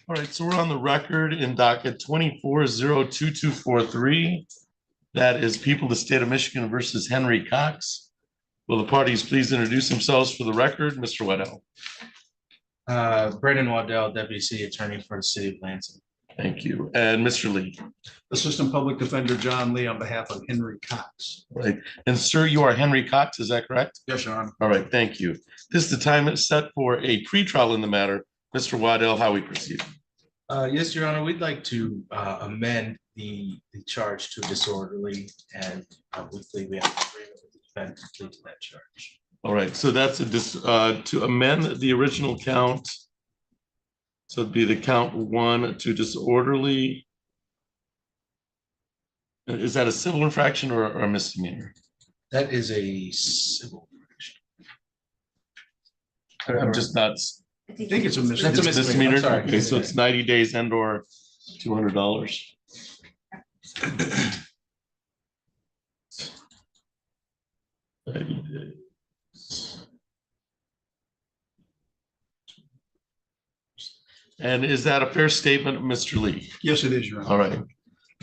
All right, so we're on the record in docket 24-02243. That is People of the State of Michigan versus Henry Cox. Will the parties please introduce themselves for the record? Mr. Weddell. Brandon Waddell, Deputy City Attorney for the City of Lansing. Thank you. And Mr. Lee. Assistant Public Defender John Lee on behalf of Henry Cox. Right. And sir, you are Henry Cox, is that correct? Yes, Your Honor. All right, thank you. This is the time it's set for a pretrial in the matter. Mr. Waddell, how we proceed? Yes, Your Honor, we'd like to amend the charge to disorderly, and we believe we have an agreement with the defendant to plead to that charge. All right, so that's to amend the original count. So it'd be the count 1 to disorderly. Is that a civil infraction or a misdemeanor? That is a civil infraction. I'm just not. I think it's a That's a misdemeanor. I'm sorry. Okay, so it's 90 days and or $200. And is that a fair statement, Mr. Lee? Yes, it is, Your Honor.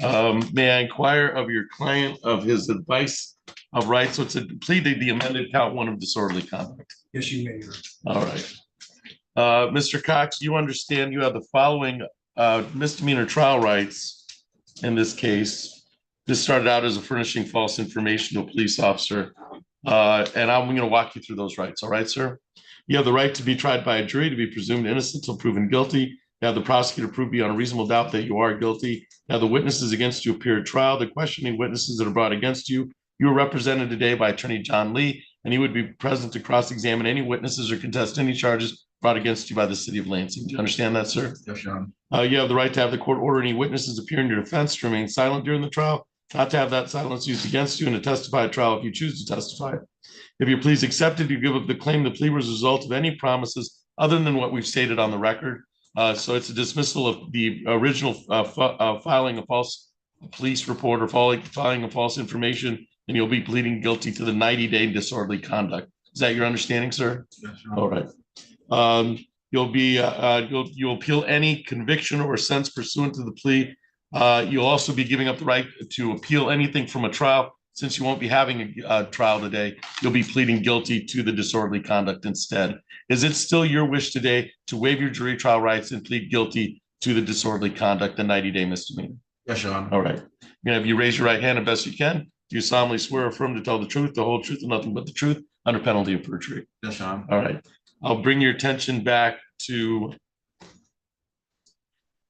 All right. May I inquire of your client of his advice of rights? So it's a plea to the amended count 1 of disorderly conduct. Yes, you may, Your All Honor. right. Mr. Cox, you understand you have the following misdemeanor trial rights in this case. This started out as a furnishing false information to a police officer. And I'm going to walk you through those rights. All right, sir? You have the right to be tried by a jury, to be presumed innocent until proven guilty. You have the prosecutor prove beyond a reasonable doubt that you are guilty. Now, the witnesses against you appear at trial. The questioning witnesses that are brought against you, you are represented today by Attorney John Lee, and he would be present to cross-examine any witnesses or contest any charges brought against you by the City of Lansing. Do you understand that, sir? Yes, Your Honor. You have the right to have the court order any witnesses appear in your defense to remain silent during the trial, not to have that silence used against you, and to testify at trial if you choose to testify. If your plea is accepted, you give up the claim the plea was a result of any promises other than what we've stated on the record. So it's a dismissal of the original filing a false police report or filing a false information, and you'll be pleading guilty to the 90-day disorderly conduct. Is that your understanding, sir? Yes, Your Honor. All right. You'll appeal any conviction or sentence pursuant to the plea. You'll also be giving up the right to appeal anything from a trial. Since you won't be having a trial today, you'll be pleading guilty to the disorderly conduct instead. Is it still your wish today to waive your jury trial rights and plead guilty to the disorderly conduct, the 90-day misdemeanor? Yes, Your Honor. All right. I'm gonna have you raise your right hand as best you can. Do you solemnly swear or affirm to tell the truth, the whole truth, and nothing but the truth under penalty of perjury? Yes, Your Honor. All right. I'll bring your attention back to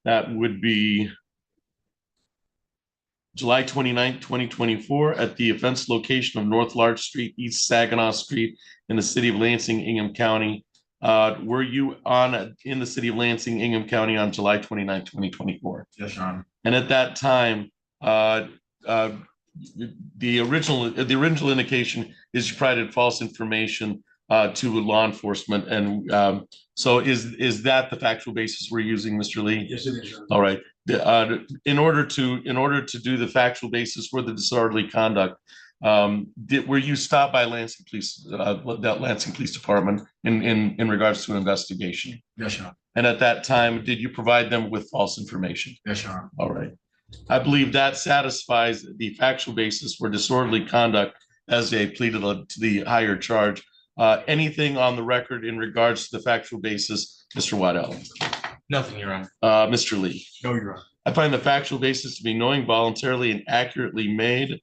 that would be July 29th, 2024 at the offense location of North Large Street, East Saginaw Street in the city of Lansing, Ingham County. Were you in the city of Lansing, Ingham County on July 29th, 2024? Yes, Your Honor. And at that time, the original indication is you provided false information to law enforcement. And so is that the factual basis we're using, Mr. Lee? Yes, it is, Your Honor. All right. In order to do the factual basis for the disorderly conduct, were you stopped by Lansing Police Department in regards to an investigation? Yes, Your Honor. And at that time, did you provide them with false information? Yes, Your Honor. All right. I believe that satisfies the factual basis for disorderly conduct as a plea to the higher charge. Anything on the record in regards to the factual basis, Mr. Waddell? Nothing, Your Honor. Mr. Lee? No, Your Honor. I find the factual basis to be knowing, voluntarily, and accurately made.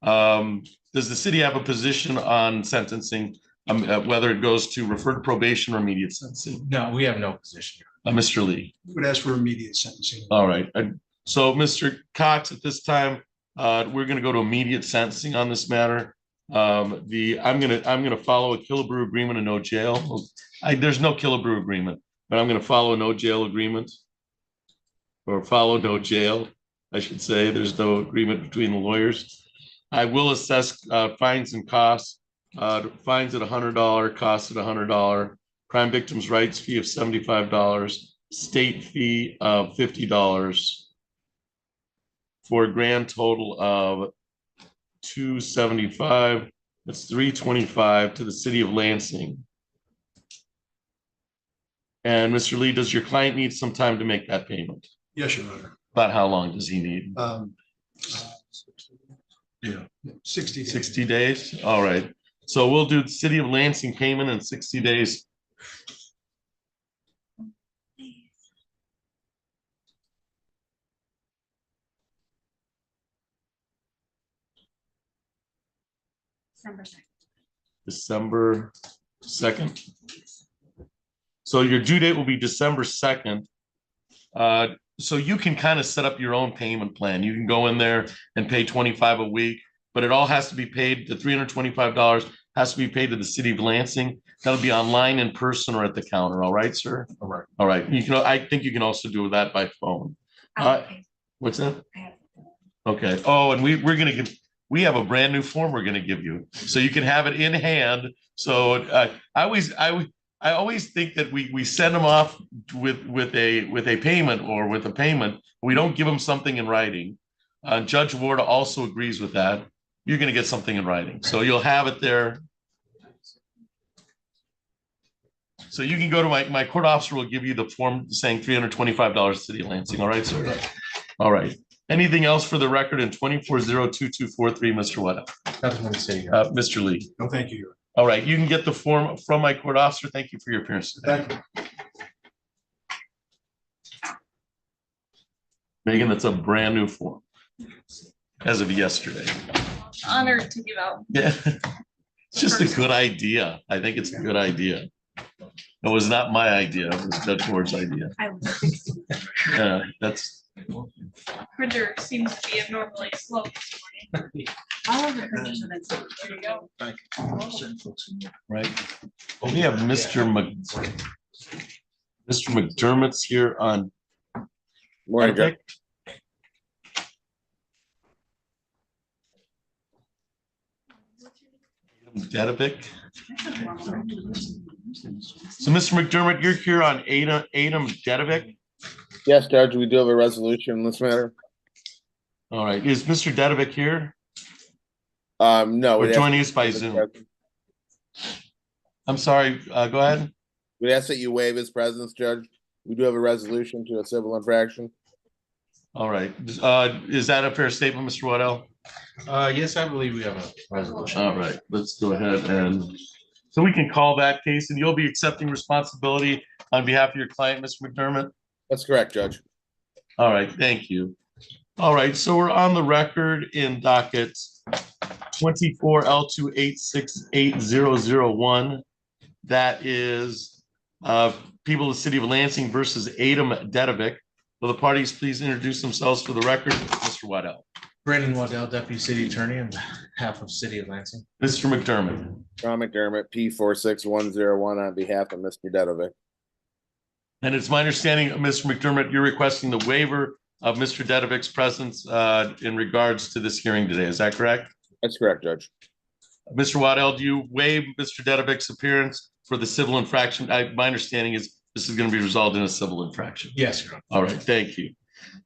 Does the city have a position on sentencing, whether it goes to refer to probation or immediate sentencing? No, we have no position. Mr. Lee? We would ask for immediate sentencing. All right. So, Mr. Cox, at this time, we're going to go to immediate sentencing on this matter. I'm going to follow a Killebrew agreement and no jail. There's no Killebrew agreement, but I'm going to follow a no jail agreement, or follow no jail, I should say. There's no agreement between the lawyers. I will assess fines and costs. Fines at $100, costs at $100. Crime victims' rights fee of $75. State fee of $50. For a grand total of $275. That's $325 to the city of Lansing. And Mr. Lee, does your client need some time to make that payment? Yes, Your Honor. About how long does he need? Yeah, 60 days. 60 days? All right. So we'll do the City of Lansing payment in 60 days. December 2nd. So your due date will be December 2nd. So you can kind of set up your own payment plan. You can go in there and pay $25 a week, but it all has to be paid. The $325 has to be paid to the City of Lansing. That'll be online, in person, or at the counter. All right, sir? All right. All right. You can, I think you can also do that by phone. What's that? Okay. Oh, and we're gonna give, we have a brand new form we're gonna give you, so you can have it in hand. So I always think that we send them off with a payment or with a payment. We don't give them something in writing. Judge Ward also agrees with that. You're gonna get something in writing, so you'll have it there. So you can go to my court officer will give you the form saying $325 City of Lansing. All right, sir? All right. Anything else for the record in 24022243, Mr. Wetta? Nothing to say. Mr. Lee. No, thank you. All right, you can get the form from my court officer. Thank you for your appearance today. Thank you. Megan, that's a brand new form as of yesterday. Honored to give out. Yeah, it's just a good idea. I think it's a good idea. It was not my idea. It was Judge Ward's idea. Yeah, that's. Printer seems to be abnormally slow this morning. All of the printers have been slow. There you go. Right. Well, we have Mr. McDermott's here on. Morning, Joe. Dedovic. So, Mr. McDermott, you're here on Adam Dedovic. Yes, Judge, we do have a resolution in this matter. All right. Is Mr. Dedovic here? No. We're joining us by Zoom. I'm sorry. Go ahead. We ask that you waive his presence, Judge. We do have a resolution to a civil infraction. All right. Is that a fair statement, Mr. Waddell? Yes, I believe we have a resolution. All right. Let's go ahead and so we can call that case, and you'll be accepting responsibility on behalf of your client, Mr. McDermott. That's correct, Judge. All right. Thank you. All right. So we're on the record in docket 24 L2868001. That is people of the City of Lansing versus Adam Dedovic. Will the parties please introduce themselves for the record? Mr. Waddell. Brandon Waddell, Deputy City Attorney on behalf of City of Lansing. Mr. McDermott. Ron McDermott, P46101 on behalf of Mr. Dedovic. And it's my understanding, Mr. McDermott, you're requesting the waiver of Mr. Dedovic's presence in regards to this hearing today. Is that correct? That's correct, Judge. Mr. Waddell, do you waive Mr. Dedovic's appearance for the civil infraction? My understanding is this is going to be resolved in a civil infraction. Yes, Your Honor. All right, thank you.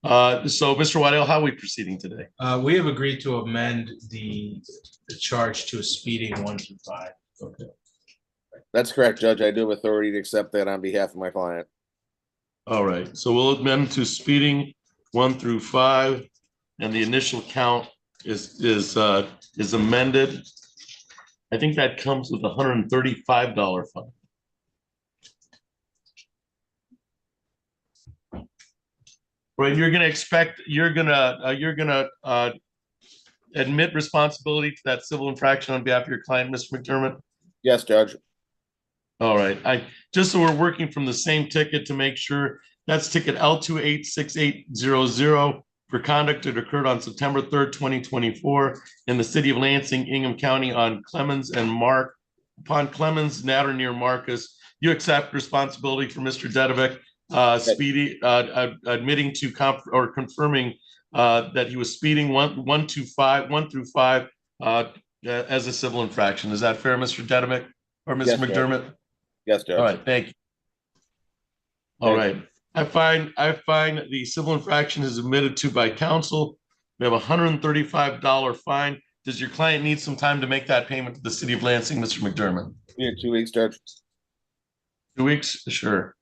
So, Mr. Waddell, how are we proceeding today? We have agreed to amend the charge to a speeding 1 through 5. Okay. That's correct, Judge. I do have authority to accept that on behalf of my client. All right, so we'll amend to speeding 1 through 5, and the initial count is amended. I think that comes with a $135 fine. Right, you're gonna admit responsibility to that civil infraction on behalf of your client, Mr. McDermott? Yes, Judge. All right, just so we're working from the same ticket to make sure, that's ticket L2868000 for conduct that occurred on September 3rd, 2024 in the City of Lansing, Ingham County on Clemens and Mark. Upon Clemens, Natter near Marcus, you accept responsibility for Mr. Dedovic admitting to confirming that he was speeding 1 through 5 as a civil infraction. Is that fair, Mr. Dedovic or Mr. Yes, McDermott? Judge. Yes, Judge. All right, thank you. All right, I find the civil infraction is admitted to by counsel. We have a $135 fine. Does your client need some time to make that payment to the City of Lansing, Mr. McDermott? We need 2 weeks, Judge. 2 weeks? Sure.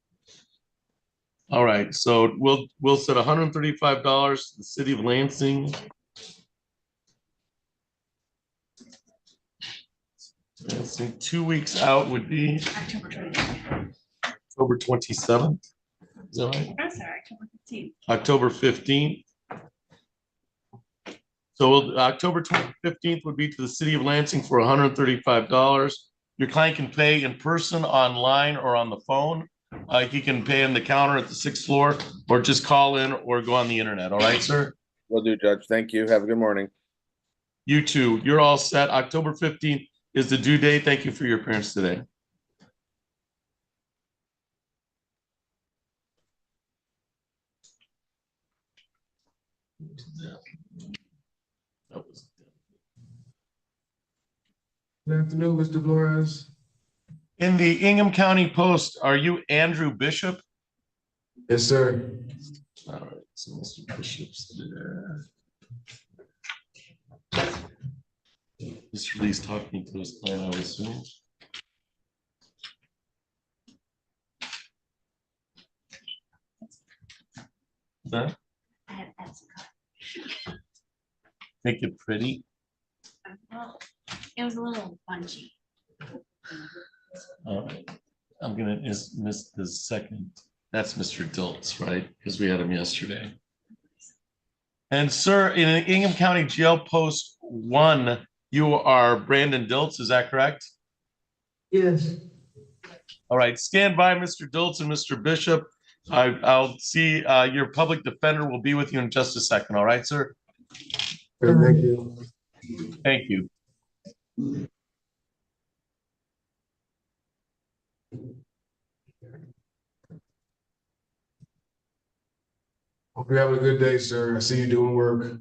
All right, so we'll set $135 to the city of Lansing. Lansing, 2 weeks out would be October 20th. October 27th. Is that right? I'm sorry, October 15th. October 15th. So October 15th would be to the city of Lansing for $135. Your client can pay in person, online, or on the phone. He can pay in the counter at the 6th floor, or just call in or go on the internet. All right, sir? Will do, Judge. Thank you. Have a good morning. You too. You're all set. October 15th is the due date. Thank you for your appearance today. That was- Good afternoon, Mr. Flores. In the Ingham County Post, are you Andrew Bishop? Yes, sir. All right, so Mr. Bishop's there. Mr. Lee's talking to his client, I would assume. That I had that's make it pretty. well, it was a little bunchy. All right, I'm gonna miss the second. That's Mr. Diltz, right? Because we had him yesterday. And sir, in Ingham County Jail Post 1, you are Brandon Diltz, is that correct? Yes. All right, stand by, Mr. Diltz and Mr. Bishop. I'll see your public defender will be with you in just a second. All right, sir? Thank you. Thank you. Hope you're having a good day, sir. I see you doing work.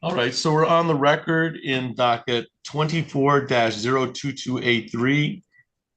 All right, so we're on the record in docket 24-02283.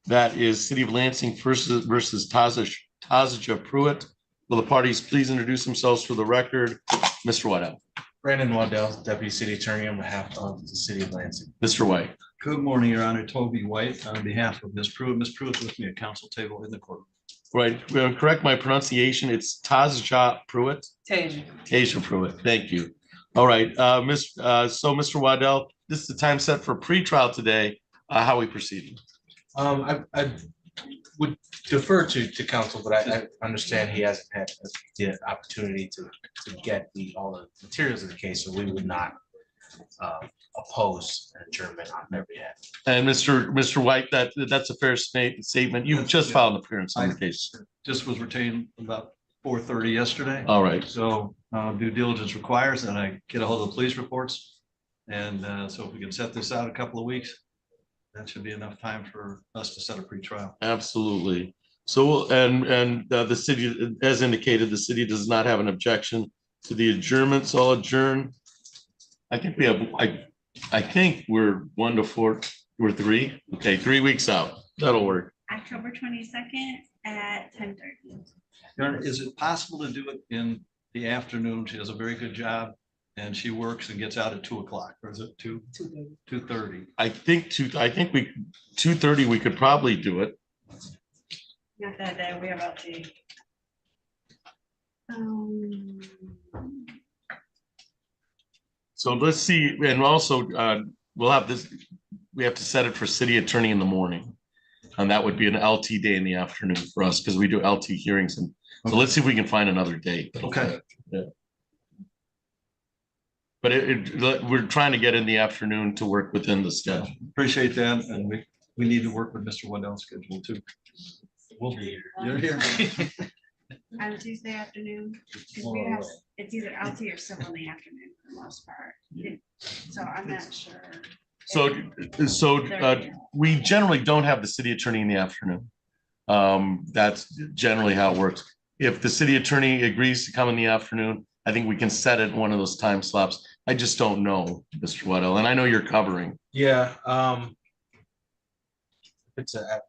That is City of Lansing versus Tazaja Pruitt. Will the parties please introduce themselves for the record? Mr. Whiteout. Brandon Waddell, Deputy City Attorney on behalf of the City of Lansing. Mr. White. Good morning, Your Honor. Toby White on behalf of Ms. Pruitt. Ms. Pruitt's with me at council table in the courtroom. Right, correct my pronunciation. It's Tazaja Pruitt. Tasia Pruitt. Thank you. All right, so Mr. Waddell, this is the time set for pre-trial today. How we proceed? I would defer to counsel, but I understand he hasn't had the opportunity to get all the materials of the case, so we would not oppose an adjournment on their behalf. And Mr. White, that's a fair statement. You've just filed an appearance on the case. Just was retained about 4:30 yesterday. All right. So due diligence requires that I get a hold of the police reports. And so if we can set this out a couple of weeks, that should be enough time for us to set a pretrial. Absolutely. So, and the city, as indicated, the city does not have an objection to the adjournment, so I'll adjourn. I think we have, I think we're 1 to 4, we're 3. Okay, 3 weeks out. That'll work. October 22nd at 10:30. Your Honor, is it possible to do it in the afternoon? She does a very good job and she works and gets out at 2 o'clock, or is it 2:30? I think 2:30 we could probably do it. Not that day, we have LT. So let's see, and also we'll have this, we have to set it for city attorney in the morning. And that would be an LT day in the afternoon for us because we do LT hearings. And so let's see if we can find another date. Okay. Yeah. But we're trying to get in the afternoon to work within the schedule. Appreciate that. And we need to work with Mr. Waddell's schedule too. We'll be here. You're here. On Tuesday afternoon, 'cause we have, it's either LT or civil in the afternoon for the most part. So I'm not sure. So we generally don't have the city attorney in the afternoon. That's generally how it works. If the city attorney agrees to come in the afternoon, I think we can set it one of those time slots. I just don't know, Mr. Waddell, and I know you're covering. Yeah, it's at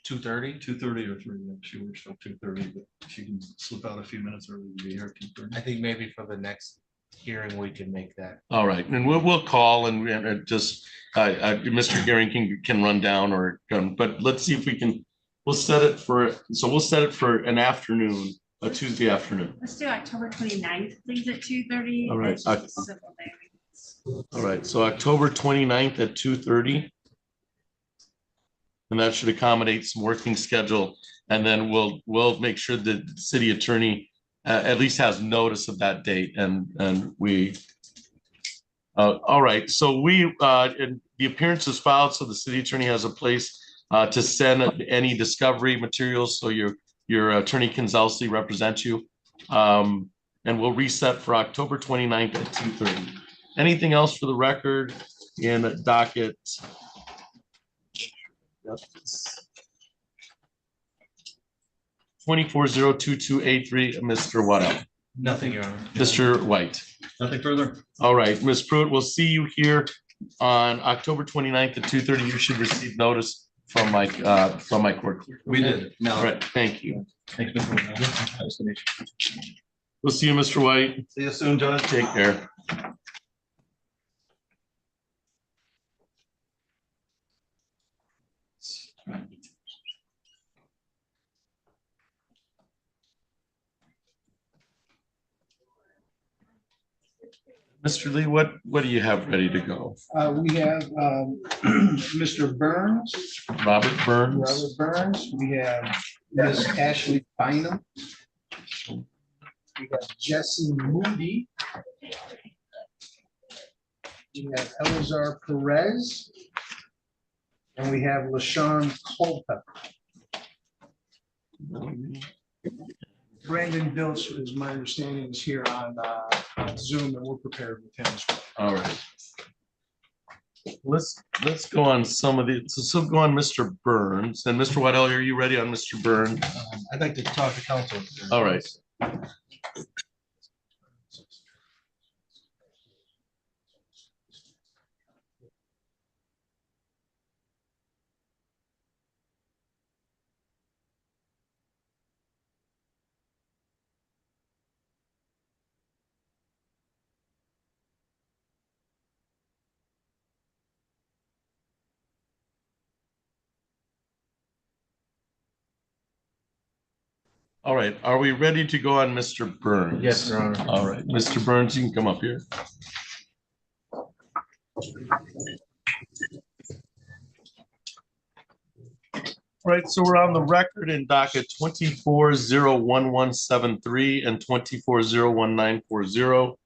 2:30. 2:30 or 3. She works till 2:30, but she can slip out a few minutes early to be here at 2:30. I think maybe for the next hearing, we can make that. All right, and we'll call and just Mr. Gehring can run down or but let's see if we can. We'll set it for an afternoon, a Tuesday afternoon. Let's do October 29th, please, at 2:30. All right. It's just a civil day. All right, so October 29th at 2:30. And that should accommodate some working schedule. And then we'll make sure that the city attorney at least has notice of that date. And we, all right, so and the appearance is filed, so the city attorney has a place to send any discovery materials. So your attorney can zealously represent you And we'll reset for October 29th at 2:30. Anything else for the record in docket? 24-02283, Mr. Waddell. Nothing, Your Honor. Mr. White. Nothing further? All right, Ms. Pruitt, we'll see you here on October 29th at 2:30. You should receive notice from my court clerk. We did. No. All right, thank you. Thanks, Mr. White. Nice to meet you. We'll see you, Mr. White. See you soon, Judge. Take care. Mr. Lee, what do you have ready to go? We have Mr. Burns, Robert Burns? Robert Burns. We have Ms. Ashley Bynum. We have Jesse Moody. We have Elazar Perez. And we have LaShawn Culpepper. Brandon Dilch, is my understanding, is here on Zoom, and we're prepared with him as well. All right. Let's go on some of the, so go on Mr. Burns, and Mr. Waddell, are you ready on Mr. Burns? I'd like to talk to counsel. All right. All right, are we ready to go on Mr. Burns? Yes, Your Honor. All right, Mr. Burns, you can come up here. All right, so we're on the record in docket 24-01173 and 24-01940.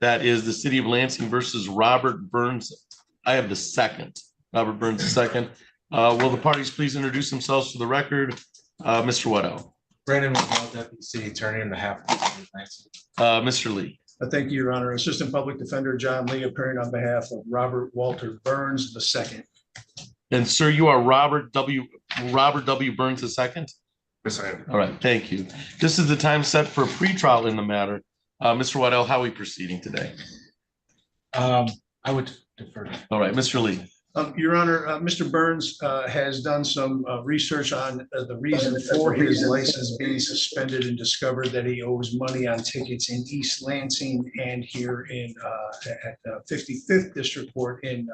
That is the City of Lansing versus Robert Burns. I have the second. Robert Burns the second. Will the parties please introduce themselves for the record? Mr. Waddell. Brandon Waddell, Deputy City Attorney on behalf of the City of Lansing. Mr. Lee. Thank you, Your Honor. Assistant Public Defender John Lee, appearing on behalf of Robert Walter Burns II. And sir, you are Robert W. Burns II? Yes, I am. All right, thank you. This is the time set for a pretrial in the matter. Mr. Waddell, how are we proceeding today? I would defer. All right, Mr. Lee. Your Honor, Mr. Burns has done some research on the reason for his license being suspended and discovered that he owes money on tickets in East Lansing and here in at the 55th District Court in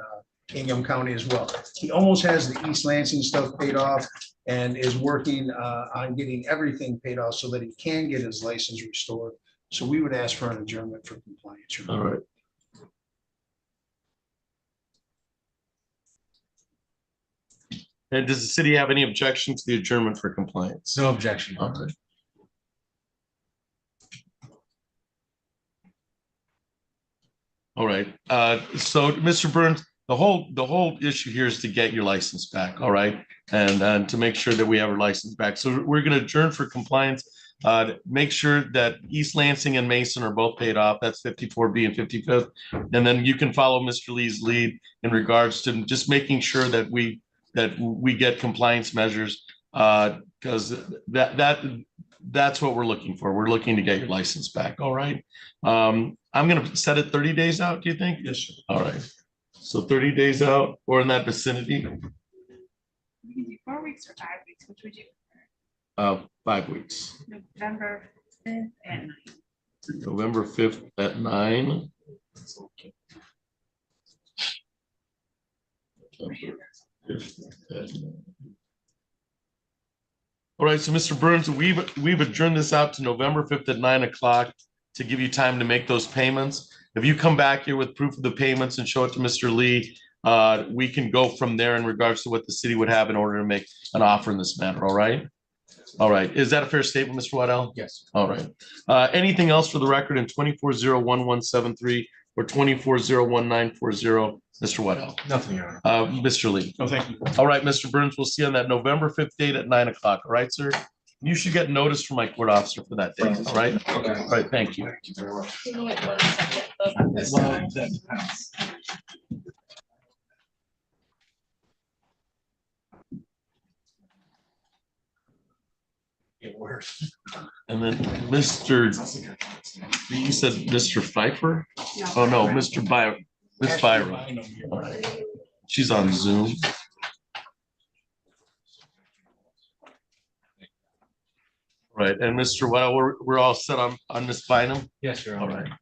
Ingham County as well. He almost has the East Lansing stuff paid off and is working on getting everything paid off so that he can get his license restored. So we would ask for an adjournment for compliance. Your Honor. All right. And does the city have any objection to the adjournment for compliance? No objection. All right. All right. So Mr. Burns, the whole issue here is to get your license back. All right. And to make sure that we have our license back. So we're going to adjourn for compliance. Make sure that East Lansing and Mason are both paid off. That's 54B and 55th. And then you can follow Mr. Lee's lead in regards to just making sure that we get compliance measures, because that's what we're looking for. We're looking to get your license back. All right. I'm going to set it 30 days out. Do you think? Yes, sir. All right. So 30 days out or in that vicinity. We can do 4 weeks or 5 weeks, which would you? 5 weeks. November 5th at 9. November 5th at 9. All right, so Mr. Burns, we've adjourned this out to November 5th at 9 o'clock to give you time to make those payments. If you come back here with proof of the payments and show it to Mr. Lee, we can go from there in regards to what the city would have in order to make an offer in this matter. All right. All right. Is that a fair statement, Mr. Waddell? Yes. All right. Anything else for the record in 24-01173 or 24-01940, Mr. Waddell? Nothing, Your Honor. Mr. Lee. No, thank you. All right, Mr. Burns, we'll see you on that November 5th date at 9 o'clock. All right, sir? You should get notice from my court officer for that day, all right? Okay. All right, thank you. Thank you very much. Get worse. And then Mr. You said Mr. Pfeiffer? Oh, no, Mr. Byron, Miss Byron. All right. She's on Zoom. Right, and Mr. Well, we're all set on Miss Bynum? Yes, Your All Honor. right.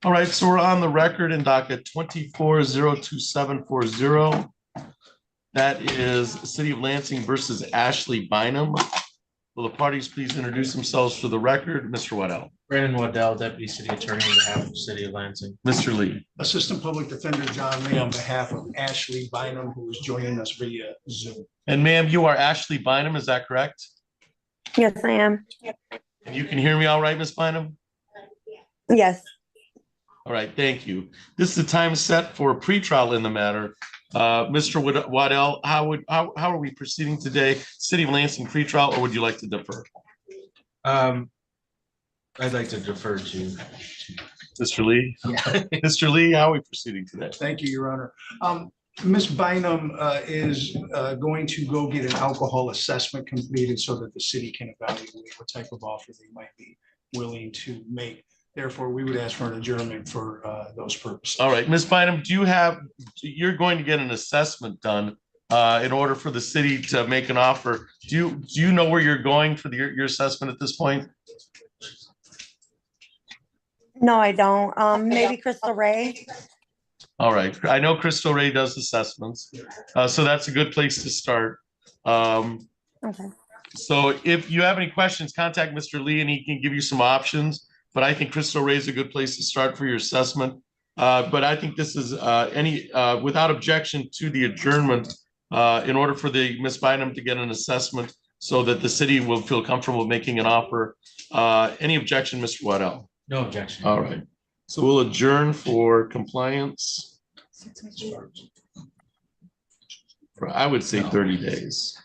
All right, so we're on the record in docket 24-02740. That is City of Lansing versus Ashley Bynum. Will the parties please introduce themselves for the record? Mr. Waddell, Brandon Waddell, Deputy City Attorney on behalf of the City of Lansing. Mr. Lee, Assistant Public Defender John Lee on behalf of Ashley Bynum, who is joining us via Zoom. and ma'am, you are Ashley Bynum, is that correct? Yes, I am. And you can hear me all right, Miss Bynum? Yes. All right, thank you. This is the time set for a pretrial in the matter. Mr. Waddell, how are we proceeding today? City of Lansing pretrial, or would you like to defer? I'd like to defer to. Mr. Lee? Yeah. Mr. Lee, how are we proceeding today? Thank you, Your Honor. Ms. Bynum is going to go get an alcohol assessment completed so that the city can evaluate what type of offer they might be willing to make. Therefore, we would ask for an adjournment for those purposes. All right, Ms. Bynum, you're going to get an assessment done in order for the city to make an offer. Do you know where you're going for your assessment at this point? No, I don't. Maybe Crystal Ray. All right, I know Crystal Ray does assessments, so that's a good place to start. Okay. So if you have any questions, contact Mr. Lee and he can give you some options. But I think Crystal Ray is a good place to start for your assessment. But I think this is without objection to the adjournment, in order for the Ms. Bynum to get an assessment so that the city will feel comfortable making an offer. Any objection, Mr. Waddell? No objection. All right. So we'll adjourn for compliance. For, I would say 30 days.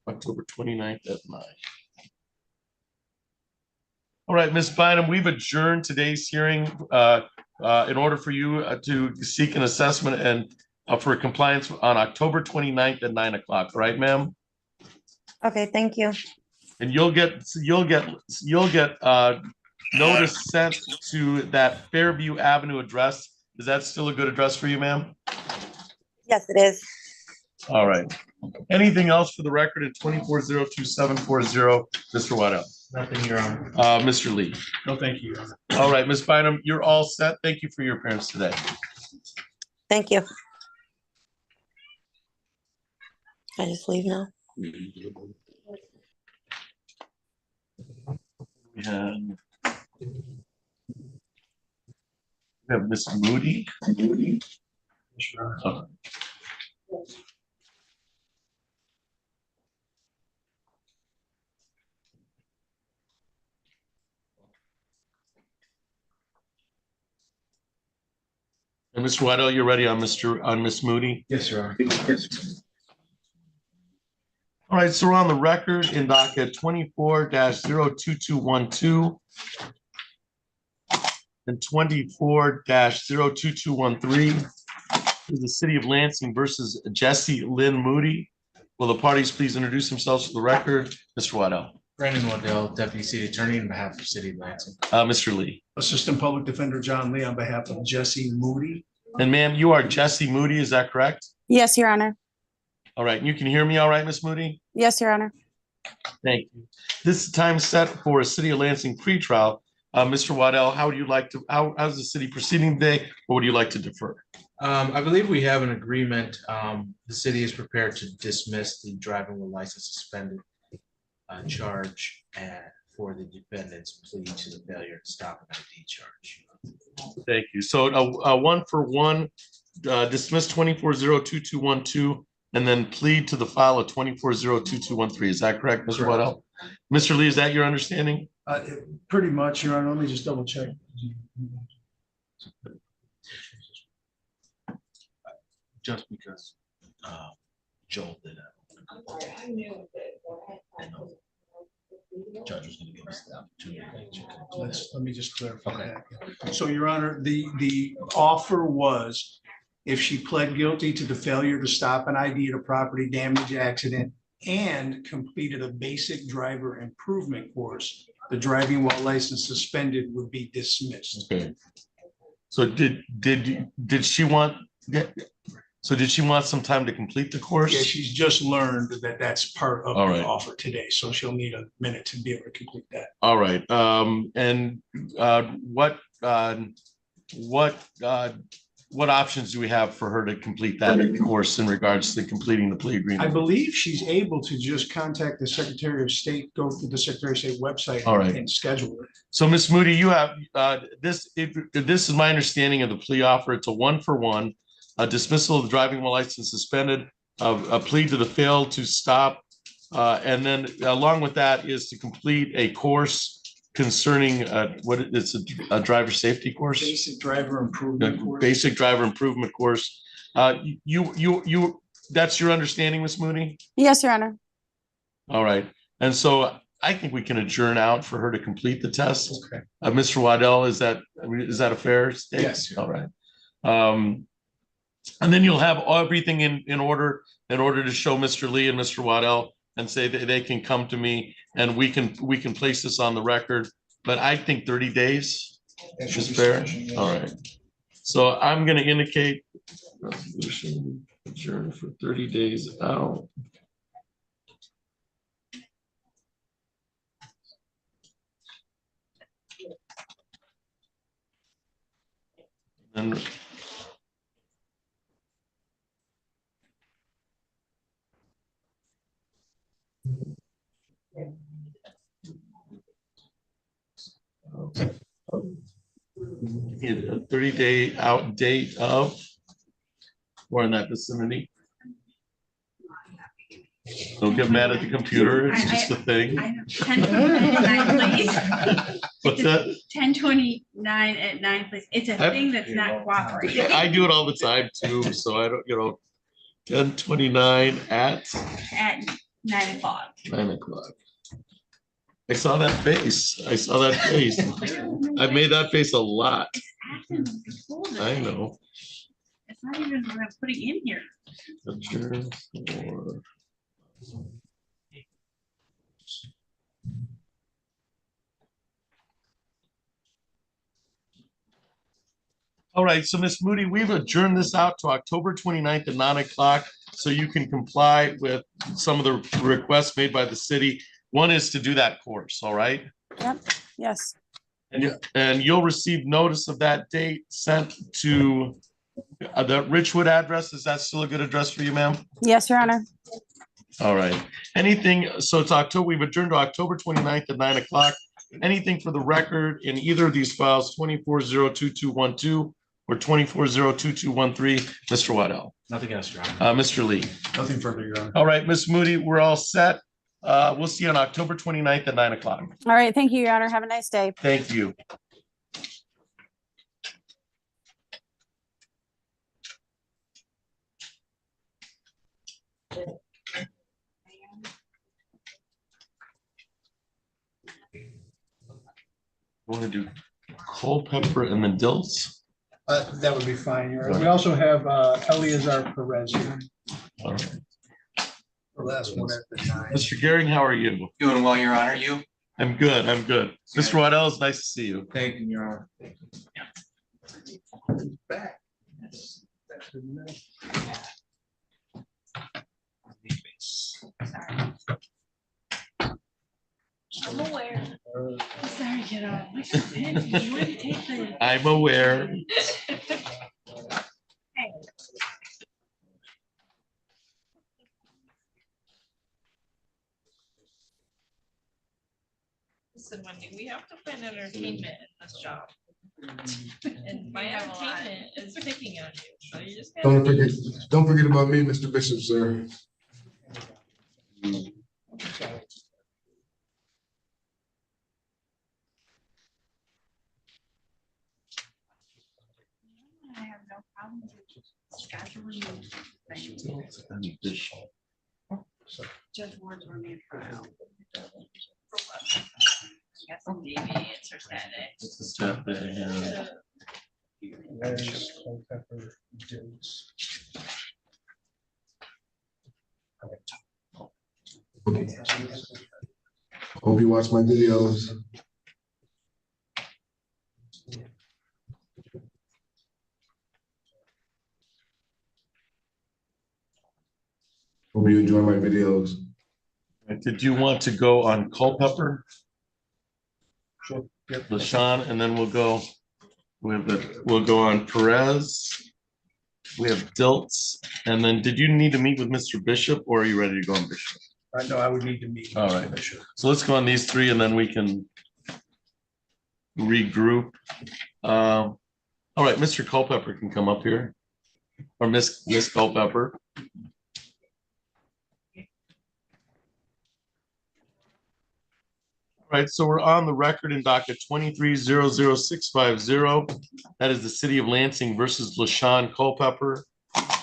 October 29th at 9. All right, Ms. Bynum, we've adjourned today's hearing in order for you to seek an assessment and for compliance on October 29th at 9 o'clock, right, ma'am? Okay, thank you. And you'll get notice sent to that Fairview Avenue address. Is that still a good address for you, ma'am? Yes, it is. All right. Anything else for the record at 24-02740, Mr. Waddell? Nothing, Your Honor. Mr. Lee. No, thank you, Your Honor. All right, Ms. Bynum, you're all set. Thank you for your appearance today. Thank you. Can I just leave now? We have Miss Moody. Sure. And Mr. Waddell, you're ready on Miss Moody? Yes, Your Honor. All right, so we're on the record in docket 24-02212 and 24-02213 is the City of Lansing versus Jesse Lynn Moody. Will the parties please introduce themselves for the record? Mr. Waddell. Brandon Waddell, Deputy City Attorney on behalf of the City of Lansing. Mr. Lee. Assistant Public Defender John Lee on behalf of Jesse Moody. And ma'am, you are Jesse Moody, is that correct? Yes, Your Honor. All right, you can hear me all right, Miss Moody? Yes, Your Honor. Thank you. This is time set for a City of Lansing pretrial. Mr. Waddell, how would you like to, how's the city proceeding today, or would you like to defer? I believe we have an agreement. The city is prepared to dismiss the driving with license suspended charge for the defendant's plea to the failure to stop an ID charge. Thank you. So a 1-for-1 dismiss 24-02212 and then plead to the file of 24-02213. Is that correct, Mr. Waddell? Mr. Lee, is that your understanding? Pretty much, Your Honor. Let me just double check. just because Joel did it. I know. Judge was gonna give us the opportunity. Let me just clarify that. So, Your Honor, the offer was if she pled guilty to the failure to stop an ID at a property damage accident and completed a basic driver improvement course, the driving while license suspended would be dismissed. Okay. So did she want, so did she want some time to complete the course? Yeah, she's just learned that that's part of All the right. offer today, so she'll need a minute to be able to complete that. All right, and what options do we have for her to complete that course in regards to completing the plea I agreement? believe she's able to just contact the Secretary of State, go to the Secretary of State website All right. and schedule it. So Ms. Moody, you have, this is my understanding of the plea offer. It's a 1-for-1, a dismissal of the driving while license suspended, a plea to the fail to stop. And then along with that is to complete a course concerning what it's a driver safety course. Basic driver improvement course. Basic driver improvement course. You, that's your understanding, Ms. Mooney? Yes, Your Honor. All right. And so I think we can adjourn out for her to complete the test. Okay. Mr. Waddell, is that a fair statement? Yes. All right. And then you'll have everything in order to show Mr. Lee and Mr. Waddell and say that they can come to me and we can place this on the record. But I think 30 days is fair. All right. So I'm going to indicate resolution adjourned for 30 days out. And a 30-day out date of, or in that vicinity. Don't get mad at the computer, it's just a thing. I know, 10:29, please. What's that? 10:29 at 9, please. It's a thing that's not cooperating. I do it all the time too, so I don't, 10:29 at At 9 o'clock. 9 o'clock. I saw that face. I've made that face a lot. It's acting like a fool I today. know. It's not even what I'm putting in here. Adjourn for- All right, so Ms. Moody, we've adjourned this out to October 29th at 9 o'clock, so you can comply with some of the requests made by the city. One is to do that course, all right? Yes. And you'll receive notice of that date sent to the Richwood address. Is that still a good address for you, ma'am? Yes, Your Honor. All right. Anything, so it's October, we've adjourned to October 29th at 9 o'clock. Anything for the record in either of these files, 24-02212 or 24-02213, Mr. Waddell, Nothing else, Your Honor. Mr. Lee. Nothing further, Your Honor. All right, Ms. Moody, we're all set. We'll see you on October 29th at 9 o'clock. All right. Thank you, Your Honor. Have a nice day. Thank you. Want to do Culpepper and then Dills? That would be fine, Your Honor. We also have Eleazar Perez here. All right. The last one at the 9. Mr. Gehring, how are you? Doing well, Your Honor. You? I'm good. I'm good. Mr. Waddell, it's nice to see you. Thank you, Your Honor. Back. I'm aware. Sorry, get off. You want to take the. I'm aware. Listen, Wendy, we have to find entertainment in this job. And my We have a lot. entertainment is picking on you, so you just. Don't forget about me, Mr. Bishop, sir. I have no problem with scheduling things. Judge Ward's running a trial. Got some deviants or Saturday. It's a step there, yeah. There's Culpepper dates. Hope you watch my videos. Hope you enjoy my videos. Did you want to go on Culpepper, Sure. Yep. LaShawn, and then we'll go we'll go on Perez. We have Dilts, and then did you need to meet with Mr. Bishop, or are you ready to go on Bishop? I know I would need to meet. All right. So let's go on these three, and then we can regroup. All right, Mr. Culpepper can come up here, or Miss Culpepper. All right, so we're on the record in docket 23-00650. That is the City of Lansing versus LaShawn Culpepper.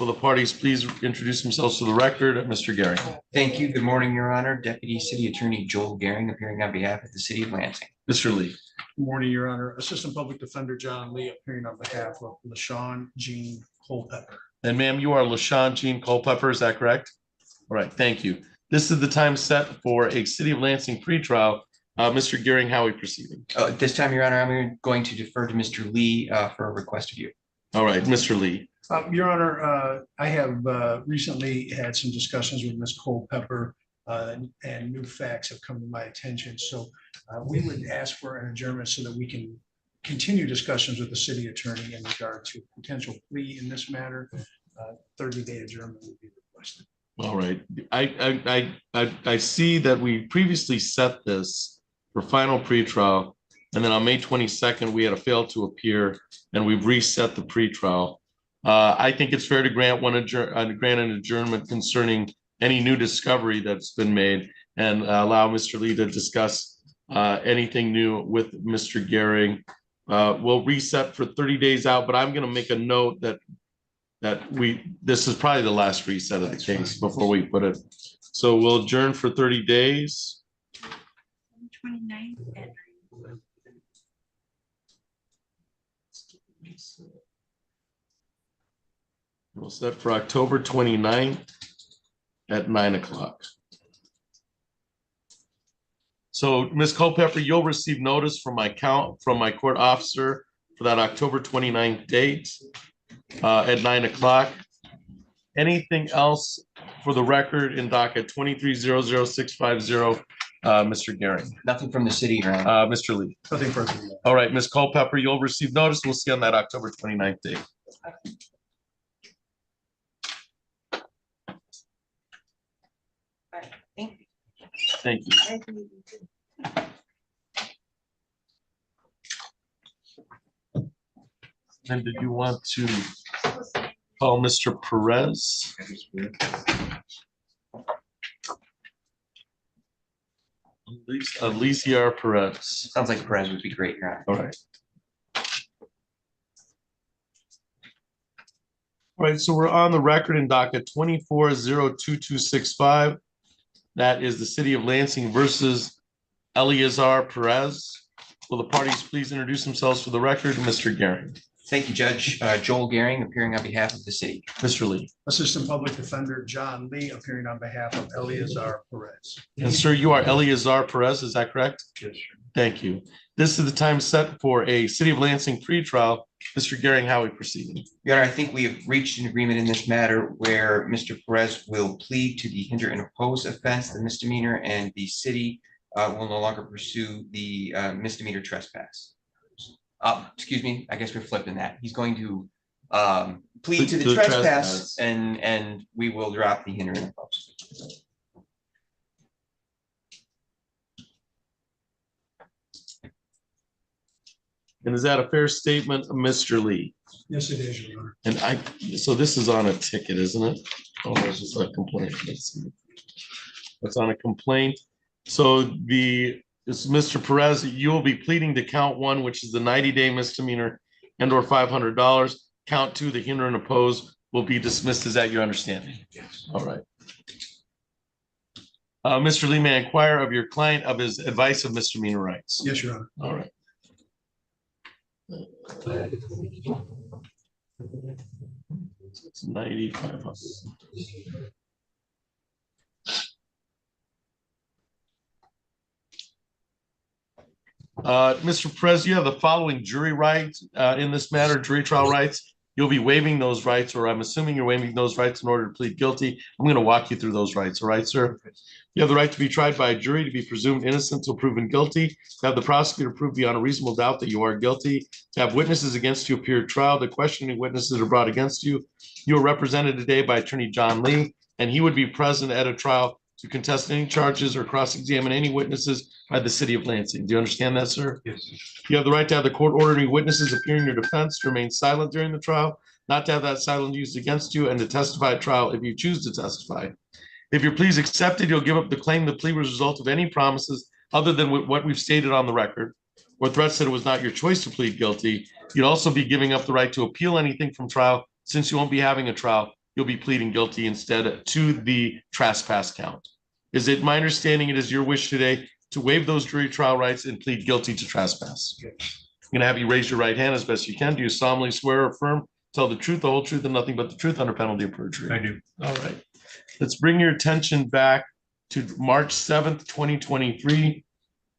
Will the parties please introduce themselves to the record? Mr. Gary. Thank you. Good morning, Your Honor. Deputy City Attorney Joel Gehring appearing on behalf of the City of Lansing. Mr. Lee. Good morning, Your Honor. Assistant Public Defender John Lee appearing on behalf of LaShawn Jean Culpepper. And ma'am, you are LaShawn Jean Culpepper, is that correct? All right, thank you. This is the time set for a City of Lansing pretrial. Mr. Gehring, how are we proceeding? At this time, Your Honor, I'm going to defer to Mr. Lee for a request of you. All right, Mr. Lee. Your Honor, I have recently had some discussions with Ms. Culpepper and new facts have come to my attention. So we would ask for an adjournment so that we can continue discussions with the city attorney in regard to potential plea in this matter. 30-day adjournment would be requested. All right, I see that we previously set this for final pretrial, and then on May 22nd, we had a fail to appear, and we've reset the pretrial. I think it's fair to grant grant an adjournment concerning any new discovery that's been made, and allow Mr. Lee to discuss anything new with Mr. Gehring. We'll reset for 30 days out, but I'm going to make a note that this is probably the last reset of the case before we put it. So we'll adjourn for 30 days. 29th at We'll set for October 29th at 9 o'clock. So Ms. Culpepper, you'll receive notice from my court officer for that October 29th date at 9 o'clock. Anything else for the record in docket 23-00650, Mr. Gehring? Nothing from the city, Your Honor. Mr. Lee. Nothing further. All right, Ms. Culpepper, you'll receive notice. We'll see you on that October 29th date. Thank you. And did you want to call Mr. Perez? Alicia Perez. Sounds like Perez would be great, Your Honor. All right. All right, so we're on the record in docket 24-02265. That is the City of Lansing versus Eleazar Perez. Will the parties please introduce themselves for the record? Mr. Gehring. Thank you, Judge. Joel Gehring appearing on behalf of the city. Mr. Lee. Assistant Public Defender John Lee appearing on behalf of Eleazar Perez. And sir, you are Eleazar Perez, is that correct? Yes, sir. Thank you. This is the time set for a City of Lansing pretrial. Mr. Gehring, how are we proceeding? Your Honor, I think we have reached an agreement in this matter where Mr. Perez will plead to the hinder and oppose offense, the misdemeanor, and the city will no longer pursue the misdemeanor trespass. Excuse me, I guess we're flipping that. He's going to plead to the trespass and we will drop the hinder and oppose. And is that a fair statement, Mr. Lee? Yes, it is, Your Honor. And so this is on a ticket, isn't it? Oh, this is a complaint. Let's see. It's on a complaint. So it's Mr. Perez, you will be pleading to count one, which is the 90-day misdemeanor and or $500. count two, the hinder and oppose, will be dismissed. Is that your understanding? Yes. All right. Mr. Lee, may I inquire of your client of his advice of misdemeanor rights? Yes, Your Honor. All right. It's 9,500. Mr. Perez, you have the following jury rights in this matter, jury trial rights. You'll be waiving those rights, or I'm assuming you're waiving those rights in order to plead guilty. I'm going to walk you through those rights. All right, sir? You have the right to be tried by a jury, to be presumed innocent till proven guilty, to have the prosecutor prove beyond a reasonable doubt that you are guilty, to have witnesses against you appear at trial, the questioning witnesses are brought against you. You are represented today by Attorney John Lee, and he would be present at a trial to contest any charges or cross-examine any witnesses by the city of Lansing. Do you understand that, sir? Yes. You have the right to have the court ordering witnesses appearing in your defense to remain silent during the trial, not to have that silence used against you, and to testify at trial if you choose to testify. If your plea is accepted, you'll give up the claim the plea was a result of any promises other than what we've stated on the record, or threats that it was not your choice to plead guilty. You'd also be giving up the right to appeal anything from trial. Since you won't be having a trial, you'll be pleading guilty instead to the trespass count. Is it my understanding it is your wish today to waive those jury trial rights and plead guilty to trespass? Yes. I'm going to have you raise your right hand as best you can. Do you solemnly swear or affirm, tell the truth, the whole truth, and nothing but the truth under penalty of perjury? I do. All right. Let's bring your attention back to March 7th, 2023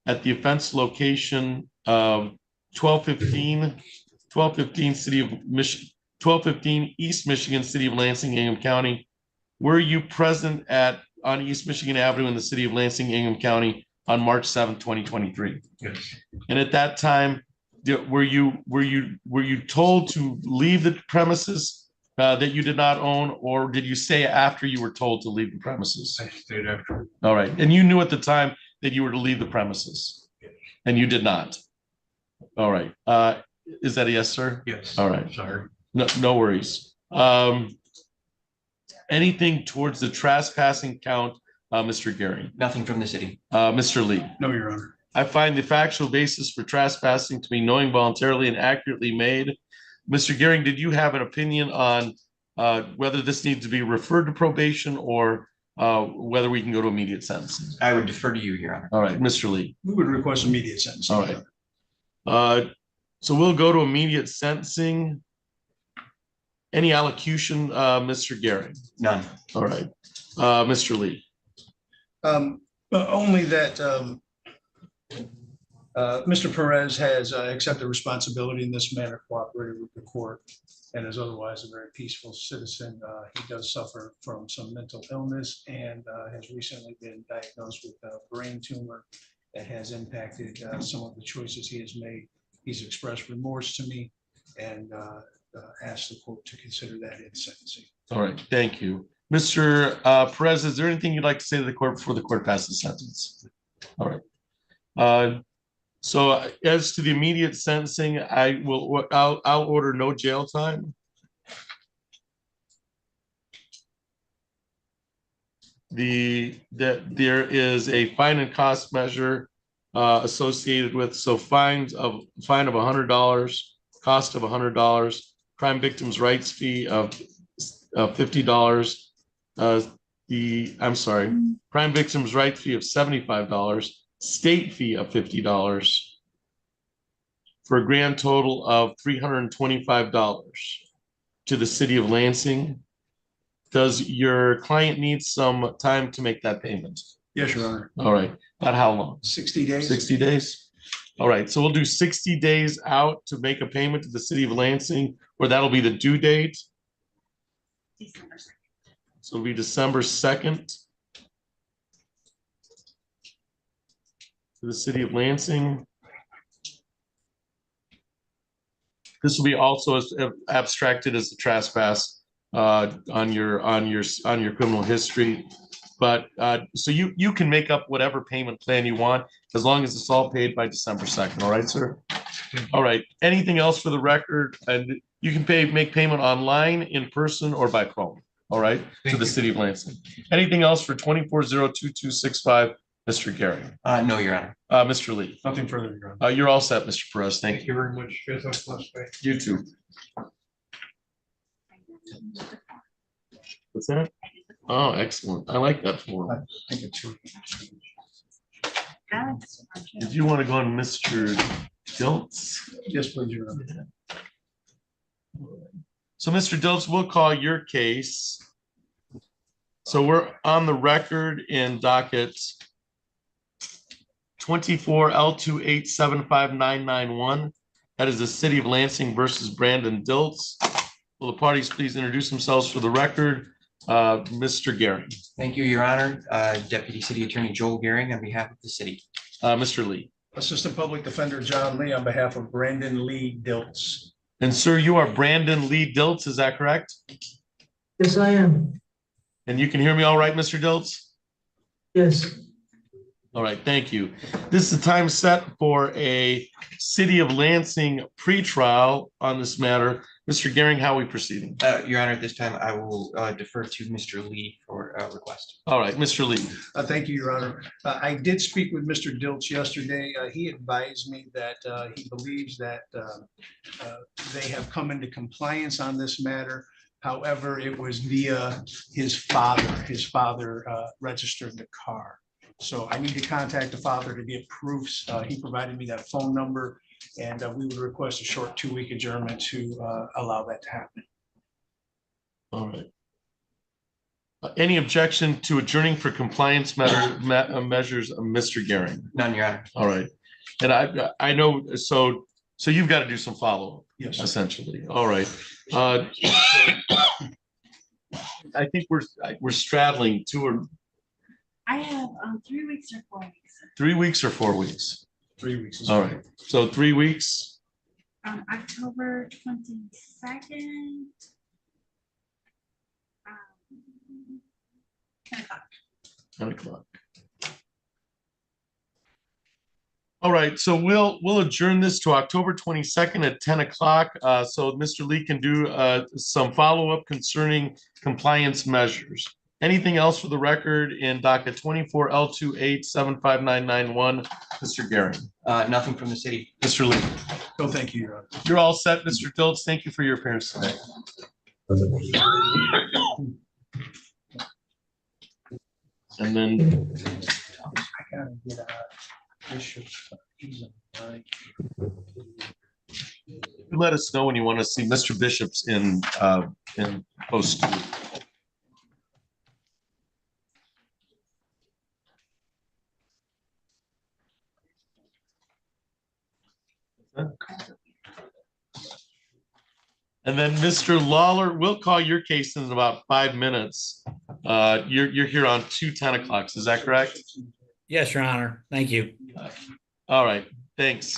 at the offense location of 1215 City of Michigan, 1215 East Michigan, City of Lansing, Ingham County. Were you present on East Michigan Avenue in the city of Lansing, Ingham County on March 7th, 2023? Yes. And at that time, were you told to leave the premises that you did not own, or did you stay after you were told to leave the premises? I stayed after. All right. And you knew at the time that you were to leave the premises, and you did not. All right. Is that a yes, sir? Yes. All right. Sorry. No worries. Anything towards the trespassing count, Mr. Gary? Nothing from the city. Mr. Lee? No, Your Honor. I find the factual basis for trespassing to be knowing, voluntarily, and accurately made. Mr. Gehring, did you have an opinion on whether this needs to be referred to probation or whether we can go to immediate sentencing? I would defer to you, Your Honor. All right, Mr. Lee. We would request immediate sentencing. All right. So we'll go to immediate sentencing. Any allocution, Mr. Gehring? None. All right. Mr. Lee. Only that Mr. Perez has accepted responsibility in this matter, cooperated with the court, and is otherwise a very peaceful citizen. He does suffer from some mental illness and has recently been diagnosed with a brain tumor that has impacted some of the choices he has made. He's expressed remorse to me and asked the court to consider that in sentencing. All right, thank you. Mr. Perez, is there anything you'd like to say to the court before the court passes sentence? All right. So as to the immediate sentencing, I'll order no jail time. That there is a fine and cost measure associated with, so fine of $100, cost of $100, crime victims' rights fee of $50. Crime victims' rights fee of $75, state fee of $50, for a grand total of $325 to the city of Lansing. Does your client need some time to make that payment? Yes, Your Honor. All right. About how long? 60 days. 60 days. All right. So we'll do 60 days out to make a payment to the city of Lansing, or that'll be the due date. December 2nd. So it'll be December 2nd to the city of Lansing. This will be also as abstracted as the trespass on your criminal history. But so you can make up whatever payment plan you want as long as it's all paid by December 2nd. All right, sir? All right. Anything else for the record? And you can make payment online, in person, or by phone. All right, to the city of Lansing. Anything else for 24-02265, Mr. Gary? No, Your Honor. Mr. Lee? Nothing further, Your Honor. You're all set, Mr. Perez. Thank you. very much. You too. What's that? Oh, excellent. I like that form. Alex, Did you want to go on Mr. Dilts? Yes, please, Your Honor. So, Mr. Dilts, we'll call your case. So we're on the record in docket 24 L2875991. That is the City of Lansing versus Brandon Dilts. Will the parties please introduce themselves for the record? Mr. Gehring. Thank you, Your Honor. Deputy City Attorney Joel Gehring on behalf of the city. Mr. Lee. Assistant Public Defender John Lee on behalf of Brandon Lee Dilts. And sir, you are Brandon Lee Dilts, is that correct? Yes, I am. And you can hear me all right, Mr. Dilts? Yes. All right, thank you. This is the time set for a City of Lansing pretrial on this matter. Mr. Gehring, how are we proceeding? Your Honor, at this time, I will defer to Mr. Lee for a request. All right, Mr. Lee. Thank you, Your Honor. I did speak with Mr. Dilch yesterday. He advised me that he believes that they have come into compliance on this matter. However, it was via his father. His father registered the car. So I need to contact the father to get proofs. He provided me that phone number, and we would request a short 2-week adjournment to allow that to happen. All right. Any objection to adjourning for compliance measures, Mr. Gehring? None, Your Honor. All right. And I know, so you've got to do some follow-up. Yes. Essentially. All right. I think we're straddling 2 or I have 3 weeks or 4 weeks. 3 weeks or 4 weeks. 3 weeks. All right. So 3 weeks. October 22nd. 10 o'clock. 10 o'clock. All right, so we'll adjourn this to October 22nd at 10 o'clock. So Mr. Lee can do some follow-up concerning compliance measures. Anything else for the record in docket 24 L2875991, Mr. Gehring? Nothing from the city. Mr. Lee? No, thank you, Your Honor. You're all set, Mr. Dilts. Thank you for your appearance today. And then I gotta get Bishop. He's on the line. let us know when you want to see Mr. Bishop's in post. And then Mr. Lawler, we'll call your case in about 5 minutes. You're here on 10 o'clocks, is that correct? Yes, Your Honor. Thank you. All right, thanks.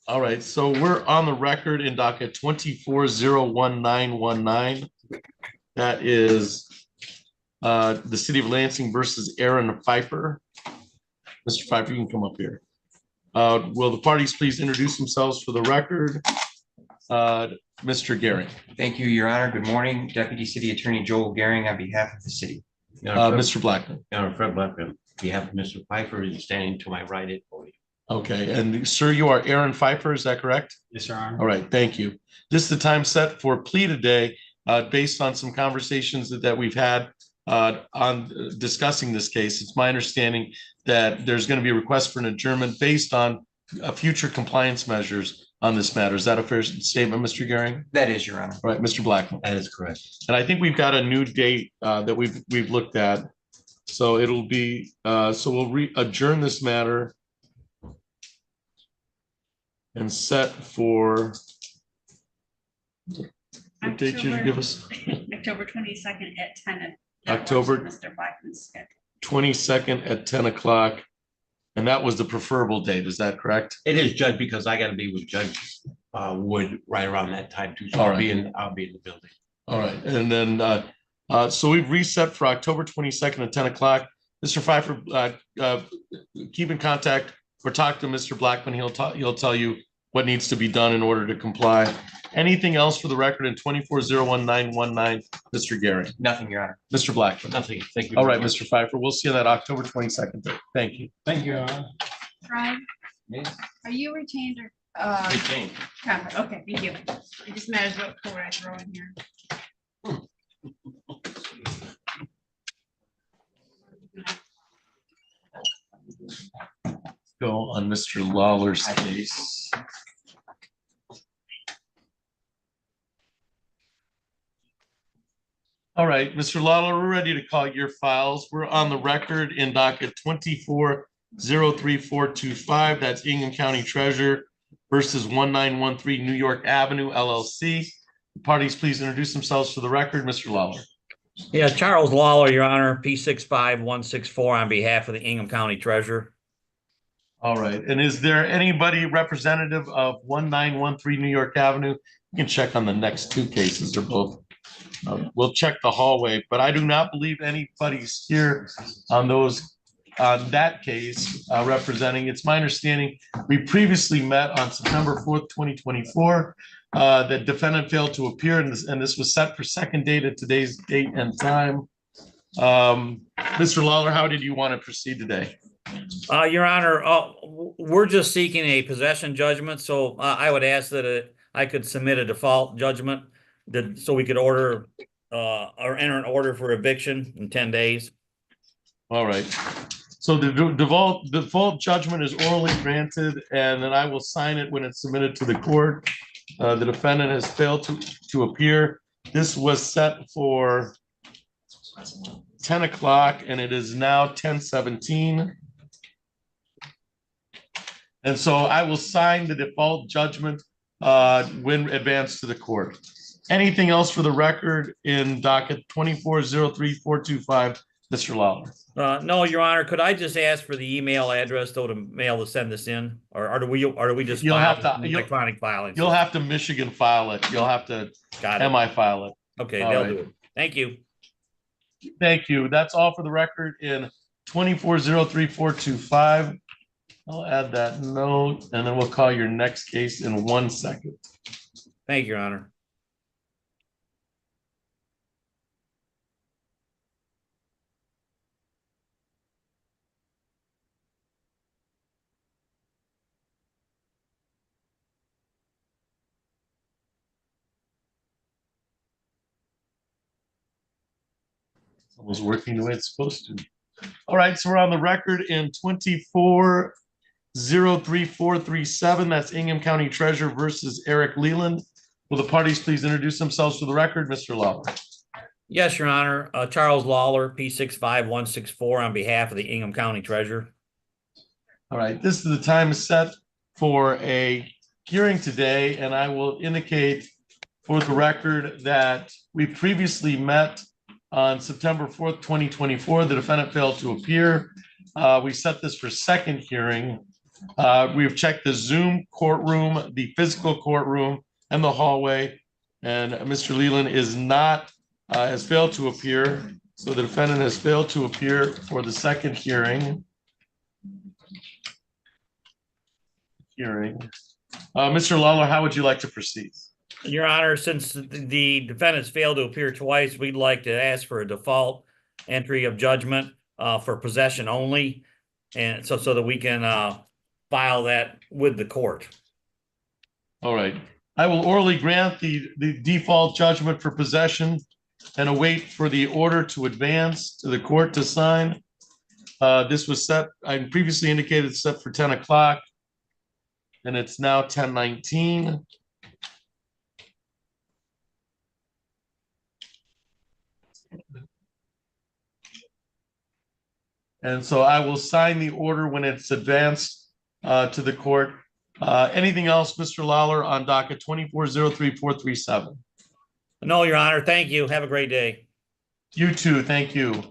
All right, so we're on the record in docket 24-01919. That is the city of Lansing versus Aaron Pfeiffer. Mr. Pfeiffer, you can come up here. Will the parties please introduce themselves for the record? Mr. Gehring. Thank you, Your Honor. Good morning, Deputy City Attorney Joel Gehring on behalf of the city. Mr. Blackman. Fred Blackman, on behalf of Mr. Pfeiffer, is standing to my right at podium. Okay, and sir, you are Aaron Pfeiffer, is that correct? Yes, sir. All right, thank you. This is the time set for plea today, based on some conversations that we've had on discussing this case. It's my understanding that there's going to be a request for an adjournment based on future compliance measures on this matter. Is that a fair statement, Mr. Gehring? That is, Your Honor. All right, Mr. Blackman. That is correct. And I think we've got a new date that we've looked at. So it'll be, so we'll adjourn this matter and set for, what date you give us? October 22nd at 10. October Mr. Blackman's schedule. 22nd at 10 o'clock. And that was the preferable date, is that correct? It is, Judge, because I got to be with Judge Wood right around that time too. So All I'll right. be in the building. All right, and then, so we've reset for October 22nd at 10 o'clock. Mr. Pfeiffer, keep in contact or talk to Mr. Blackman. He'll tell you what needs to be done in order to comply. Anything else for the record in 24-01919, Mr. Gehring? Nothing, Your Honor. Mr. Blackman? Nothing. Thank you. All right, Mr. Pfeiffer, we'll see you on that October 22nd date. Thank you. Thank you. Ryan, Yes. are you retained or? Retained. Okay, thank you. It just matters what color I throw in here. Go on Mr. Lawler's case. All right, Mr. Lawler, we're ready to call your files. We're on the record in docket 24-03425. That's Ingham County Treasurer versus 1913 New York Avenue LLC. Parties, please introduce themselves for the record. Mr. Lawler. Yeah, Charles Lawler, Your Honor, P65164 on behalf of the Ingham County Treasurer. All right, and is there anybody representative of 1913 New York Avenue? You can check on the next two cases. They're both. We'll check the hallway, but I do not believe anybody's here on that case representing. It's my understanding we previously met on September 4th, 2024. The defendant failed to appear, and this was set for second date at today's date and time. Mr. Lawler, how did you want to proceed today? Your Honor, we're just seeking a possession judgment, so I would ask that I could submit a default judgment so we could order or enter an order for eviction in 10 days. All right. So the default judgment is orally granted, and then I will sign it when it's submitted to the court. The defendant has failed to appear. This was set for 10 o'clock, and it is now 10:17. And so I will sign the default judgment when advanced to the court. Anything else for the record in docket 24-03425, Mr. Lawler? No, Your Honor, could I just ask for the email address though to mail to send this in, or do we just You'll file have to- electronic filing? You'll have to Michigan file it. You'll have to Got it. MI file it. Okay, All they'll right. do it. Thank you. Thank you. That's all for the record in 24-03425. I'll add that note, and then we'll call your next case in 1 second. Thank you, Your Honor. It was working the way it's supposed to. All right, so we're on the record in 24-03437. That's Ingham County Treasurer versus Eric Leland. Will the parties please introduce themselves for the record? Mr. Lawler. Yes, Your Honor. Charles Lawler, P65164 on behalf of the Ingham County Treasurer. All right, this is the time set for a hearing today, and I will indicate for the record that we previously met on September 4th, 2024. The defendant failed to appear. We set this for second hearing We've checked the Zoom courtroom, the physical courtroom, and the hallway. And Mr. Leland is not, has failed to appear. So the defendant has failed to appear for the second hearing. Mr. Lawler, how would you like to proceed? Your Honor, since the defendants failed to appear twice, we'd like to ask for a default entry of judgment for possession only. And so that we can file that with the court. All right. I will orally grant the default judgment for possession and await for the order to advance to the court to sign. This was set, I previously indicated set for 10 o'clock. And it's now 10:19. And so I will sign the order when it's advanced to the court. Anything else, Mr. Lawler, on docket 2403-437? No, Your Honor. Thank you. Have a great day. You too. Thank you.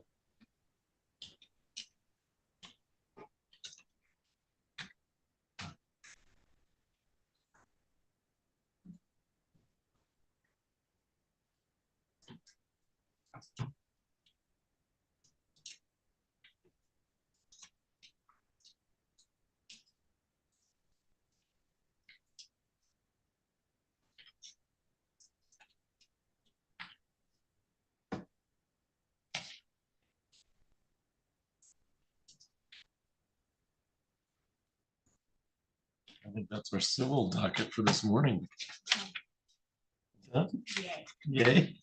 I think that's our civil docket for this morning. Huh? Yay.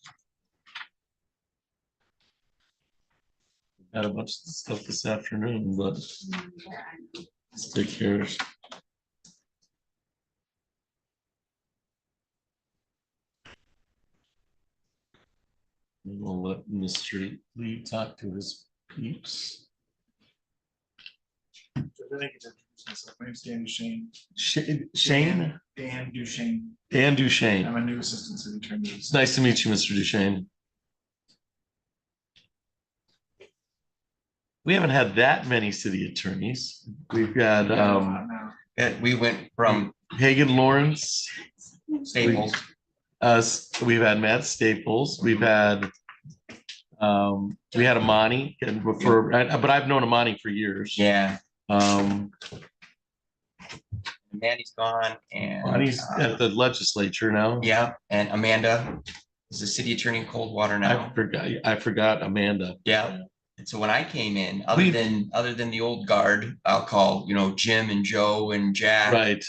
Got a bunch of stuff this afternoon, but let's take care. We'll let Mr. Lee talk to his peeps. My name's Dan Duchesne. Shane? Dan Duchesne. Dan Duchesne. I'm a new assistant city attorney. It's nice to meet you, Mr. Duchesne. We haven't had that many city attorneys. We've got We went from Hagan Lawrence. Staples. We've had Matt Staples. We've had we had Amani, and but I've known Amani for years. Yeah. Manny's gone, and Amani's at the legislature now. Yeah, and Amanda is the city attorney in Coldwater now. I forgot Amanda. Yeah. And so when I came in, other than the old guard, I'll call, Jim and Joe and Jack. Right.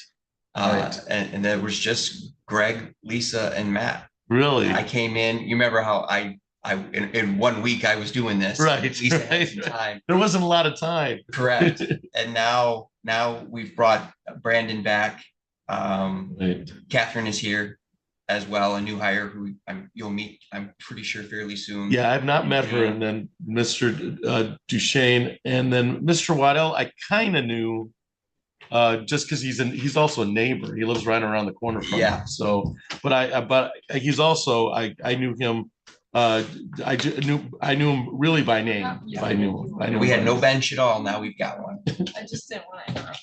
And there was just Greg, Lisa, and Matt. Really? I came in. You remember how in 1 week I was doing this. Right. Lisa had some time. There wasn't a lot of time. Correct. And now we've brought Brandon back. Catherine is here as well, a new hire who you'll meet, I'm pretty sure, fairly soon. Yeah, I've not met her. And then Mr. Duchesne, and then Mr. Waddell, I kind of knew just because he's also a neighbor. He lives right around the corner from me. So, but he's also I knew him. I knew him really by name. Yeah. I knew him. We had no bench at all. Now we've got one. I just didn't want to interrupt.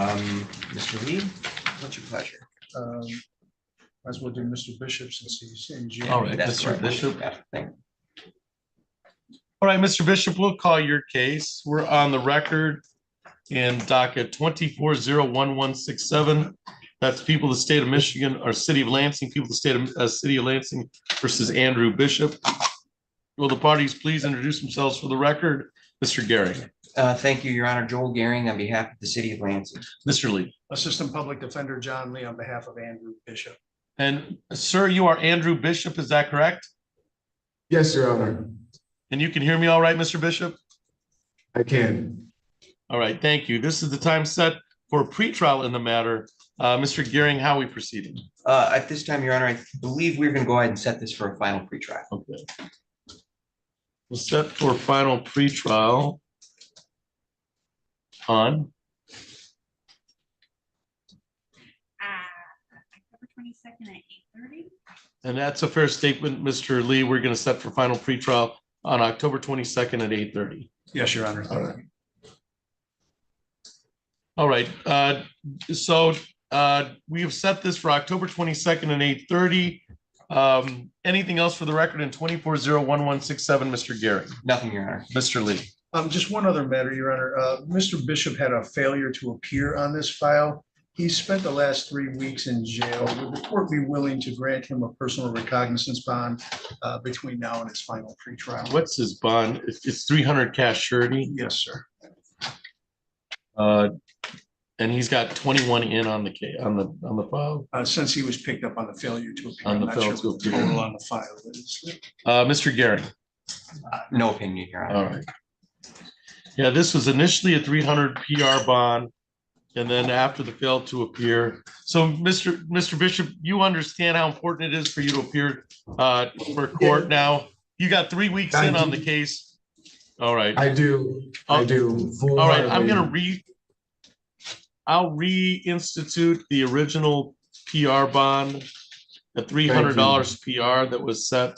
Mr. Lee, what's your pleasure? Might as well do Mr. Bishop since he's in jail. All right, That's Mr. correct. Bishop. Yeah, thank you. All right, Mr. Bishop, we'll call your case. We're on the record in docket 24-01167. That's people of the state of Michigan or city of Lansing, people of the city of Lansing versus Andrew Bishop. Will the parties please introduce themselves for the record? Mr. Gary. Thank you, Your Honor. Joel Gehring on behalf of the city of Lansing. Mr. Lee. Assistant Public Defender John Lee on behalf of Andrew Bishop. And sir, you are Andrew Bishop, is that correct? Yes, Your Honor. And you can hear me all right, Mr. Bishop? I can. All right, thank you. This is the time set for pretrial in the matter. Mr. Gehring, how are we proceeding? At this time, Your Honor, I believe we're going to go ahead and set this for a final pretrial. Okay. We'll set for final pretrial on October 22nd at 8:30. and that's a fair statement, Mr. Lee. We're going to set for final pretrial on October 22nd at 8:30. Yes, Your Honor. All right. All right. So we have set this for October 22nd at 8:30. Anything else for the record in 24-01167, Mr. Gehring? Nothing, Your Honor. Mr. Lee. Just one other matter, Your Honor. Mr. Bishop had a failure to appear on this file. He spent the last 3 weeks in jail. Would the court be willing to grant him a personal recognizance bond between now and his final pretrial? What's his bond? It's 300 cash surety. Yes, sir. And he's got 21 in on the file. Since he was picked up on the failure to appear. On the I'm not sure failure to what the appear. total on the file is. Mr. Gehring. No opinion, Your Honor. All right. Yeah, this was initially a 300 PR bond, and then after the fail to appear. So, Mr. Bishop, you understand how important it is for you to appear for court now. You got 3 weeks in on the case. All right. I do. I do. All right. I'll reinstitute the original PR bond, the $300 PR that was set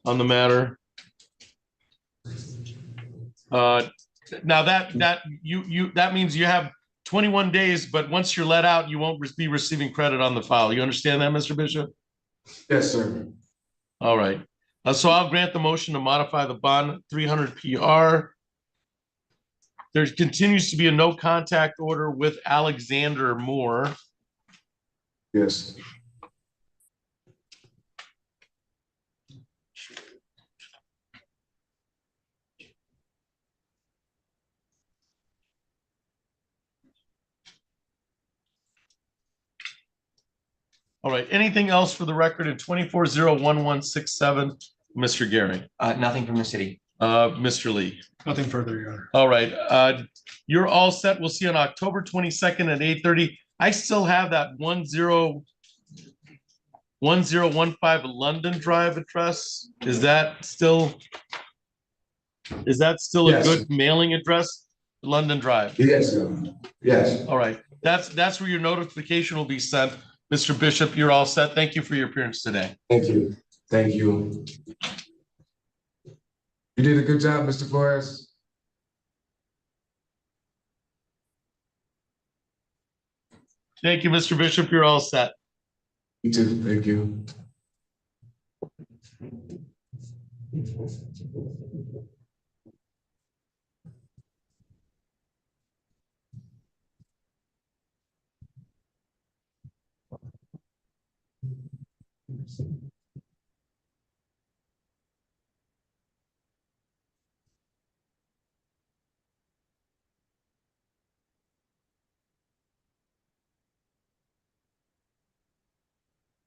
on the matter. Now that means you have 21 days, but once you're let out, you won't be receiving credit on the file. You understand that, Mr. Bishop? Yes, sir. All right. So I'll grant the motion to modify the bond 300 PR. There continues to be a no contact order with Alexander Moore. Yes. All right. Anything else for the record in 24-01167, Mr. Gehring? Nothing from the city. Mr. Lee. Nothing further, Your Honor. All right. You're all set. We'll see you on October 22nd at 8:30. I still have that 1015 London Drive address. Is that still a Yes. good mailing address? London Drive. Yes, sir. Yes. All right. That's where your notification will be sent. Mr. Bishop, you're all set. Thank you for your appearance today. Thank you. Thank you. You did a good job, Mr. Flores. Thank you, Mr. Bishop. You're all set. You too. Thank you.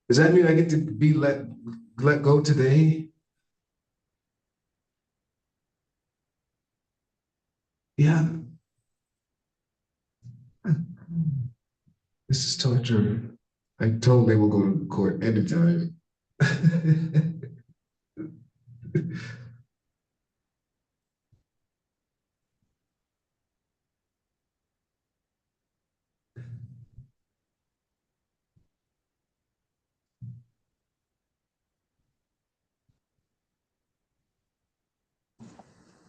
Does that mean I get to be let go today? Yeah. This is torture. I totally will go to court anytime.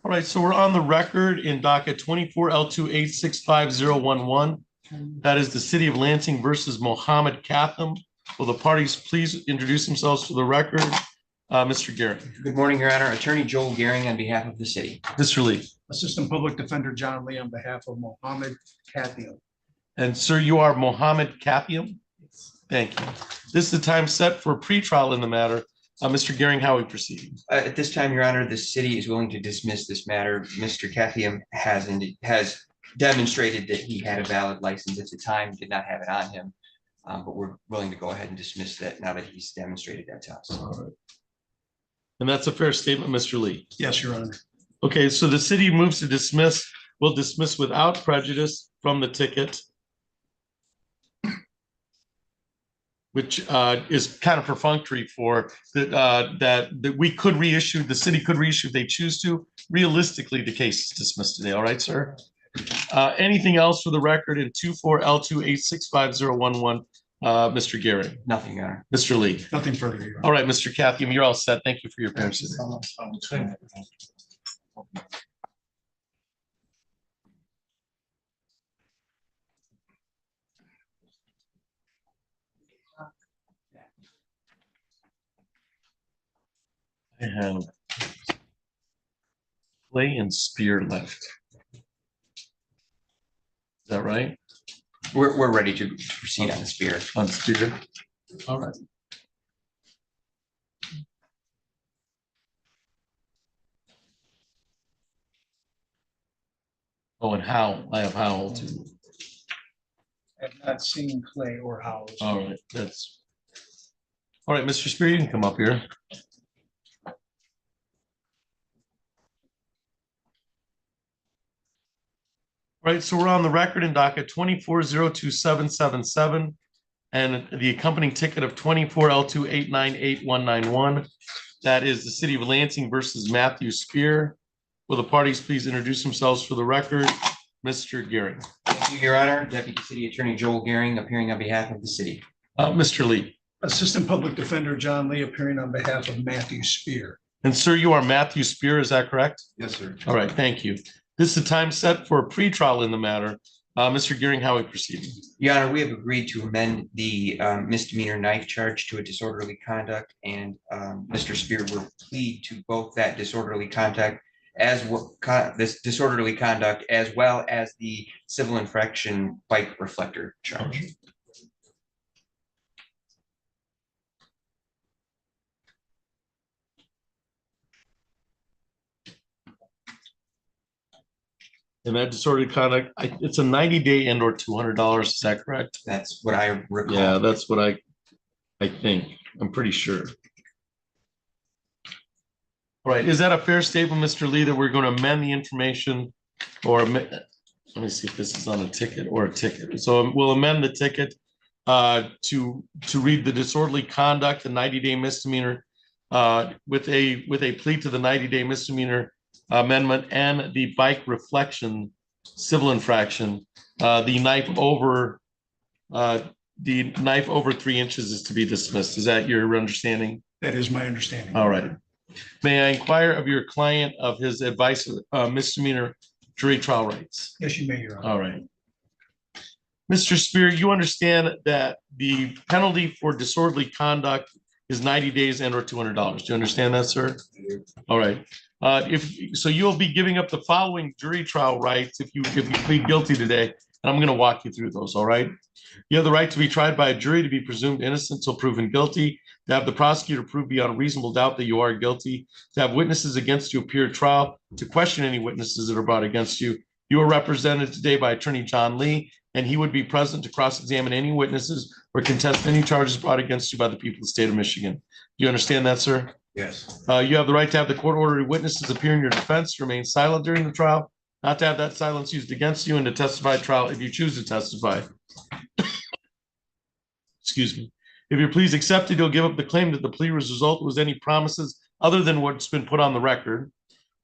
All right, so we're on the record in docket 24L2865011. That is the city of Lansing versus Mohammed Katham. Will the parties please introduce themselves for the record? Mr. Garrett. Good morning, Your Honor. Attorney Joel Gehring on behalf of the city. Mr. Lee. Assistant Public Defender John Lee on behalf of Mohammed Kathiam. And sir, you are Mohammed Katham? Thank you. This is the time set for pretrial in the matter. Mr. Gehring, how are we proceeding? At this time, Your Honor, the city is willing to dismiss this matter. Mr. Kathiam has demonstrated that he had a valid license at the time, did not have it on him. But we're willing to go ahead and dismiss that now that he's demonstrated that to us. All right. And that's a fair statement, Mr. Lee. Yes, Your Honor. Okay, so the city moves to dismiss, will dismiss without prejudice from the ticket, which is kind of perfunctory for that we could reissue, the city could reissue if they choose to. Realistically, the case is dismissed today. All right, sir. Anything else for the record in 24L2865011, Mr. Gehring? Nothing, Your Honor. Mr. Lee? Nothing further, Your Honor. All right, Mr. Kathiam, you're all set. Thank you for your appearance today. I have Clay and Spear left. Is that right? We're ready to proceed on the Spear. On Spear? All right. Oh, and Howell. I have Howell too. I've not seen Clay or Howell. All right, that's. All right, Mr. Spear, you can come up here. All right, so we're on the record in docket 24027777 and the accompanying ticket of 24L2898191. That is the city of Lansing versus Matthew Spear. Will the parties please introduce themselves for the record? Mr. Gehring. Thank you, Your Honor. Deputy City Attorney Joel Gehring appearing on behalf of the city. Mr. Lee. Assistant Public Defender John Lee appearing on behalf of Matthew Spear. And sir, you are Matthew Spear, is that correct? Yes, sir. All right, thank you. This is the time set for a pretrial in the matter. Mr. Gehring, how are we proceeding? Your Honor, we have agreed to amend the misdemeanor knife charge to a disorderly conduct, and Mr. Spear will plead to both that disorderly conduct as this disorderly conduct, as well as the civil infraction bike reflector charge. And that disorderly conduct, it's a 90-day and or $200. Is that correct? That's what I recall. Yeah, that's what I think. I'm pretty sure. All right, is that a fair statement, Mr. Lee, that we're going to amend the information or let me see if this is on a ticket or a ticket. So we'll amend the ticket to read the disorderly conduct, the 90-day misdemeanor with a plea to the 90-day misdemeanor amendment and the bike reflection civil infraction. The knife over 3 inches is to be dismissed. Is that your understanding? That is my understanding. All right. May I inquire of your client of his advice of misdemeanor jury trial rights? Yes, you may, Your Honor. All right. Mr. Spear, you understand that the penalty for disorderly conduct is 90 days and or $200. Do you understand that, sir? All right. So you'll be giving up the following jury trial rights if you plead guilty today, and I'm going to walk you through those. All right. You have the right to be tried by a jury, to be presumed innocent until proven guilty, to have the prosecutor prove beyond reasonable doubt that you are guilty, to have witnesses against you appear at trial, to question any witnesses that are brought against you. You are represented today by Attorney John Lee, and he would be present to cross-examine any witnesses or contest any charges brought against you by the people of the state of Michigan. Do you understand that, sir? Yes. You have the right to have the court-ordered witnesses appear in your defense, remain silent during the trial, not to have that silence used against you, and to testify at trial if you choose to testify. Excuse me. If you're please accepted, you'll give up the claim that the plea result was any promises other than what's been put on the record,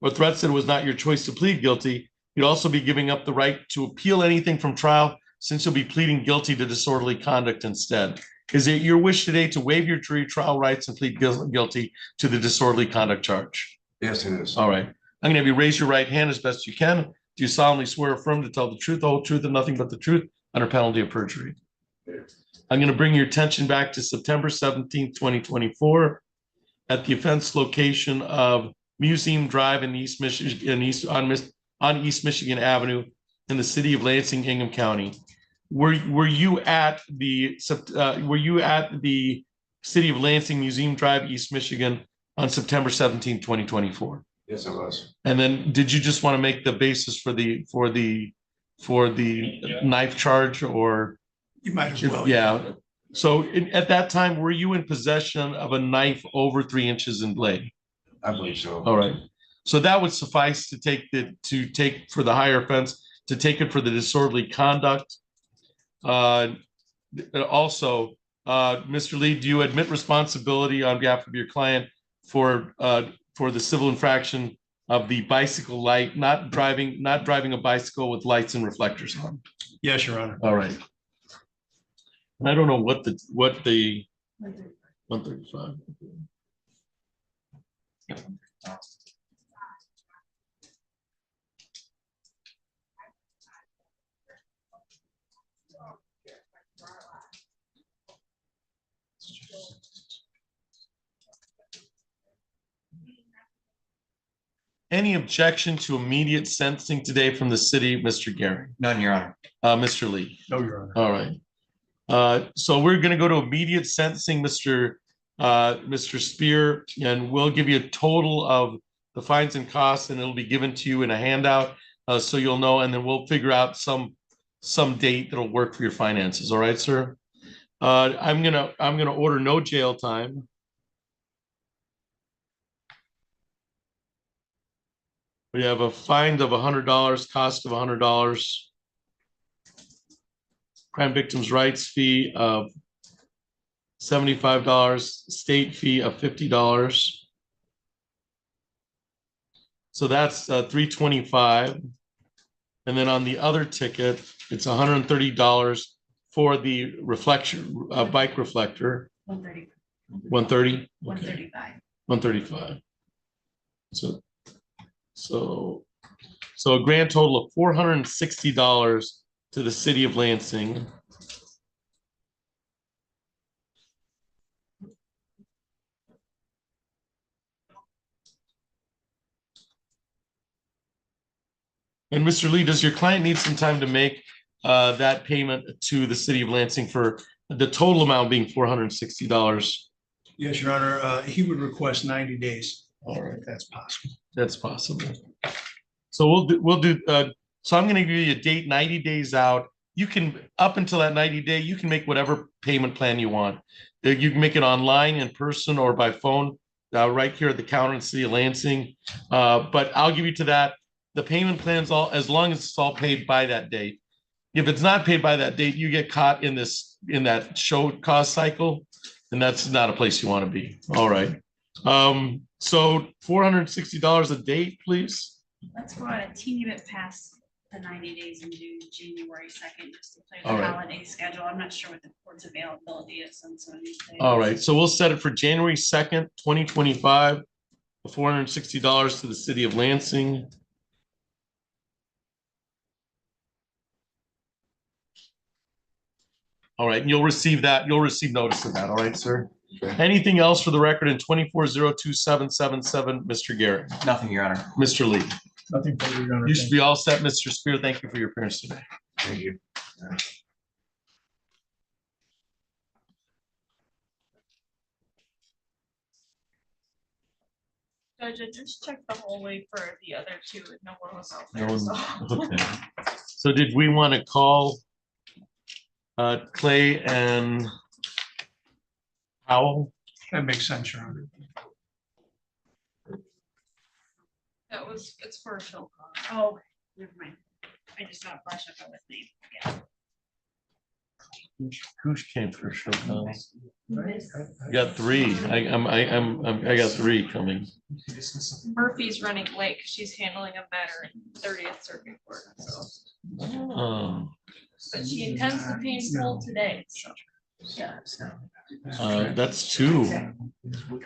or threats that it was not your choice to plead guilty. You'd also be giving up the right to appeal anything from trial, since you'll be pleading guilty to disorderly conduct instead. Is it your wish today to waive your jury trial rights and plead guilty to the disorderly conduct charge? Yes, it is. All right. I'm going to have you raise your right hand as best you can. Do you solemnly swear or affirm to tell the truth, the whole truth, and nothing but the truth under penalty of perjury? I'm going to bring your attention back to September 17th, 2024 at the offense location of Museum Drive in East Michigan, on East Michigan Avenue in the city of Lansing, Ingham County. Were you at the city of Lansing Museum Drive, East Michigan on September 17th, 2024? Yes, I was. And then did you just want to make the basis for the knife charge, or? You might as well. Yeah. So at that time, were you in possession of a knife over 3 inches in blade? I believe so. All right. So that would suffice to take for the higher offense, to take it for the disorderly conduct. Also, Mr. Lee, do you admit responsibility on behalf of your client for the civil infraction of the bicycle light, not driving a bicycle with lights and reflectors on? Yes, Your Honor. All right. And I don't know what the 135. Any objection to immediate sentencing today from the city, Mr. Gary? None, Your Honor. Mr. Lee? No, Your Honor. All right. So we're going to go to immediate sentencing, Mr. Spear, and we'll give you a total of the fines and costs, and it'll be given to you in a handout, so you'll know, and then we'll figure out some date that'll work for your finances. All right, sir? I'm gonna order no jail time. We have a fine of $100, cost of $100. Crime victims' rights fee of $75, state fee of $50. So that's $325. And then on the other ticket, it's $130 for the reflection, bike reflector. 130. 130? 135. 135. So a grand total of $460 to the city of Lansing. And Mr. Lee, does your client need some time to make that payment to the city of Lansing for the total amount being $460? Yes, Your Honor. He would request 90 days. All right. If that's possible. That's possible. So we'll do. So I'm going to give you a date 90 days out. You can, up until that 90 day, you can make whatever payment plan you want. You can make it online, in person, or by phone, right here at the counter in the city of Lansing. But I'll give you to that. The payment plans, as long as it's all paid by that date. If it's not paid by that date, you get caught in that show cost cycle, and that's not a place you want to be. All right. So $460 a date, please. Let's go on a teeny bit past the 90 days and do January 2nd, just to play the All right. holiday schedule. I'm not sure what the court's availability is on some of these days. All right. So we'll set it for January 2nd, 2025, $460 to the city of Lansing. All right, and you'll receive notice of that. All right, sir. Okay. Anything else for the record in 2402-777, Mr. Garrett? Nothing, Your Honor. Mr. Lee? Nothing further, Your Honor. You should be all set, Mr. Spear. Thank you for your appearance today. Thank you. Judge, I just checked the hallway for the other two and no one was out No there, one- so. okay. So did we want to call Clay and Howell? That makes sense, Your Honor. It's for a show cause. Oh, Never mind. I just saw a flash up on his name. Yeah. Who's came for sure? Miss- I got three. I got three coming. Murphy's running late because she's handling a matter in 30th Circuit Court, so. But she intends to pay in full today, so. Yeah, so. That's two. Come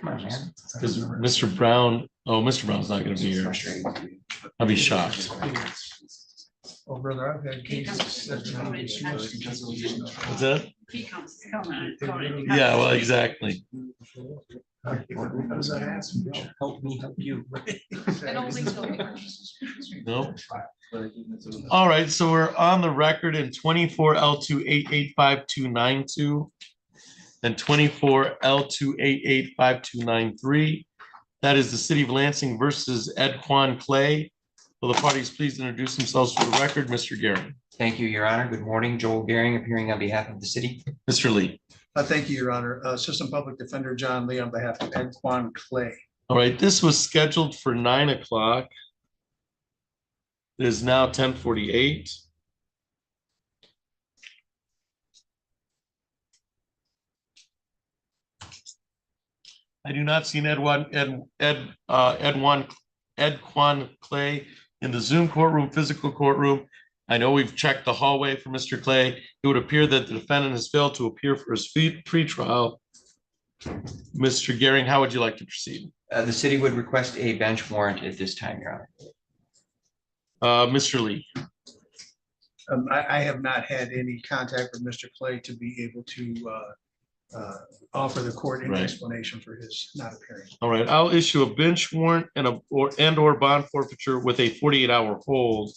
on, man. Because Mr. Brown, Mr. Brown's not gonna be here. I'll be shocked. Oh, brother, I've had He comes cases. to voted. What's that? He comes to Conan. Yeah, well, exactly. How does that happen? Help me, help you. I don't think so. No. All right, so we're on the record in 24L2885292 and 24L2885293. That is the City of Lansing versus Ed Quan Clay. Will the parties please introduce themselves for the record? Mr. Gary. Thank you, Your Honor. Good morning. Joel Gehring appearing on behalf of the city. Mr. Lee. Thank you, Your Honor. Assistant Public Defender John Lee on behalf of Ed Quan Clay. All right, this was scheduled for 9 o'clock. It is now 10:48. I do not see Ed Quan Clay in the Zoom courtroom, physical courtroom. I know we've checked the hallway for Mr. Clay. It would appear that the defendant has failed to appear for his pre-trial. Mr. Gehring, how would you like to proceed? The city would request a bench warrant at this time, Your Honor. Mr. Lee. I have not had any contact with Mr. Clay to be able to offer the court any Right. explanation for his not appearing. All right, I'll issue a bench warrant and or bond forfeiture with a 48-hour hold.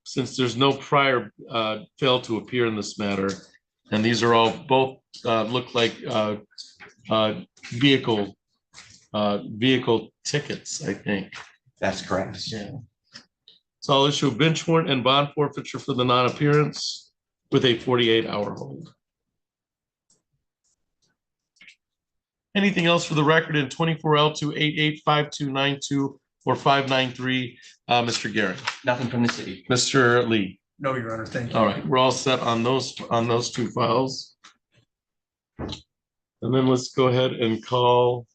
Since there's no prior fail to appear in this matter, and these are all both look like vehicle tickets, I think. That's correct. Yeah. So I'll issue a bench warrant and bond forfeiture for the non-appearance with a 48-hour hold. Anything else for the record in 24L2885292 or 593, Mr. Gehring? Nothing from the city. Mr. Lee? No, Your Honor, thank you. All right, we're all set on those two files. And then let's go ahead and call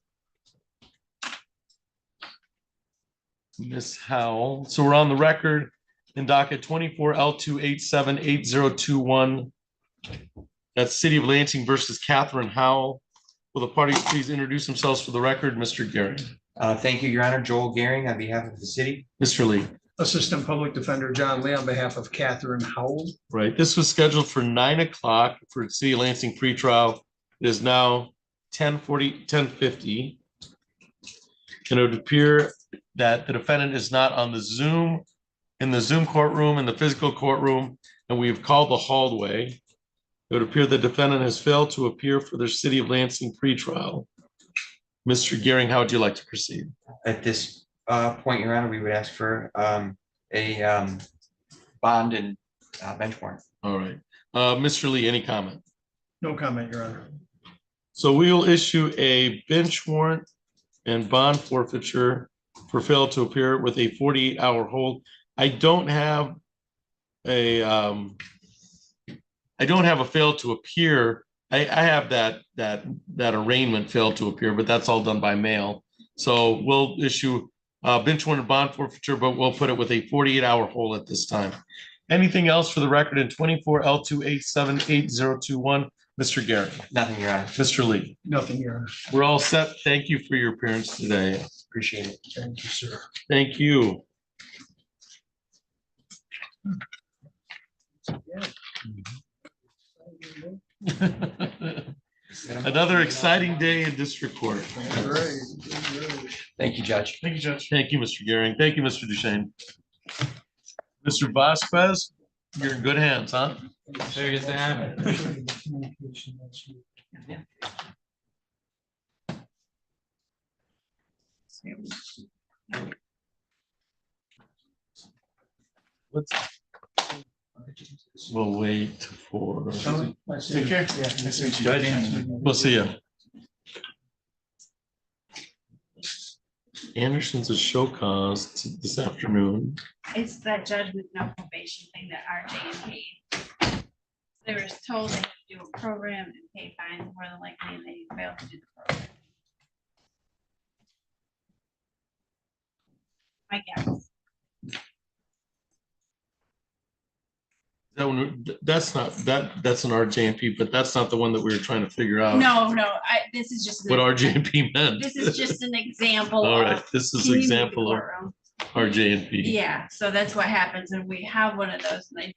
Ms. Howell. So we're on the record in docket 24L2878021. That's City of Lansing versus Catherine Howell. Will the parties please introduce themselves for the record? Mr. Gehring. Thank you, Your Honor. Joel Gehring on behalf of the city. Mr. Lee. Assistant Public Defender John Lee on behalf of Catherine Howell. Right, this was scheduled for 9 o'clock for City of Lansing pretrial. It is now 10:50. And it would appear that the defendant is not on the Zoom, in the Zoom courtroom, in the physical courtroom, and we've called the hallway. It would appear the defendant has failed to appear for the City of Lansing pretrial. Mr. Gehring, how would you like to proceed? At this point, Your Honor, we would ask for a bond and bench warrant. All right. Mr. Lee, any comment? No comment, Your Honor. So we'll issue a bench warrant and bond forfeiture for fail to appear with a 48-hour hold. I don't have a fail to appear. I have that arraignment failed to appear, but that's all done by mail. So we'll issue bench warrant and bond forfeiture, but we'll put it with a 48-hour hold at this time. Anything else for the record in 24L2878021? Mr. Gehring. Nothing, Your Honor. Mr. Lee. Nothing, Your Honor. We're all set. Thank you for your appearance today. Appreciate it. Thank you, sir. Thank you. Another exciting day in district court. Thank you, Judge. Thank you, Judge. Thank you, Mr. Gehring. Thank you, Mr. Duchesne. Mr. Vasquez, you're in good hands, huh? There you have it. We'll wait for. Take care. Yeah, nice to meet you. We'll see you. Anderson's a show cause this afternoon. It's that judgment no probation thing that RJ paid. They were told they had to do a program and pay fines more than likely, and they failed to do the program. I guess. That one, that's not, that's an RJMP, but that's not the one that we were trying to figure out. No, this is just. What RJMP meant. This is just an example. All right, of this is community example of courtroom. RJMP. Yeah, so that's what happens, and we have one of those, and they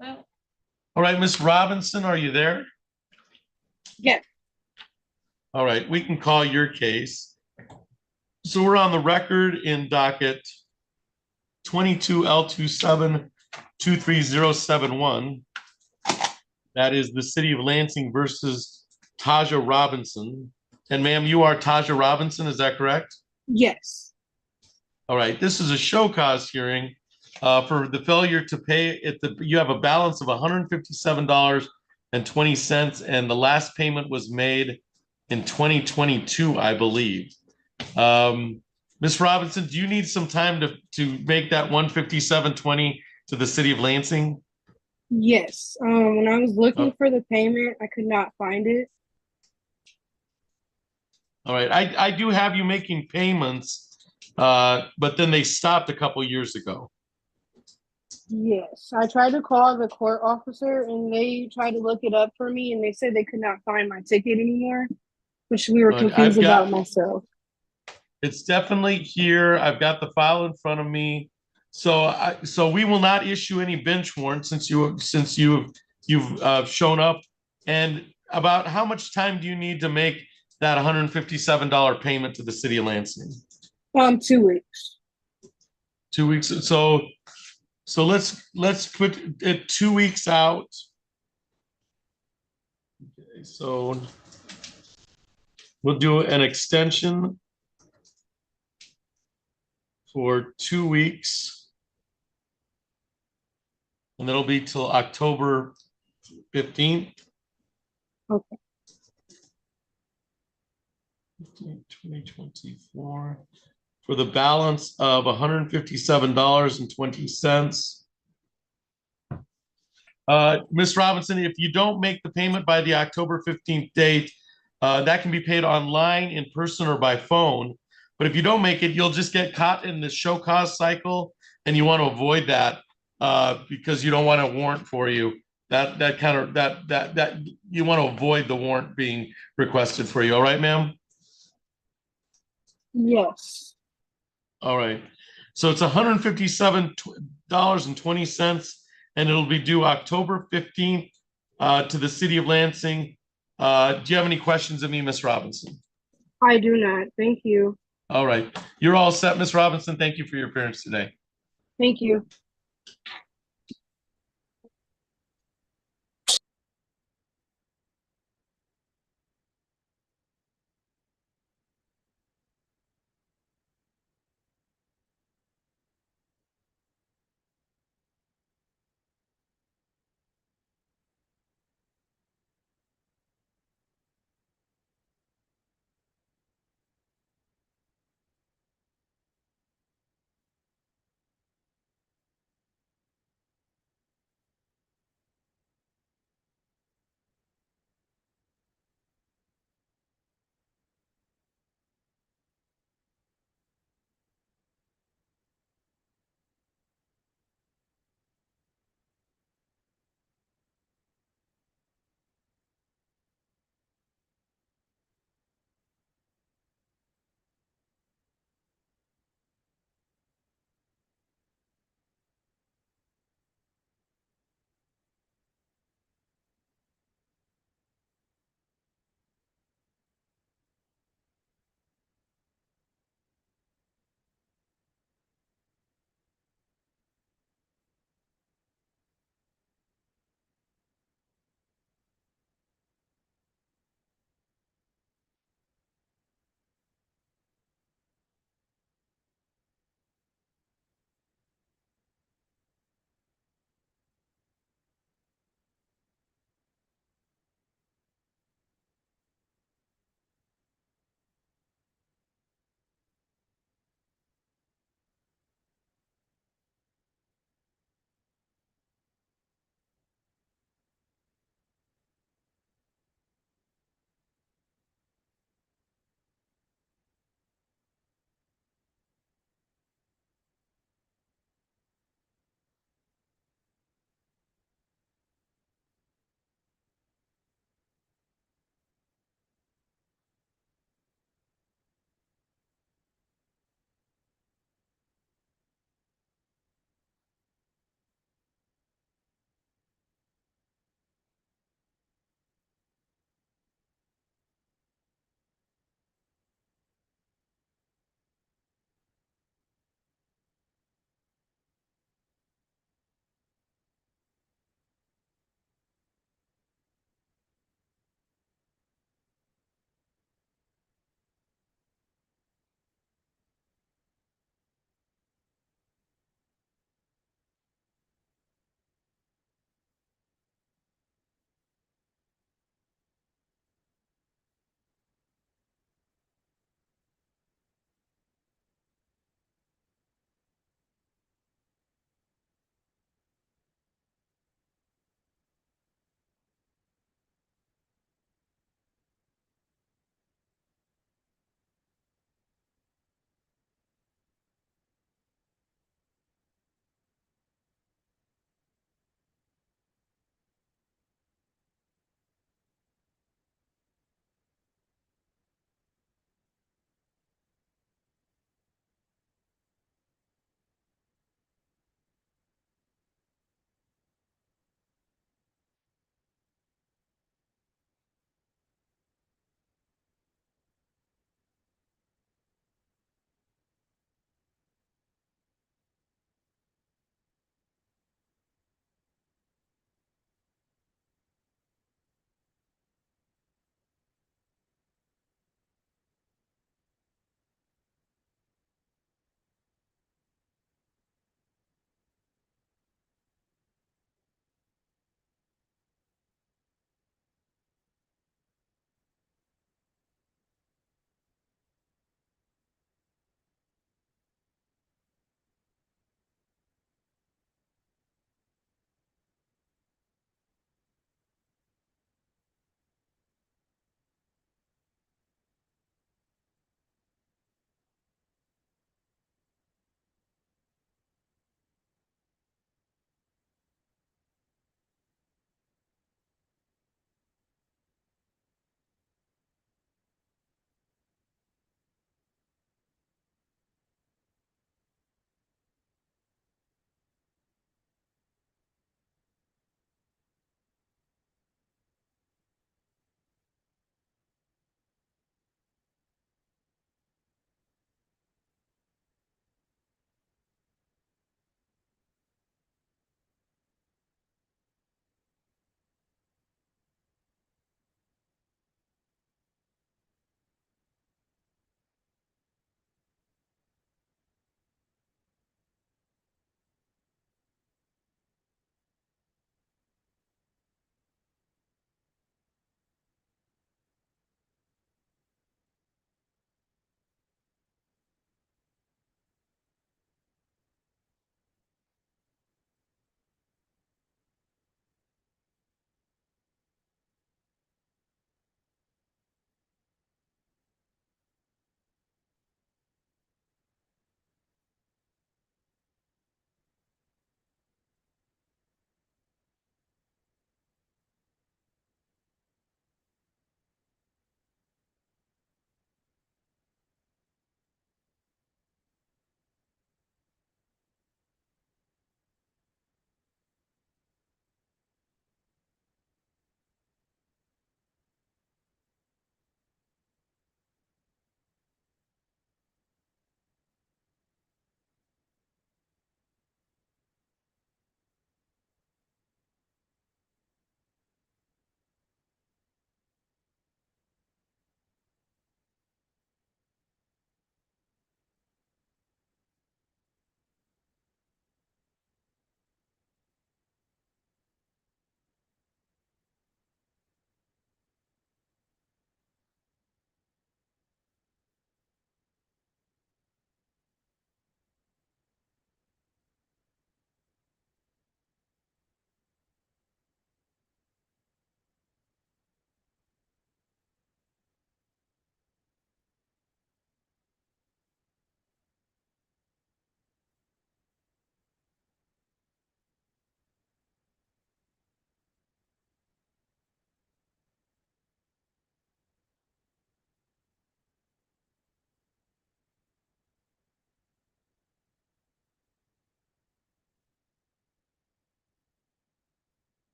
Well, All right, Miss Robinson, are you there? Yes. All right, we can call your case. So we're on the record in docket 22L27-23071. That is the city of Lansing versus Taja Robinson. And ma'am, you are Taja Robinson, is that correct? Yes. All right, this is a show cause hearing for the failure to pay. You have a balance of $157.20, and the last payment was made in 2022, I believe. Ms. Robinson, do you need some time to make that 157.20 to the city of Lansing? Yes. When I was looking for the payment, I could not find it. All right, I do have you making payments, but then they stopped a couple years ago. Yes. I tried to call the court officer and they tried to look it up for me and they said they could not find my ticket anymore, which we were But confused about myself. It's definitely here. I've got the file in front of me. So we will not issue any bench warrant since you've shown up. And about how much time do you need to make that $157 payment to the city of Lansing? 2 weeks. 2 weeks. So let's put it 2 weeks out. Okay, so we'll do an extension for 2 weeks. And that'll be till October 15th. Okay. 2024 for the balance of $157.20. Ms. Robinson, if you don't make the payment by the October 15th date, that can be paid online, in person, or by phone. But if you don't make it, you'll just get caught in the show cause cycle, and you want to avoid that because you don't want a warrant for you. That you want to avoid the warrant being requested for you. All right, ma'am? Yes. All right. So it's $157.20, and it'll be due October 15th to the city of Lansing. Do you have any questions of me, Ms. Robinson? I do not. Thank you. All right. You're all set, Ms. Robinson. Thank you for your appearance today. Thank you.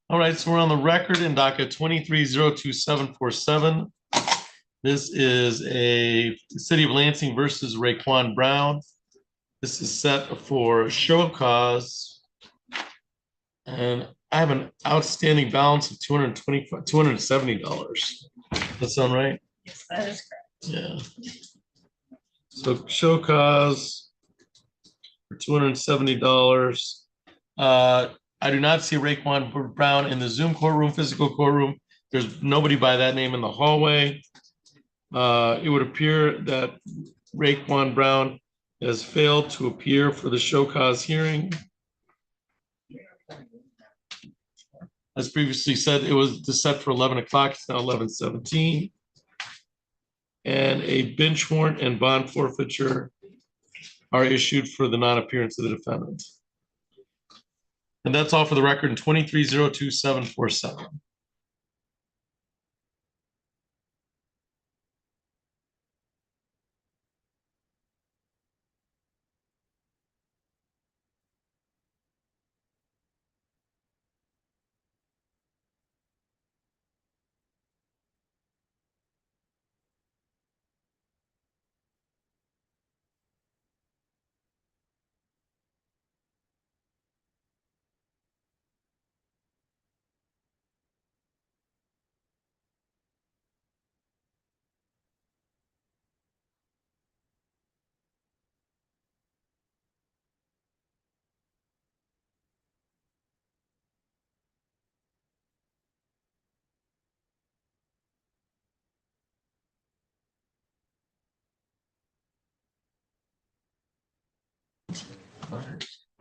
All right, so we're on the record in docket 23-02747. This is a City of Lansing versus Raekwon Brown. This is set for show of cause. And I have an outstanding balance of $270. That sound right? Yes, that is correct. Yeah. So show cause for $270. I do not see Raekwon Brown in the Zoom courtroom, physical courtroom. There's nobody by that name in the hallway. It would appear that Raekwon Brown has failed to appear for the show cause hearing. As previously said, it was set for 11 o'clock. It's now 11:17. And a bench warrant and bond forfeiture are issued for the non-appearance of the defendant. And that's all for the record in 23-02747.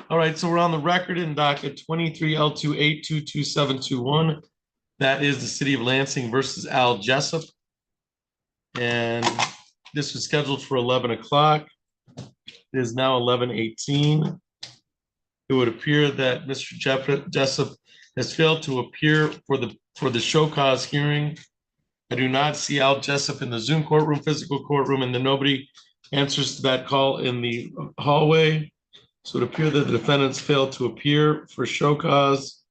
All right, so we're on the record in docket 23L28222721. That is the City of Lansing versus Al Jessup. And this was scheduled for 11 o'clock. It is now 11:18. It would appear that Mr. Jessup has failed to appear for the show cause hearing. I do not see Al Jessup in the Zoom courtroom, physical courtroom, and then nobody answers to that call in the hallway. So it appears that the defendants failed to appear for show cause,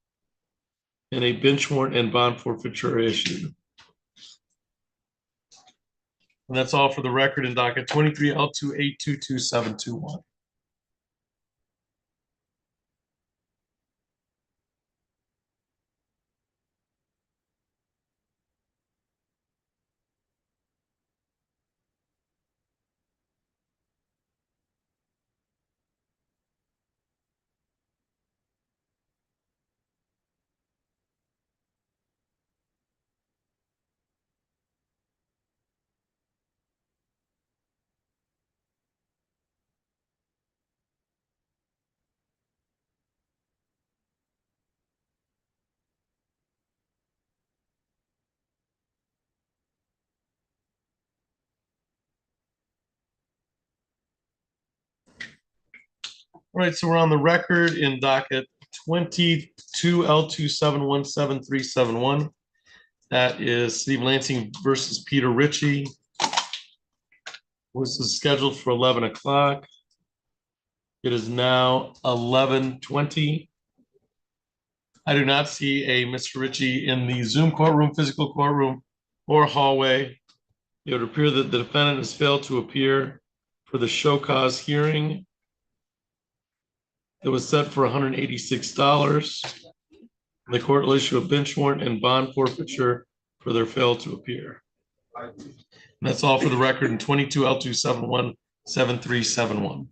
and a bench warrant and bond forfeiture are issued. And that's all for the record in docket 23L28222721. All right, so we're on the record in docket 22L2717371. That is City of Lansing versus Peter Ritchie. This is scheduled for 11 o'clock. It is now 11:20. I do not see a Mr. Ritchie in the Zoom courtroom, physical courtroom, or hallway. It would appear that the defendant has failed to appear for the show cause hearing. It was set for $186. The court will issue a bench warrant and bond forfeiture for their fail to appear. And that's all for the record in 22L2717371.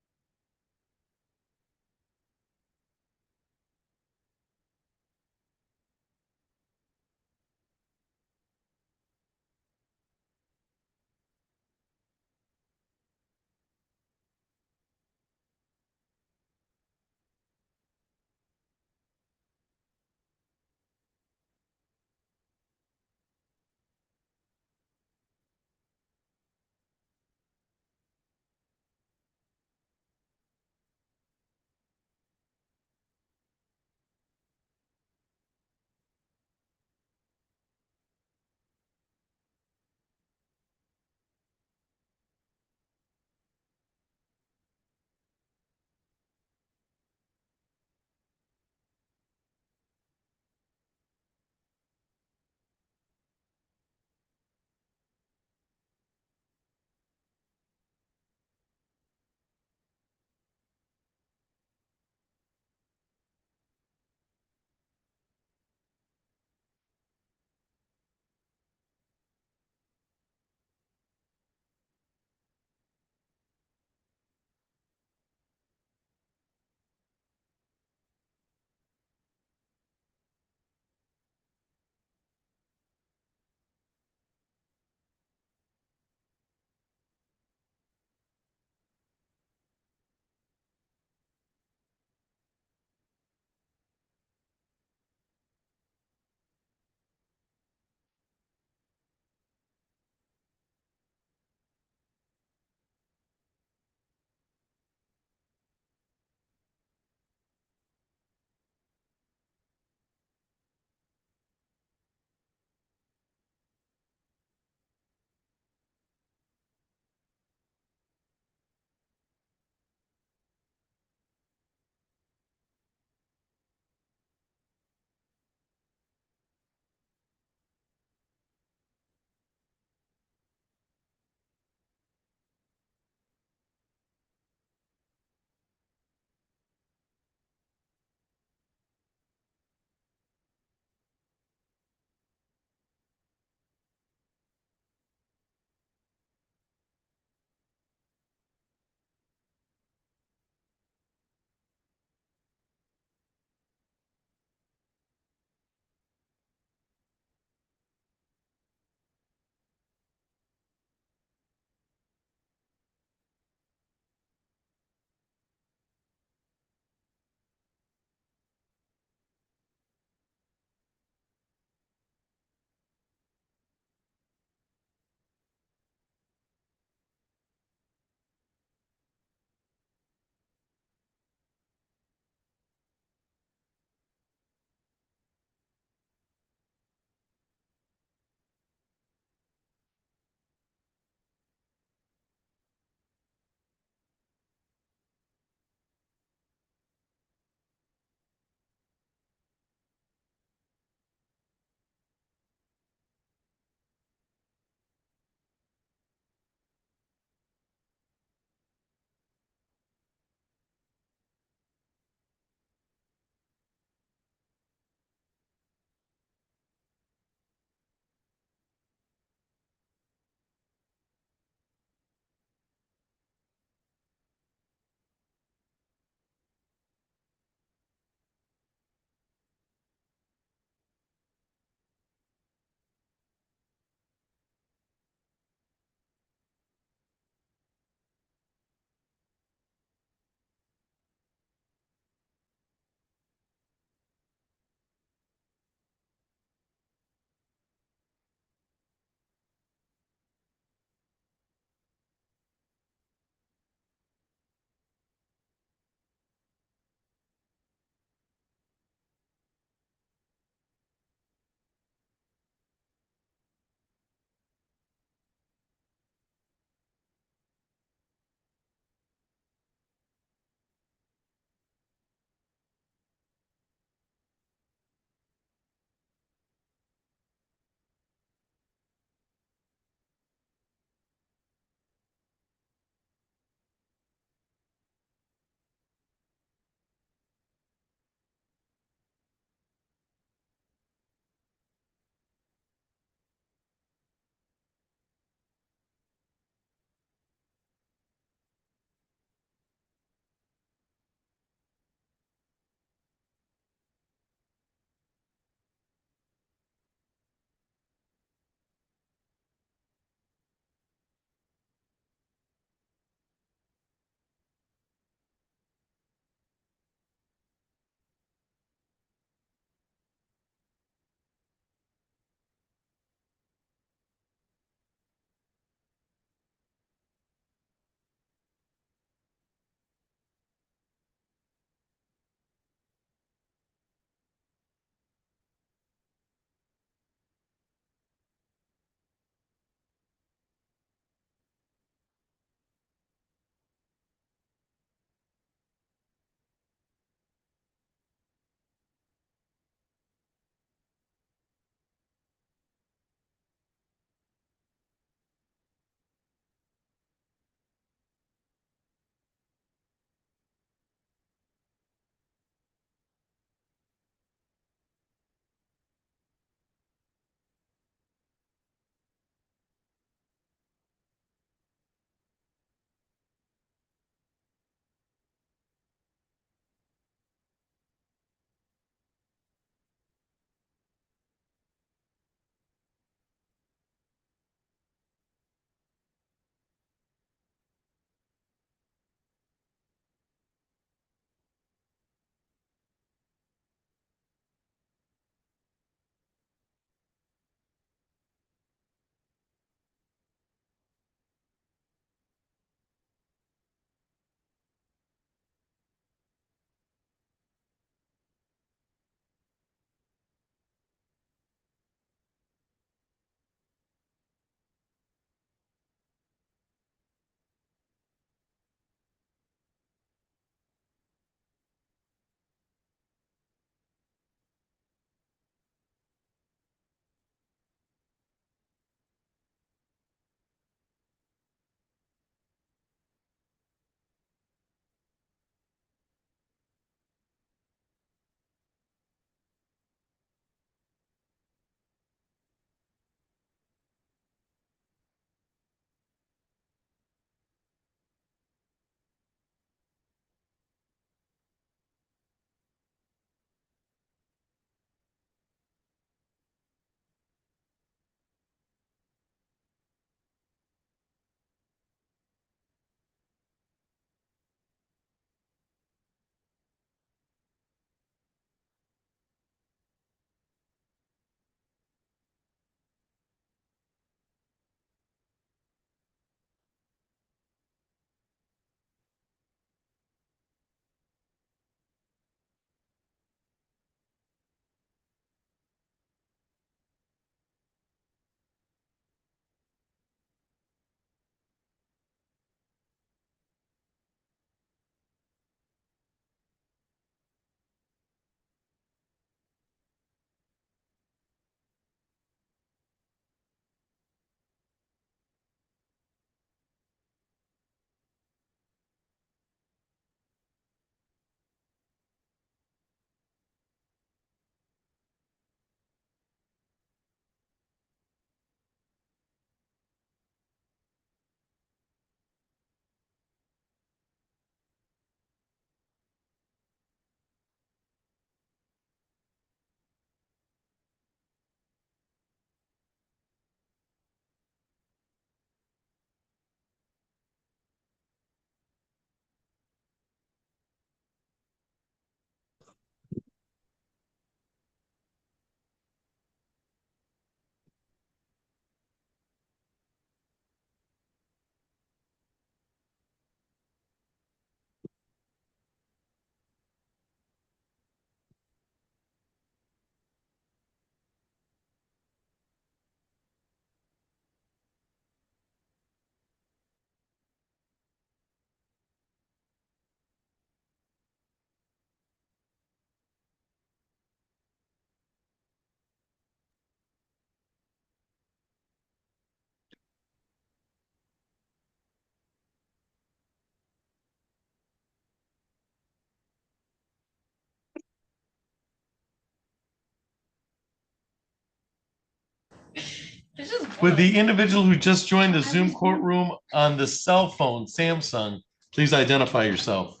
Would the individual who just joined the Zoom courtroom on the cell phone, Samsung, please identify yourself?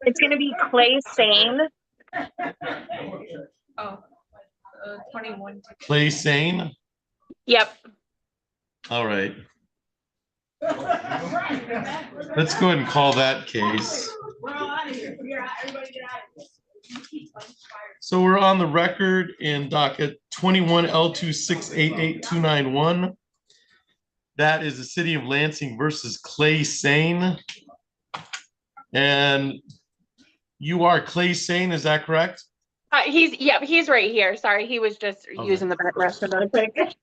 It's gonna be Clay Sane. Oh, 21. Clay Sane? Yep. All right. Let's go ahead and call that case. So we're on the record in docket 21 L2688291. That is the city of Lansing versus Clay Sane. And you are Clay Sane, is that correct? He's right here. Sorry, he was just using the back restroom really quick.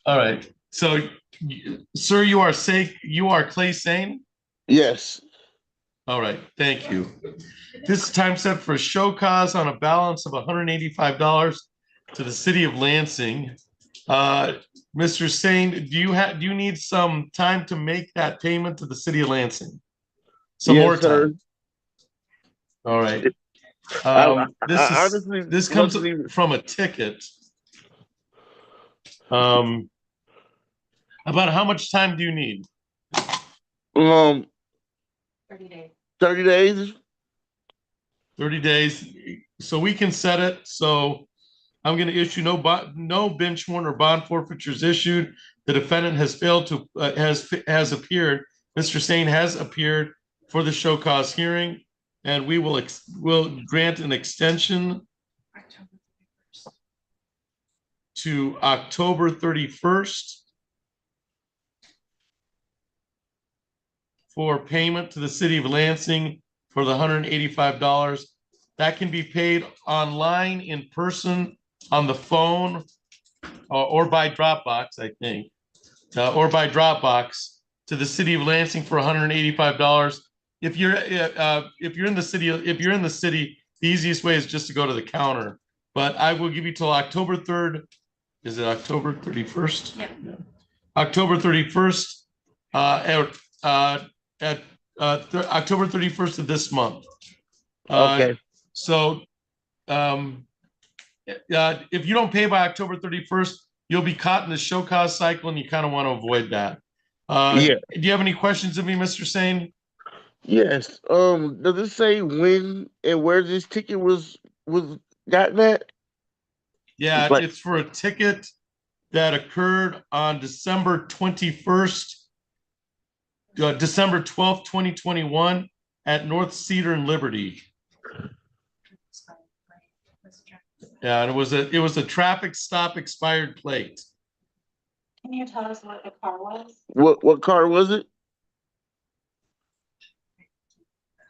All right. So, sir, you are Clay Sane? Yes. All right. Thank you. This is time set for a show cause on a balance of $185 to the city of Lansing. Mr. Sane, do you need some time to make that payment to the city of Lansing? Some more time. All right. This comes from a ticket. About how much time do you need? 30 days. 30 days. 30 days. So we can set it. So I'm going to issue no bench warrant or bond forfeitures issued. The defendant has failed to has appeared. Mr. Sane has appeared for the show cause hearing, and we will grant an extension to October 31st for payment to the city of Lansing for the $185. That can be paid online, in person, on the phone, or by Dropbox, I think, or by Dropbox to the city of Lansing for $185. If you're in the city, the easiest way is just to go to the counter. But I will give you till October 3rd. Is it October 31st? Yep. October 31st. At October 31st of this month. Okay. So if you don't pay by October 31st, you'll be caught in the show cause cycle, and you kind of want to avoid that. Do you have any questions of me, Mr. Sane? Yes. Does it say when and where this ticket was gotten at? Yeah, it's for a ticket that occurred on December 21st. December 12th, 2021 at North Cedar and Liberty. Yeah, and it was a traffic stop expired plate. Can you tell us what the car was? What car was it?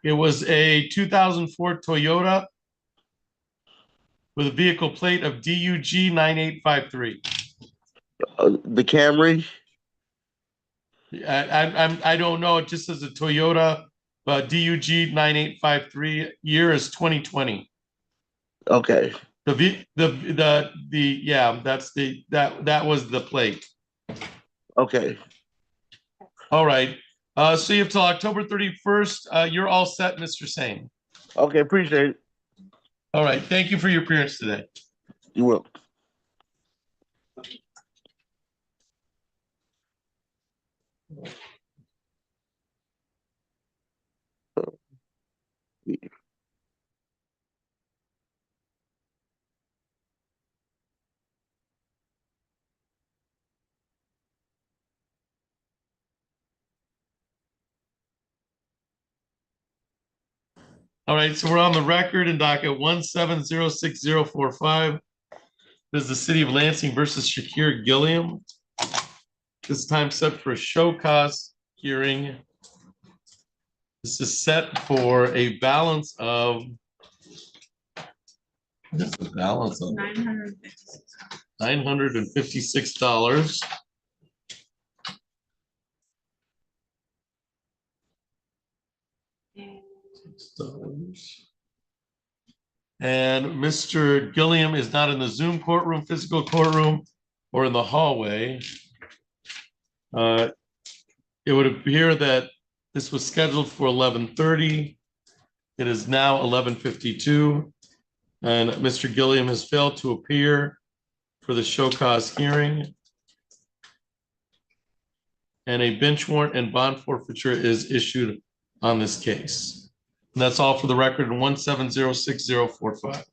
It was a 2004 Toyota with a vehicle plate of DUG 9853. The Camry? I don't know. It just says a Toyota DUG 9853. Year is 2020. Okay. That was the plate. Okay. All right. So you have till October 31st. You're all set, Mr. Sane. Okay, appreciate it. All right. Thank you for your appearance today. You will. All right, so we're on the record in docket 1706045. This is the city of Lansing versus Shakir Gilliam. This time set for a show cause hearing. This is set for a balance of $956. And Mr. Gilliam is not in the Zoom courtroom, physical courtroom, or in the hallway. It would appear that this was scheduled for 11:30. It is now 11:52, and Mr. Gilliam has failed to appear. for the show cause hearing. And a bench warrant and bond forfeiture is issued on this case. And that's all for the record in 1706045.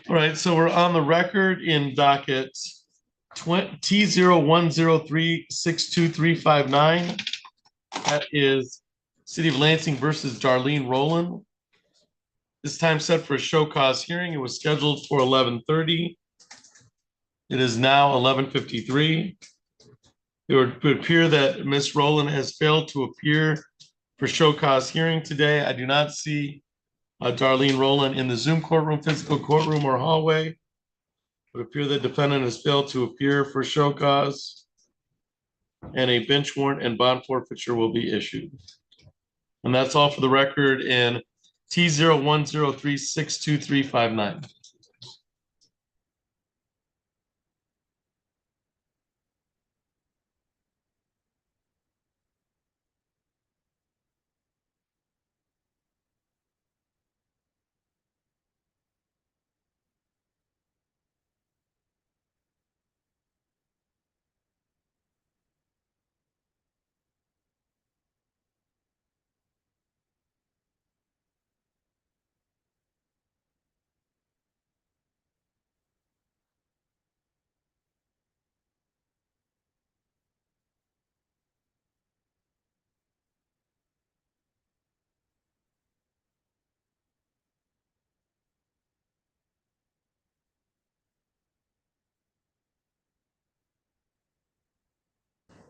All right, so we're on the record in docket T01036235. That is City of Lansing versus Darlene Rowland. This time set for a show cause hearing. It was scheduled for 11:30. It is now 11:53. It would appear that Ms. Rowland has failed to appear for show cause hearing today. I do not see Darlene Rowland in the Zoom courtroom, physical courtroom, or hallway. It would appear the defendant has failed to appear for show cause, and a bench warrant and bond forfeiture will be issued. And that's all for the record in T01036235.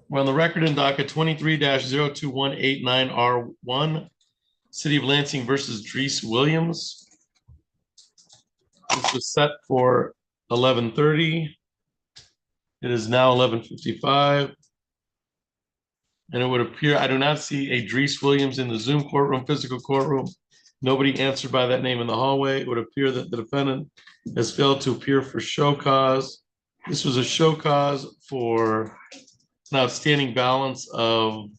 We're on the record in docket 23-02189R1, City of Lansing versus Drees Williams. This was set for 11:30. It is now 11:55. And it would appear, I do not see a Drees Williams in the Zoom courtroom, physical courtroom. Nobody answered by that name in the hallway. It would appear that the defendant has failed to appear for show cause. This was a show cause for an outstanding balance of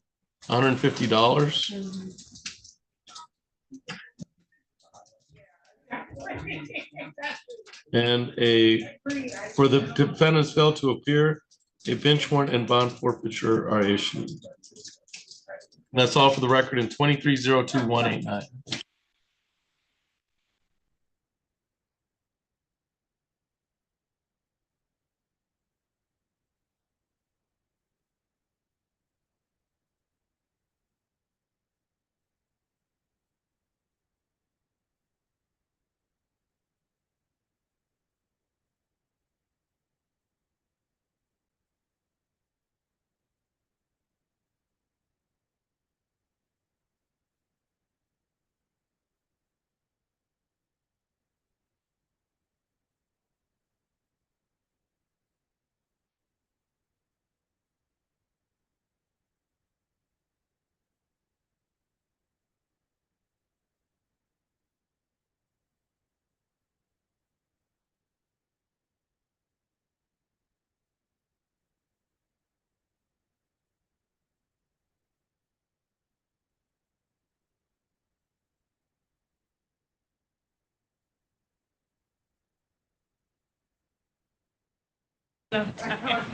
$150. And for the defendants failed to appear, a bench warrant and bond forfeiture are issued. And that's all for the record in 23-02189.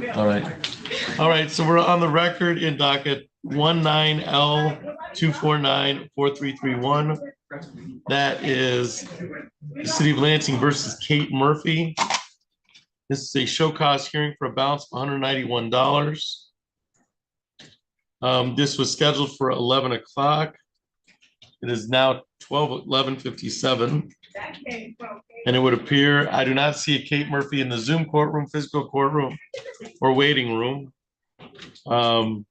All right. So we're on the record in docket 19L2494331. That is the City of Lansing versus Kate Murphy. This is a show cause hearing for a balance of $191. This was scheduled for 11 o'clock. It is now 11:57. And it would appear, I do not see a Kate Murphy in the Zoom courtroom, physical courtroom, or waiting room. There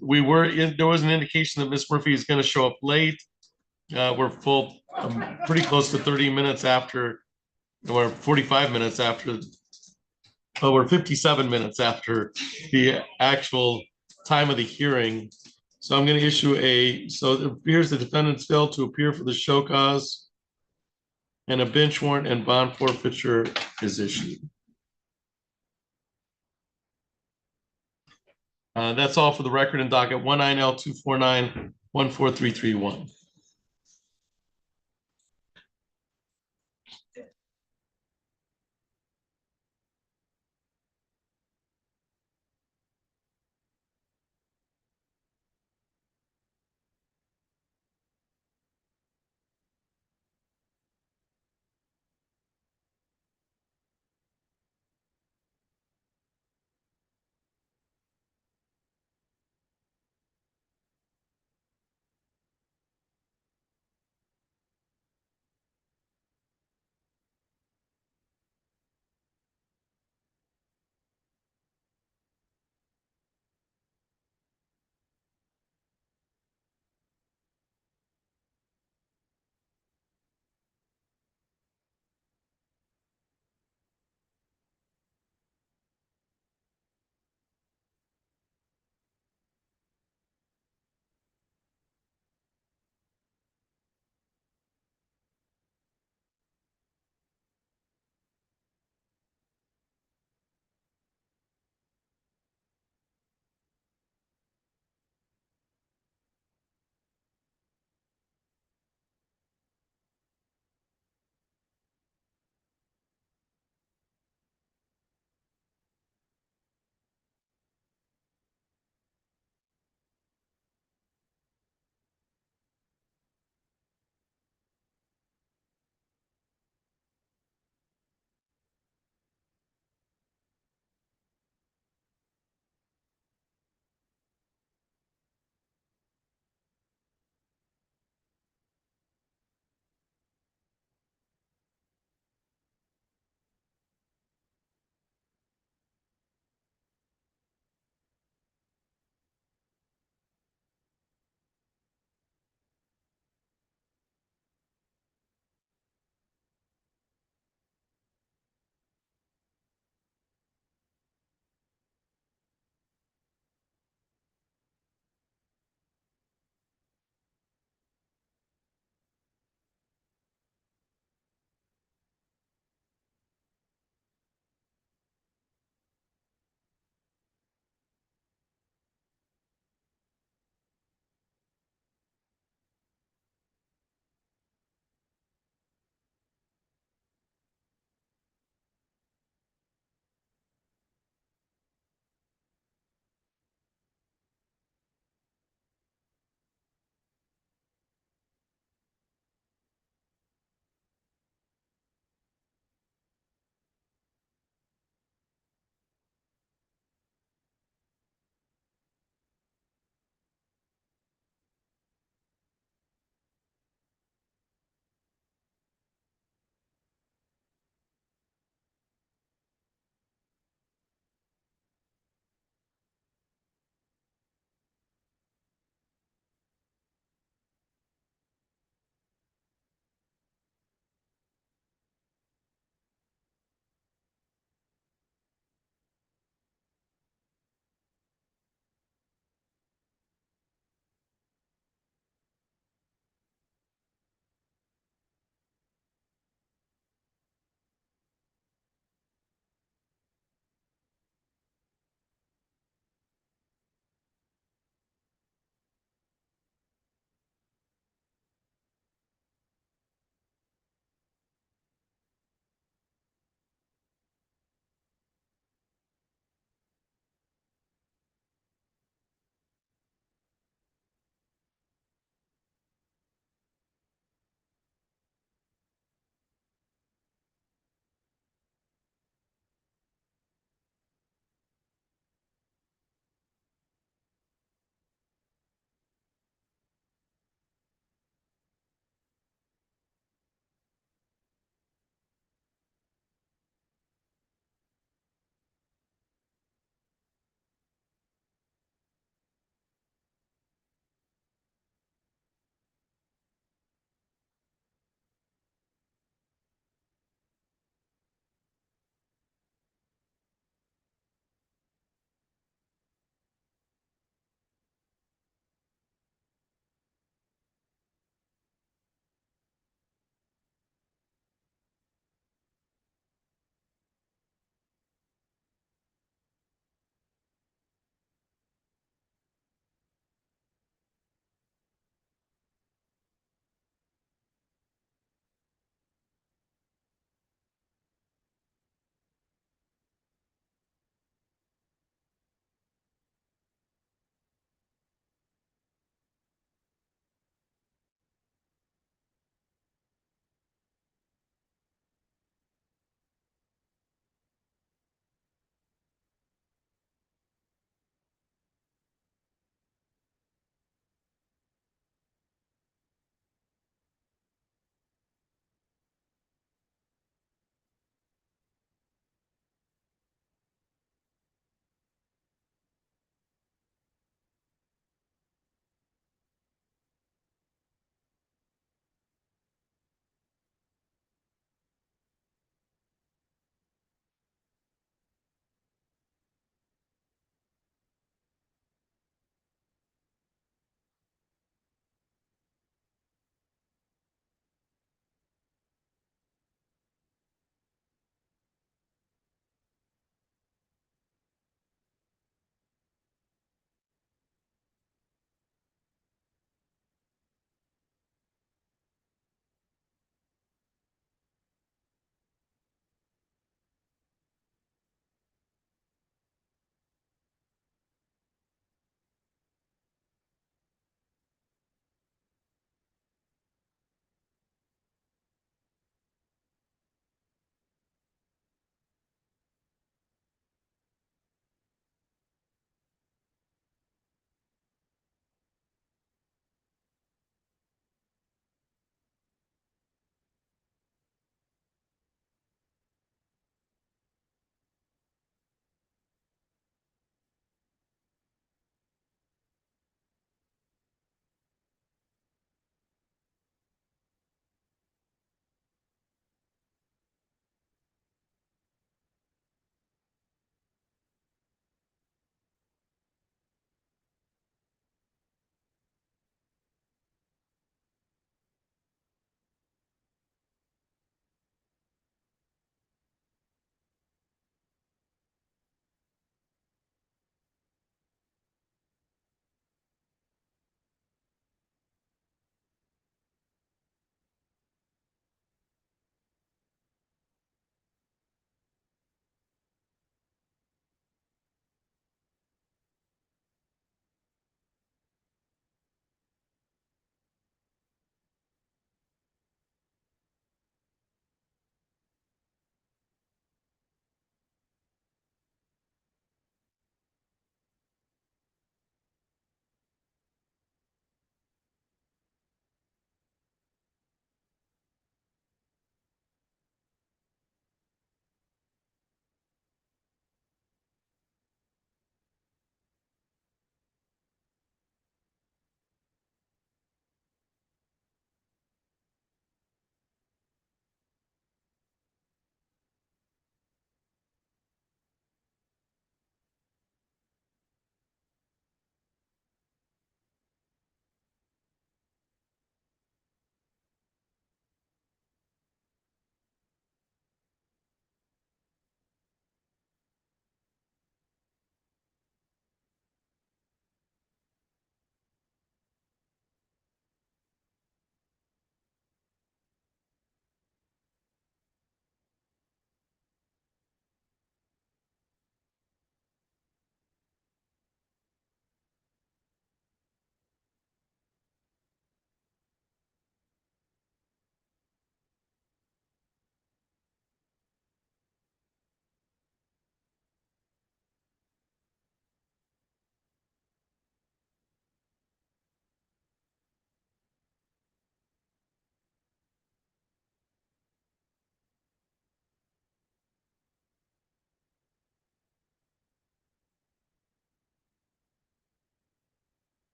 was an indication that Miss Murphy is going to show up late. We're pretty close to 30 minutes after, or 45 minutes after, we're 57 minutes after the actual time of the hearing. So I'm going to issue so it appears the defendants failed to appear for the show cause, and a bench warrant and bond forfeiture is issued. That's all for the record in docket 19L249-14331.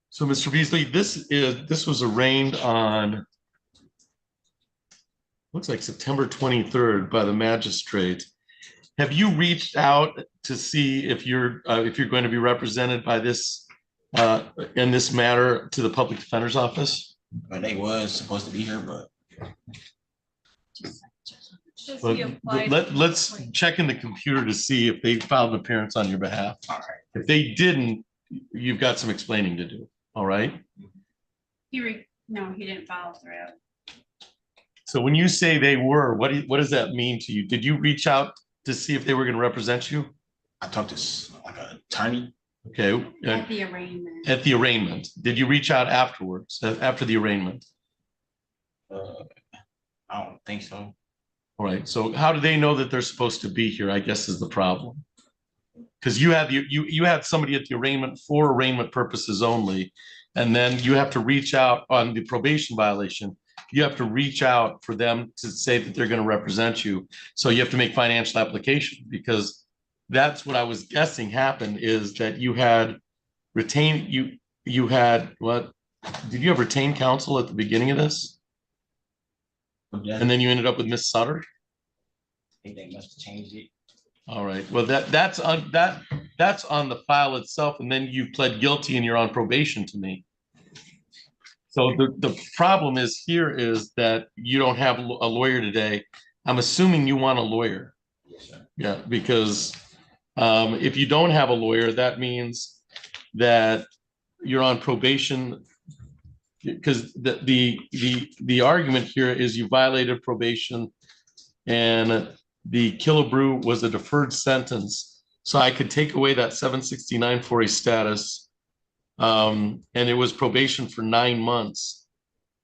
So, Mr. Beasley, this was arraigned on, looks like September 23rd by the magistrate. Have you reached out to see if you're going to be represented by this in this matter to the public defender's office? But they was supposed to be here, but Does But he apply? let's check in the computer to see if they filed an appearance on your behalf. If they didn't, you've got some explaining to do. All right. No, he didn't follow through. So when you say they were, what does that mean to you? Did you reach out to see if they were going to represent you? I talked to like a attorney. Okay. At the arraignment. At the arraignment. Did you reach out afterwards, after the arraignment? I don't think so. All right. So how do they know that they're supposed to be here? I guess is the problem. Because you had somebody at the arraignment for arraignment purposes only, and then you have to reach out on the probation violation. You have to reach out for them to say that they're going to represent you. So you have to make financial application, because that's what I was guessing happened, is that you had retained, you had what? Did you have retained counsel at the beginning of this? Yeah. And then you ended up with Miss Sutter? I think they must have changed it. All right. Well, that's on the file itself, and then you pled guilty and you're on probation to me. So the problem is that you don't have a lawyer today. I'm assuming you want a lawyer. Yes, sir. Yeah, because if you don't have a lawyer, that means that you're on probation. Because the argument here is you violated probation, and the Killebrew was a deferred sentence. So I could take away that 769 for a status. And it was probation for 9 months.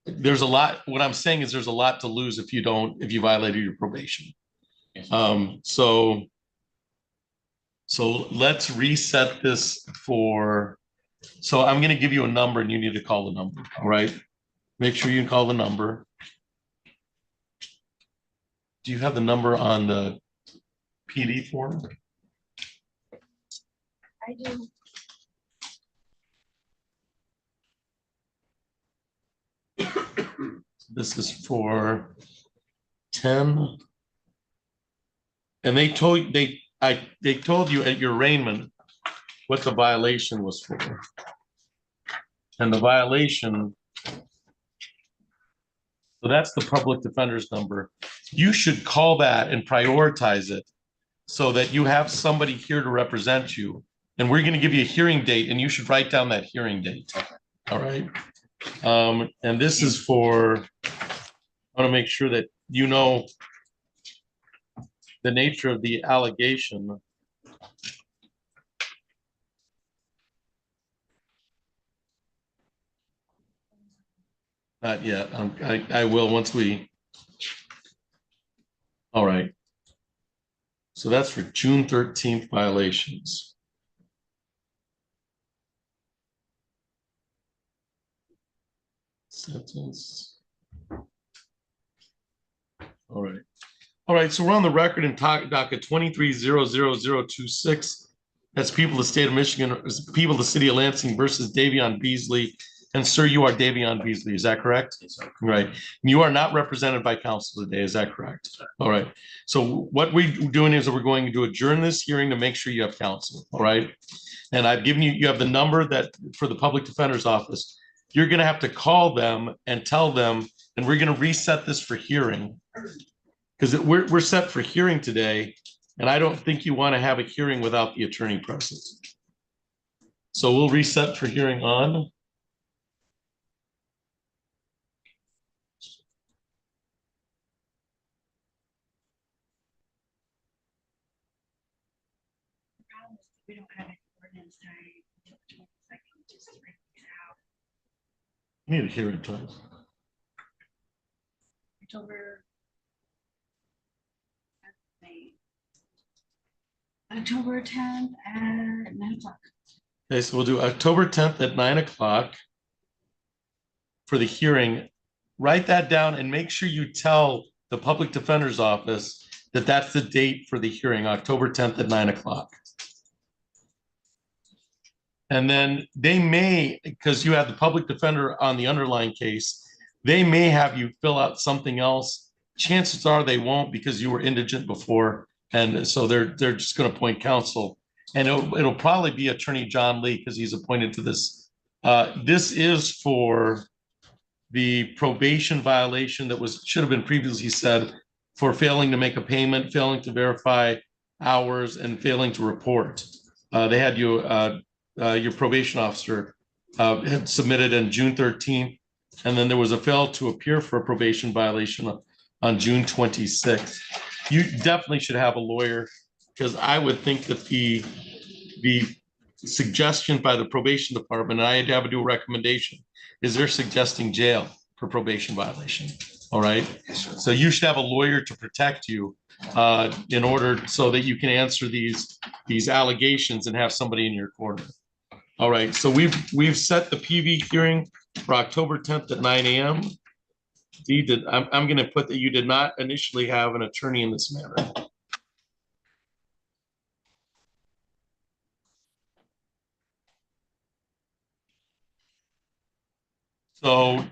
There's a lot. What I'm saying is there's a lot to lose if you violated your probation. So let's reset this for, so I'm going to give you a number and you need to call the number. All right. Make sure you can call the number. Do you have the number on the PD form? I do. This is for 10. And they told you at your arraignment what the violation was for. And the violation, so that's the public defender's number. You should call that and prioritize it so that you have somebody here to represent you. And we're going to give you a hearing date, and you should write down that hearing date. All right. And this is for, I want to make sure that you know the nature of the allegation. Not yet. I will once we. All right. So that's for June 13th violations. Sentence. All right. All right, so we're on the record in docket 23-00026. That's people of the state of Michigan, people of the city of Lansing versus Davion Beasley. And sir, you are Davion Beasley, is that correct? Yes, sir. Right. You are not represented by counsel today, is that correct? All right. So what we're doing is we're going to adjourn this hearing to make sure you have counsel, all right? And I've given you, you have the number that for the public defender's office. You're gonna have to call them and tell them, and we're gonna reset this for hearing. Because we're set for hearing today, and I don't think you want to have a hearing without the attorney present. So we'll reset for hearing on. We don't have an ordinance time until the 22nd, just to bring it out. Need a hearing time. October 10th at 9 o'clock. Okay, so we'll do October 10th at 9 o'clock for the hearing. Write that down and make sure you tell the public defender's office that that's the date for the hearing, October 10th at 9 o'clock. And then they may, because you have the public defender on the underlying case, they may have you fill out something else. Chances are they won't because you were indigent before. And so they're just going to appoint counsel. And it'll probably be Attorney John Lee because he's appointed to this. This is for the probation violation that should have been previously said for failing to make a payment, failing to verify hours, and failing to report. They had you, your probation officer had submitted on June 13th, and then there was a fail to appear for a probation violation on June 26th. You definitely should have a lawyer because I would think that the suggestion by the probation department, and I had to have to do a recommendation, is they're suggesting jail for probation violation. All right. So you should have a lawyer to protect you in order so that you can answer these allegations and have somebody in your corner. All right. So we've set the PV hearing for October 10th at 9 a.m. I'm going to put that you did not initially have an attorney in this matter. So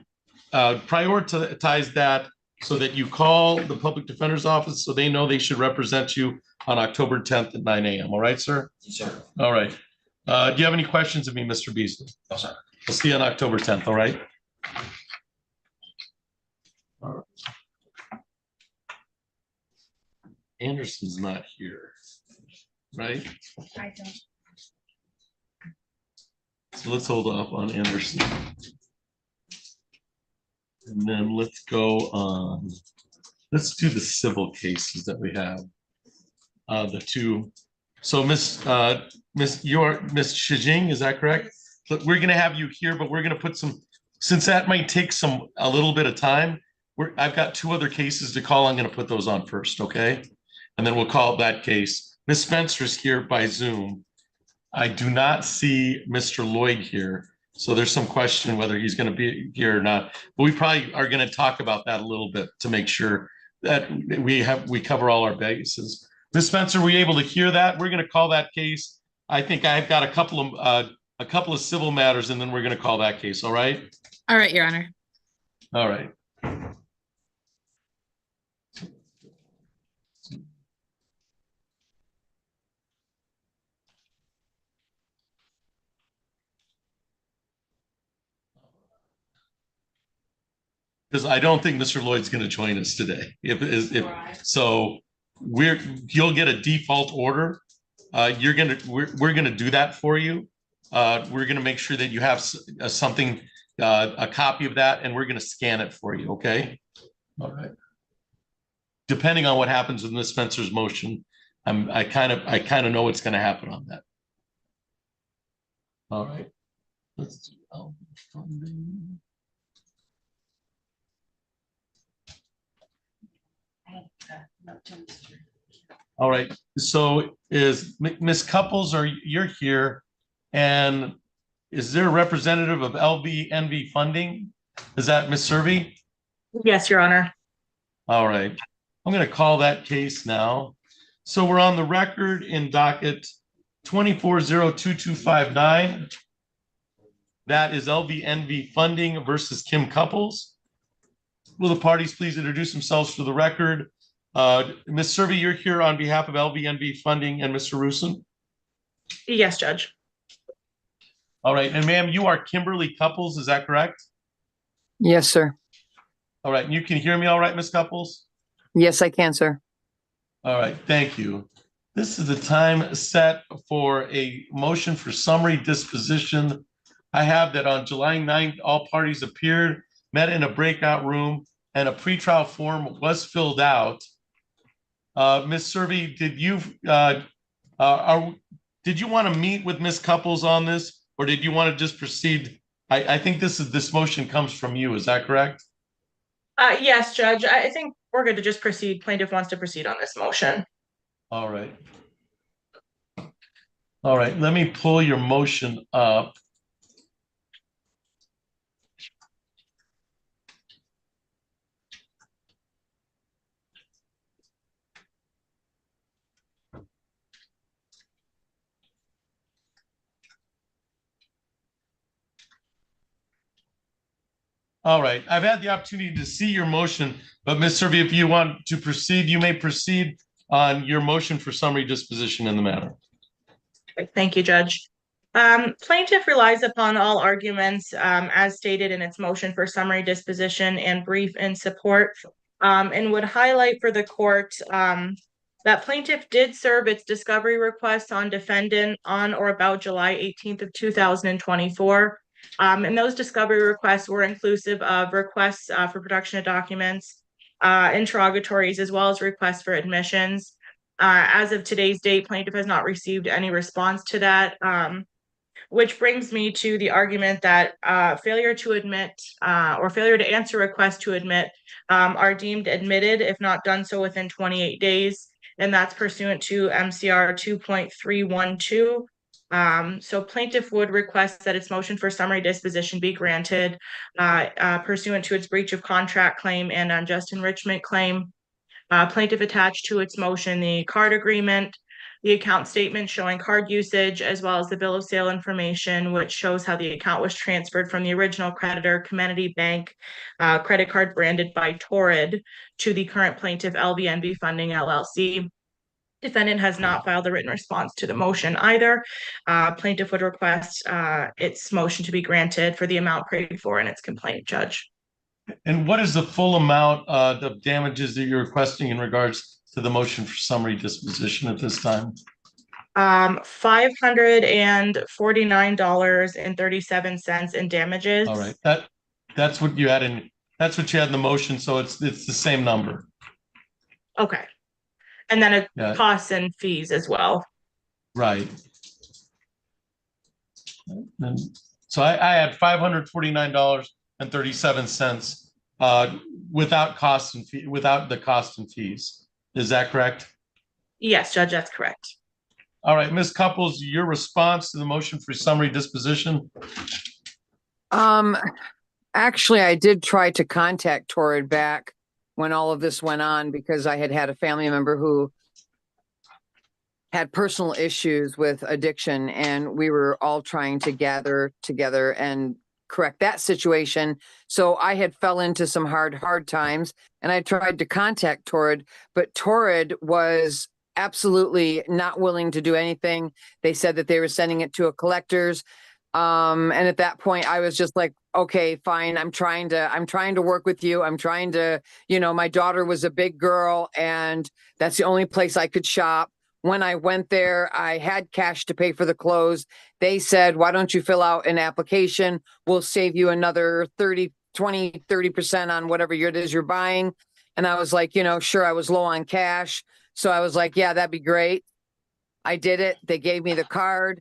prioritize that so that you call the public defender's office so they know they should represent you on October 10th at 9 a.m. All right, sir? Yes, sir. All right. Do you have any questions of me, Mr. Beasley? No, sir. We'll see you on October 10th, all right? All right. Anderson's not here, right? I don't. So let's hold off on Anderson. And then let's go on, let's do the civil cases that we have. The two. So Miss Shijing, is that correct? But we're gonna have you here, but we're gonna put some, since that might take a little bit of time, I've got two other cases to call. I'm gonna put those on first, okay? And then we'll call that case. Miss Spencer's here by Zoom. I do not see Mr. Lloyd here. So there's some question whether he's going to be here or not. But we probably are going to talk about that a little bit to make sure that we cover all our bases. Ms. Spencer, were you able to hear that? We're going to call that case. I think I've got a couple of civil matters, and then we're going to call that case. All right. All right, Your Honor. All right. Because I don't think Mr. Lloyd's going to join us today. So you'll get a default order. We're going to do that for you. We're going to make sure that you have something, a copy of that, and we're going to scan it for you. Okay. All right. Depending on what happens with Ms. Spencer's motion, I kind of know what's going to happen on that. All right. Let's do funding. All right, so is Ms. Couples, or you're here, and is there a representative of LVNV funding? Is that Ms. Serby? Yes, Your Honor. All right, I'm gonna call that case now. So we're on the record in docket 24-02259. That is LVNV funding versus Kim Couples. Will the parties please introduce themselves for the record? Ms. Serby, you're here on behalf of LVNV funding and Mr. Rusin? Yes, Judge. All right, and ma'am, you are Kimberly Couples, is that correct? Yes, sir. All right, and you can hear me all right, Ms. Couples? Yes, I can, sir. All right, thank you. This is the time set for a motion for summary disposition. I have that on July 9th, all parties appeared, met in a breakout room, and a pretrial form was filled out. Ms. Serby, did you want to meet with Ms. Couples on this, or did you want to just proceed? I think this motion comes from you, is that correct? Yes, Judge. I think we're good to just proceed. Plaintiff wants to proceed on this motion. All right. All right, let me pull your motion up. All right, I've had the opportunity to see your motion, but Ms. Serby, if you want to proceed, you may proceed on your motion for summary disposition in the matter. Thank you, Judge. Plaintiff relies upon all arguments as stated in its motion for summary disposition and brief in support, and would highlight for the court that plaintiff did serve its discovery request on defendant on or about July 18th of 2024. And those discovery requests were inclusive of requests for production of documents, interrogatories, as well as requests for admissions. As of today's date, plaintiff has not received any response to that, which brings me to the argument that failure to admit or failure to answer requests to admit are deemed admitted if not done so within 28 days, and that's pursuant to MCR 2.312. So plaintiff would request that its motion for summary disposition be granted pursuant to its breach of contract claim and unjust enrichment claim. Plaintiff attached to its motion the card agreement, the account statement showing card usage, as well as the bill of sale information, which shows how the account was transferred from the original creditor, Comenity Bank, credit card branded by Torrid, to the current plaintiff, LVNV Funding LLC. Defendant has not filed a written response to the motion either. Plaintiff would request its motion to be granted for the amount prayed for in its complaint, Judge. And what is the full amount of damages that you're requesting in regards to the motion for summary disposition at this time? $549.37 in damages. All right, that's what you had in the motion, so it's the same number. Okay. And then costs and fees as well. Right. And so I had $549.37 without costs and without the cost and fees. Is that correct? Yes, Judge, that's correct. All right, Ms. Couples, your response to the motion for summary disposition? Actually, I did try to contact Torrid back when all of this went on, because I had a family member who had personal issues with addiction, and we were all trying to gather together and correct that situation. So I had fell into some hard times, and I tried to contact Torrid, but Torrid was absolutely not willing to do anything. They said that they were sending it to a collector's. And at that point I was just like, okay, fine. I'm trying to work with you. I'm trying to, my daughter was a big girl, and that's the only place I could shop. When I went there, I had cash to pay for the clothes. They said, why don't you fill out an application? We'll save you another 30% on whatever it is you're buying. And I was like, sure, I was low on cash. So I was like, yeah, that'd be great. I did it. They gave me the card.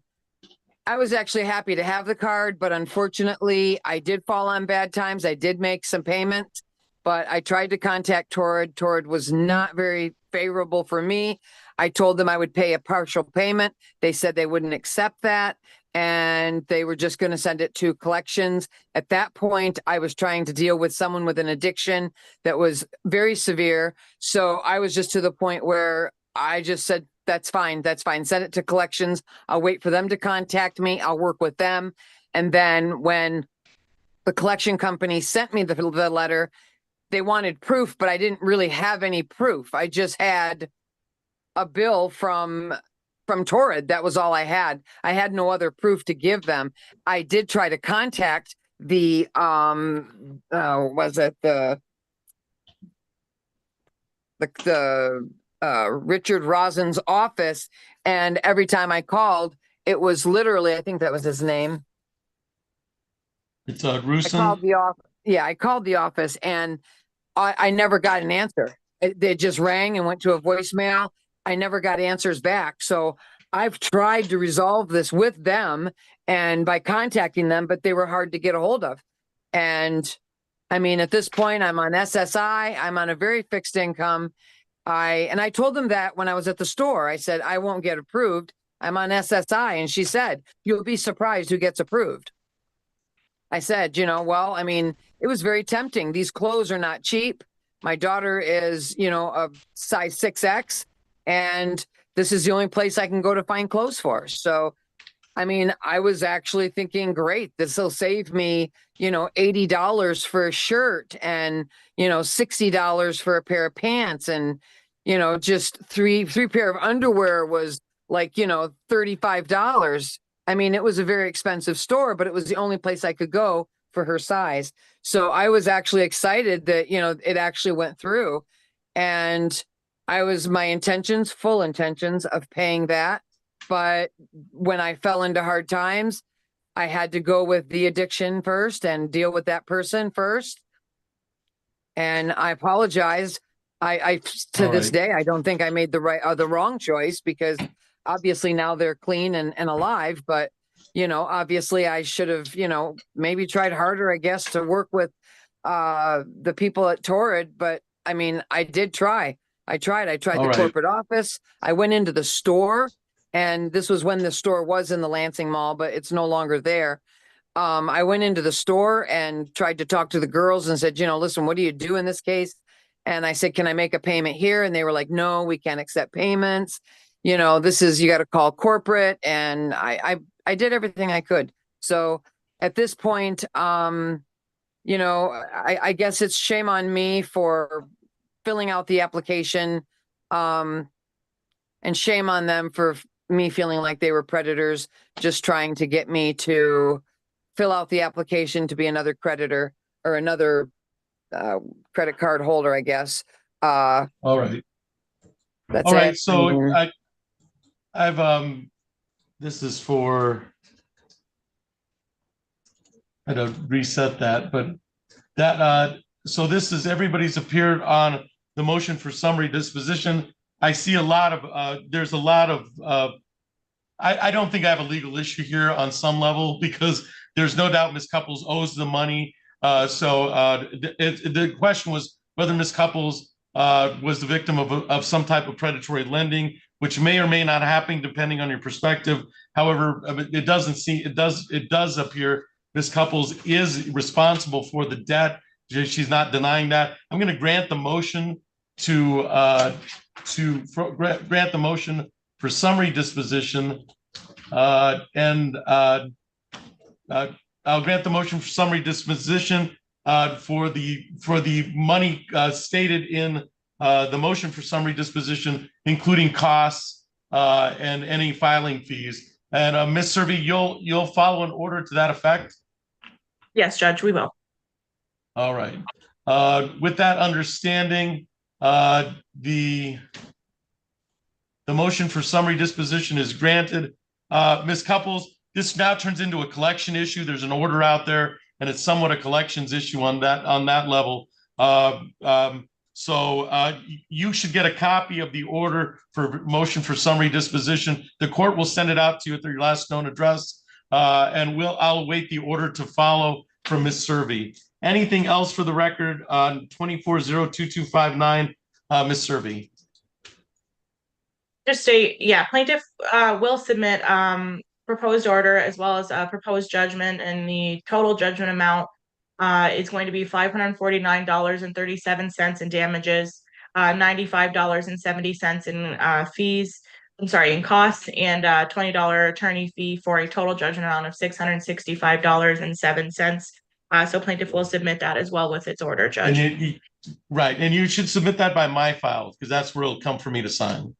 I was actually happy to have the card, but unfortunately I did fall on bad times. I did make some payments, but I tried to contact Torrid. Torrid was not very favorable for me. I told them I would pay a partial payment. They said they wouldn't accept that, and they were just going to send it to collections. At that point, I was trying to deal with someone with an addiction that was very severe. So I was just to the point where I just said, that's fine. That's fine. Send it to collections. I'll wait for them to contact me. I'll work with them. And then when the collection company sent me the letter, they wanted proof, but I didn't really have any proof. I just had a bill from Torrid. That was all I had. I had no other proof to give them. I did try to contact the Richard Rosin's office, and every time I called, it was literally, I think that was his name. It's I Rusin. called the office. Yeah, I called the office, and I never got an answer. They just rang and went to a voicemail. I never got answers back. So I've tried to resolve this with them and by contacting them, but they were hard to get a hold of. And I mean, at this point, I'm on SSI. I'm on a very fixed income. I told them that when I was at the store. I said, I won't get approved. I'm on SSI. And she said, you'll be surprised who gets approved. I said, well, I mean, it was very tempting. These clothes are not cheap. My daughter is, a size 6X, and this is the only place I can go to find clothes for. So, I mean, I was actually thinking, great, this will save me, $80 for a shirt and, $60 for a pair of pants. And, just three pair of underwear was like, $35. I mean, it was a very expensive store, but it was the only place I could go for her size. So I was actually excited that, it actually went through, and full intentions of paying that. But when I fell into hard times, I had to go with the addiction first and deal with that person first. And I apologize. I to All this right. day, I don't think I made the wrong choice, because obviously now they're clean and alive. But, obviously I should have, maybe tried harder, I guess, to work with the people at Torrid. But I mean, I did try. I tried All the right. corporate office. I went into the store, and this was when the store was in the Lansing Mall, but it's no longer there. I went into the store and tried to talk to the girls and said, listen, what do you do in this case? And I said, can I make a payment here? And they were like, no, we can't accept payments. You got to call corporate. And I did everything I could. So at this point, I guess it's shame on me for filling out the application, and shame on them for me feeling like they were predators, just trying to get me to fill out the application to be another creditor or another credit card holder, I guess. All right. That's All right. it. So I've this is for, I don't reset that, but that so this is, everybody's appeared on the motion for summary disposition. I see a lot of there's a lot of I don't think I have a legal issue here on some level, because there's no doubt Ms. Couples owes the money. The question was whether Ms. Couples was the victim of some type of predatory lending, which may or may not happen depending on your perspective. However, it does appear Ms. Couples is responsible for the debt. She's not denying that. I'm going to grant the motion grant the motion for summary disposition, and I'll grant the motion for summary disposition for the money stated in the motion for summary disposition, including costs and any filing fees. And Ms. Serby, you'll follow an order to that effect? Yes, Judge, we will. All right. With that understanding, the motion for summary disposition is granted. Ms. Couples, this now turns into a collection issue. There's an order out there, and it's somewhat a collections issue on that level. So you should get a copy of the order for motion for summary disposition. The court will send it out to you at your last known address, and I'll await the order to follow from Ms. Serby. Anything else for the record on 24-02259, Ms. Serby? Just plaintiff will submit proposed order as well as a proposed judgment, and the total judgment amount is going to be $549.37 in damages, $95.70 in fees. I'm sorry, in costs, and $20 attorney fee for a total judgment amount of $665.07. So plaintiff will submit that as well with its order, Judge. Right, and you should submit that by my file because that's where it'll come for me to sign.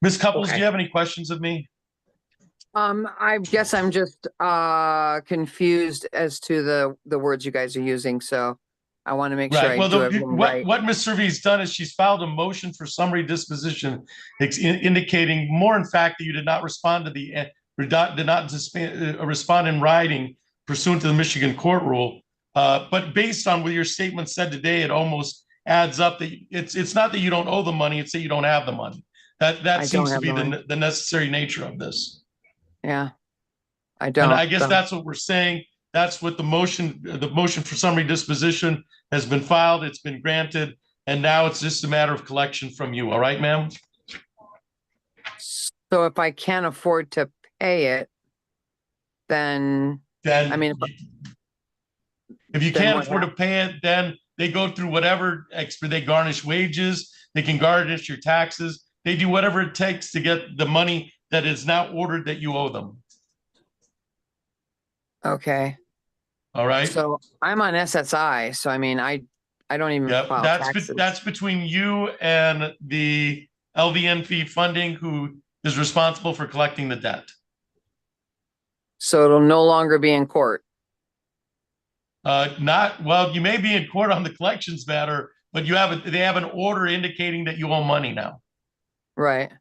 Ms. Couples, do you have any questions of me? I guess I'm just confused as to the words you guys are using, so I want to make sure I do everything right. What Ms. Servy's done is she's filed a motion for summary disposition, indicating more, in fact, that you did not respond to respond in writing pursuant to the Michigan court rule. But based on what your statement said today, it almost adds up that it's not that you don't owe the money; it's that you don't have the money. That seems to be the necessary nature of this. Yeah, I don't. And I guess that's what we're saying. That's what the motion for summary disposition has been filed. It's been granted. And now it's just a matter of collection from you. All right, ma'am? So if I can't afford to pay it, then I mean, if you can't afford to pay it, then they go through whatever they garnish wages. They can garnish your taxes. They do whatever it takes to get the money that is now ordered that you owe them. Okay. All right. So I'm on SSI. So I mean, I don't even file taxes. That's between you and the LVNP funding, who is responsible for collecting the debt. So it'll no longer be in court. You may be in court on the collections matter, but they have an order indicating that you owe money now. Right.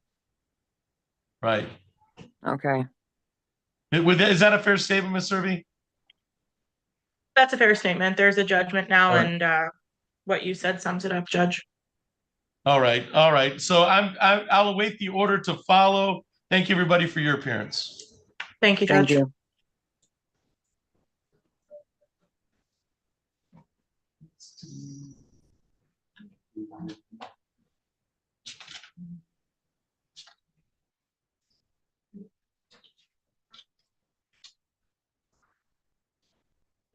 Right. Okay. Is that a fair statement, Ms. Serby? That's a fair statement. There's a judgment now, and what you said sums it up, Judge. All right. All right. So I'll await the order to follow. Thank you, everybody, for your appearance. Thank you, Judge. Thank you.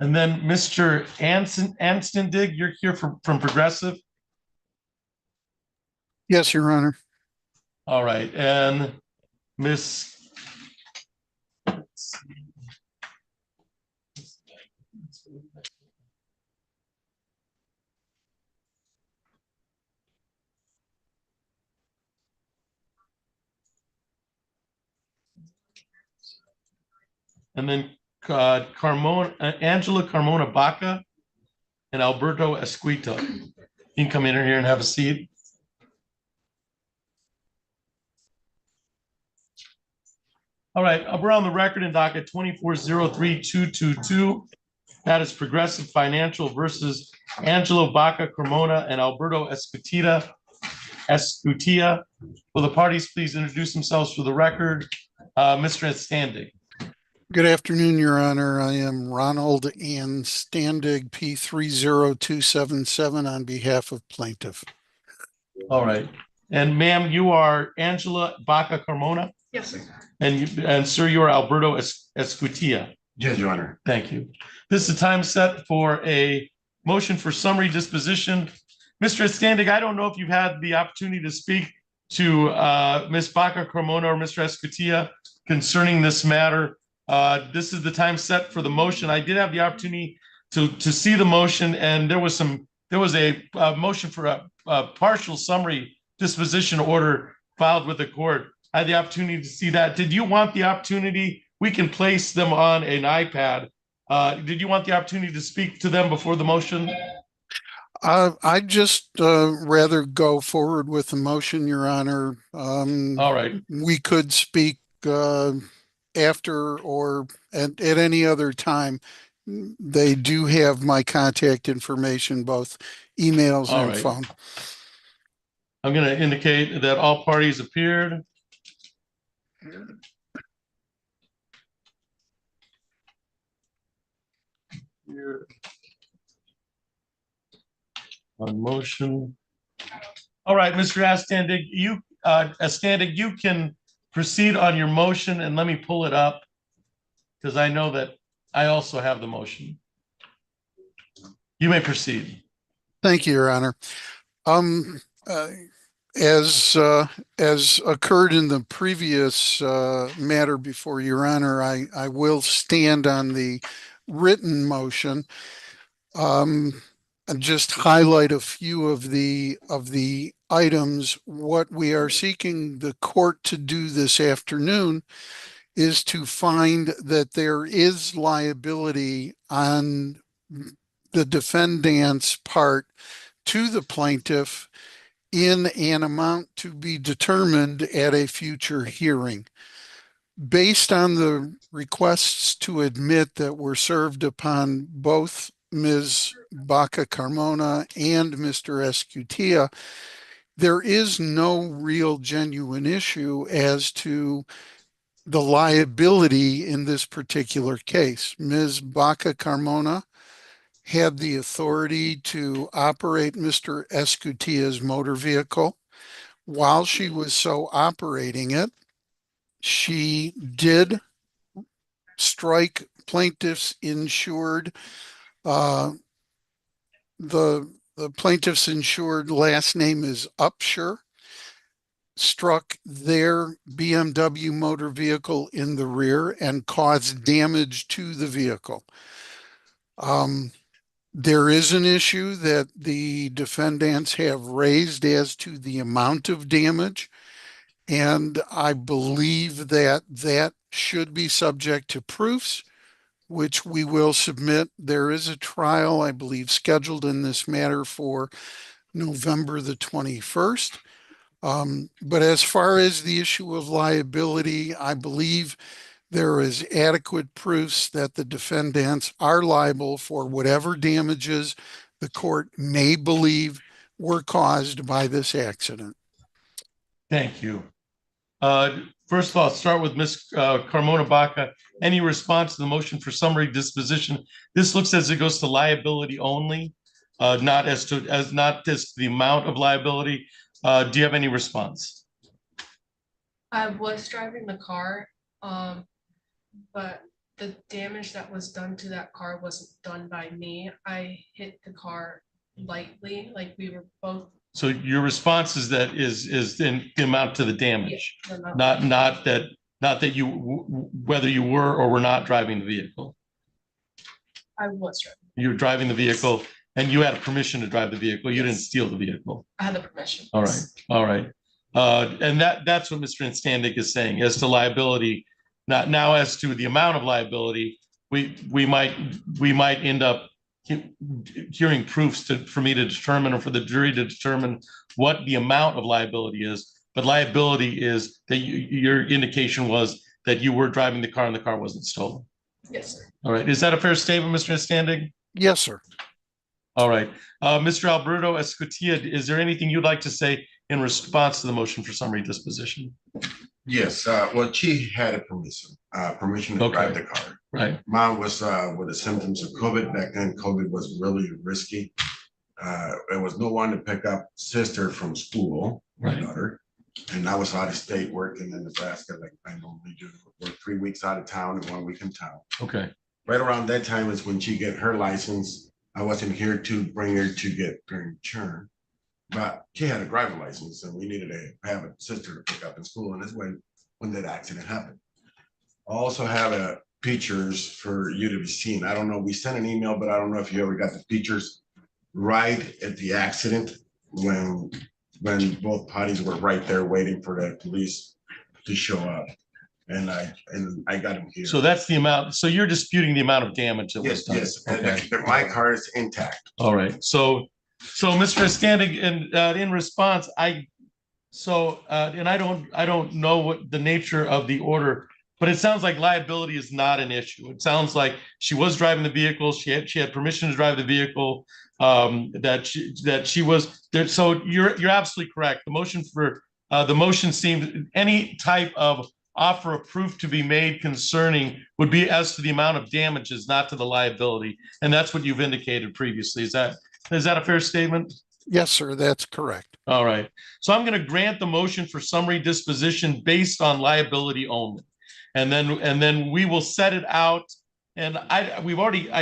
And then Mr. Anstendig, you're here from Progressive? Yes, Your Honor. All right. And Miss. And then Angela Carmona Baca and Alberto Esquita. You can come in here and have a seat. All right, we're on the record in docket 24-03222. That is Progressive Financial versus Angelo Baca Carmona and Alberto Escutia. Will the parties please introduce themselves for the record? Mr. Standig. Good afternoon, Your Honor. I am Ronald Ann Standig, P30277, on behalf of plaintiff. All right. And ma'am, you are Angela Baca Carmona? Yes, sir. And sir, you are Alberto Escutia. Yes, Your Honor. Thank you. This is the time set for a motion for summary disposition. Mr. Standig, I don't know if you've had the opportunity to speak to Ms. Baca Carmona or Mr. Escutia concerning this matter. This is the time set for the motion. I did have the opportunity to see the motion, and there was a motion for a partial summary disposition order filed with the court. I had the opportunity to see that. Did you want the opportunity? We can place them on an iPad. Did you want the opportunity to speak to them before the motion? I'd just rather go forward with the motion, Your Honor. All right. We could speak after or at any other time. They do have my contact information, both emails and phone. I'm going to indicate that all parties appeared. On motion. All right, Mr. Astandig, you can proceed on your motion and let me pull it up. Because I know that I also have the motion. You may proceed. Thank you, Your Honor. As occurred in the previous matter before Your Honor, I will stand on the written motion. And just highlight a few of the items. What we are seeking the court to do this afternoon is to find that there is liability on the defendant's part to the plaintiff in an amount to be determined at a future hearing. Based on the requests to admit that were served upon both Ms. Baca Carmona and Mr. Escutia, there is no real genuine issue as to the liability in this particular case. Ms. Baca Carmona had the authority to operate Mr. Escutia's motor vehicle. While she was so operating it, she did strike plaintiff's insured. The plaintiff's insured last name is Upshur, struck their BMW motor vehicle in the rear and caused damage to the vehicle. There is an issue that the defendants have raised as to the amount of damage, and I believe that that should be subject to proofs, which we will submit. There is a trial, I believe, scheduled in this matter for November the 21st. But as far as the issue of liability, I believe there is adequate proofs that the defendants are liable for whatever damages the court may believe were caused by this accident. Thank you. First of all, I'll start with Ms. Carmona Baca. Any response to the motion for summary disposition? This looks as it goes to liability only, not as to the amount of liability. Do you have any response? I was driving the car, but the damage that was done to that car wasn't done by me. I hit the car lightly, like we were both. So your response is that is in the amount to the damage, not that you whether you were or were not driving the vehicle. I was driving. You were driving the vehicle and you had permission to drive the vehicle. You didn't steal the vehicle. I had the permission. All right. All right. And that's what Mr. Standig is saying as to liability. Now as to the amount of liability, we might end up hearing proofs for me to determine or for the jury to determine what the amount of liability is. But liability is that your indication was that you were driving the car and the car wasn't stolen. Yes, sir. All right. Is that a fair statement, Mr. Standig? Yes, sir. All right. Mr. Alberto Escutia, is there anything you'd like to say in response to the motion for summary disposition? Yes, well, she had a permission to drive the car. Right. Mine was with the symptoms of COVID. Back then, COVID was really risky. There was no one to pick up sister from school, my daughter. And I was out of state working in Nebraska, like I normally do. Work 3 weeks out of town and 1 week in town. Okay. Right around that time is when she get her license. I wasn't here to bring her to get her insurance. But she had a driver license and we needed to have a sister to pick up in school. And that's when that accident happened. I also have pictures for you to be seen. I don't know, we sent an email, but I don't know if you ever got the pictures right at the accident when both parties were right there waiting for the police to show up. And I got them here. So that's the amount. So you're disputing the amount of damage that was done. Yes. Okay. And my car is intact. All right. So Mr. Standig, and in response, I don't know what the nature of the order, but it sounds like liability is not an issue. It sounds like she was driving the vehicle. She had permission to drive the vehicle. That she was there. So you're absolutely correct. The motion seemed any type of offer of proof to be made concerning would be as to the amount of damages, not to the liability, and that's what you've indicated previously. Is that a fair statement? Yes, sir, that's correct. All right. So I'm going to grant the motion for summary disposition based on liability only. And then we will set it out. And I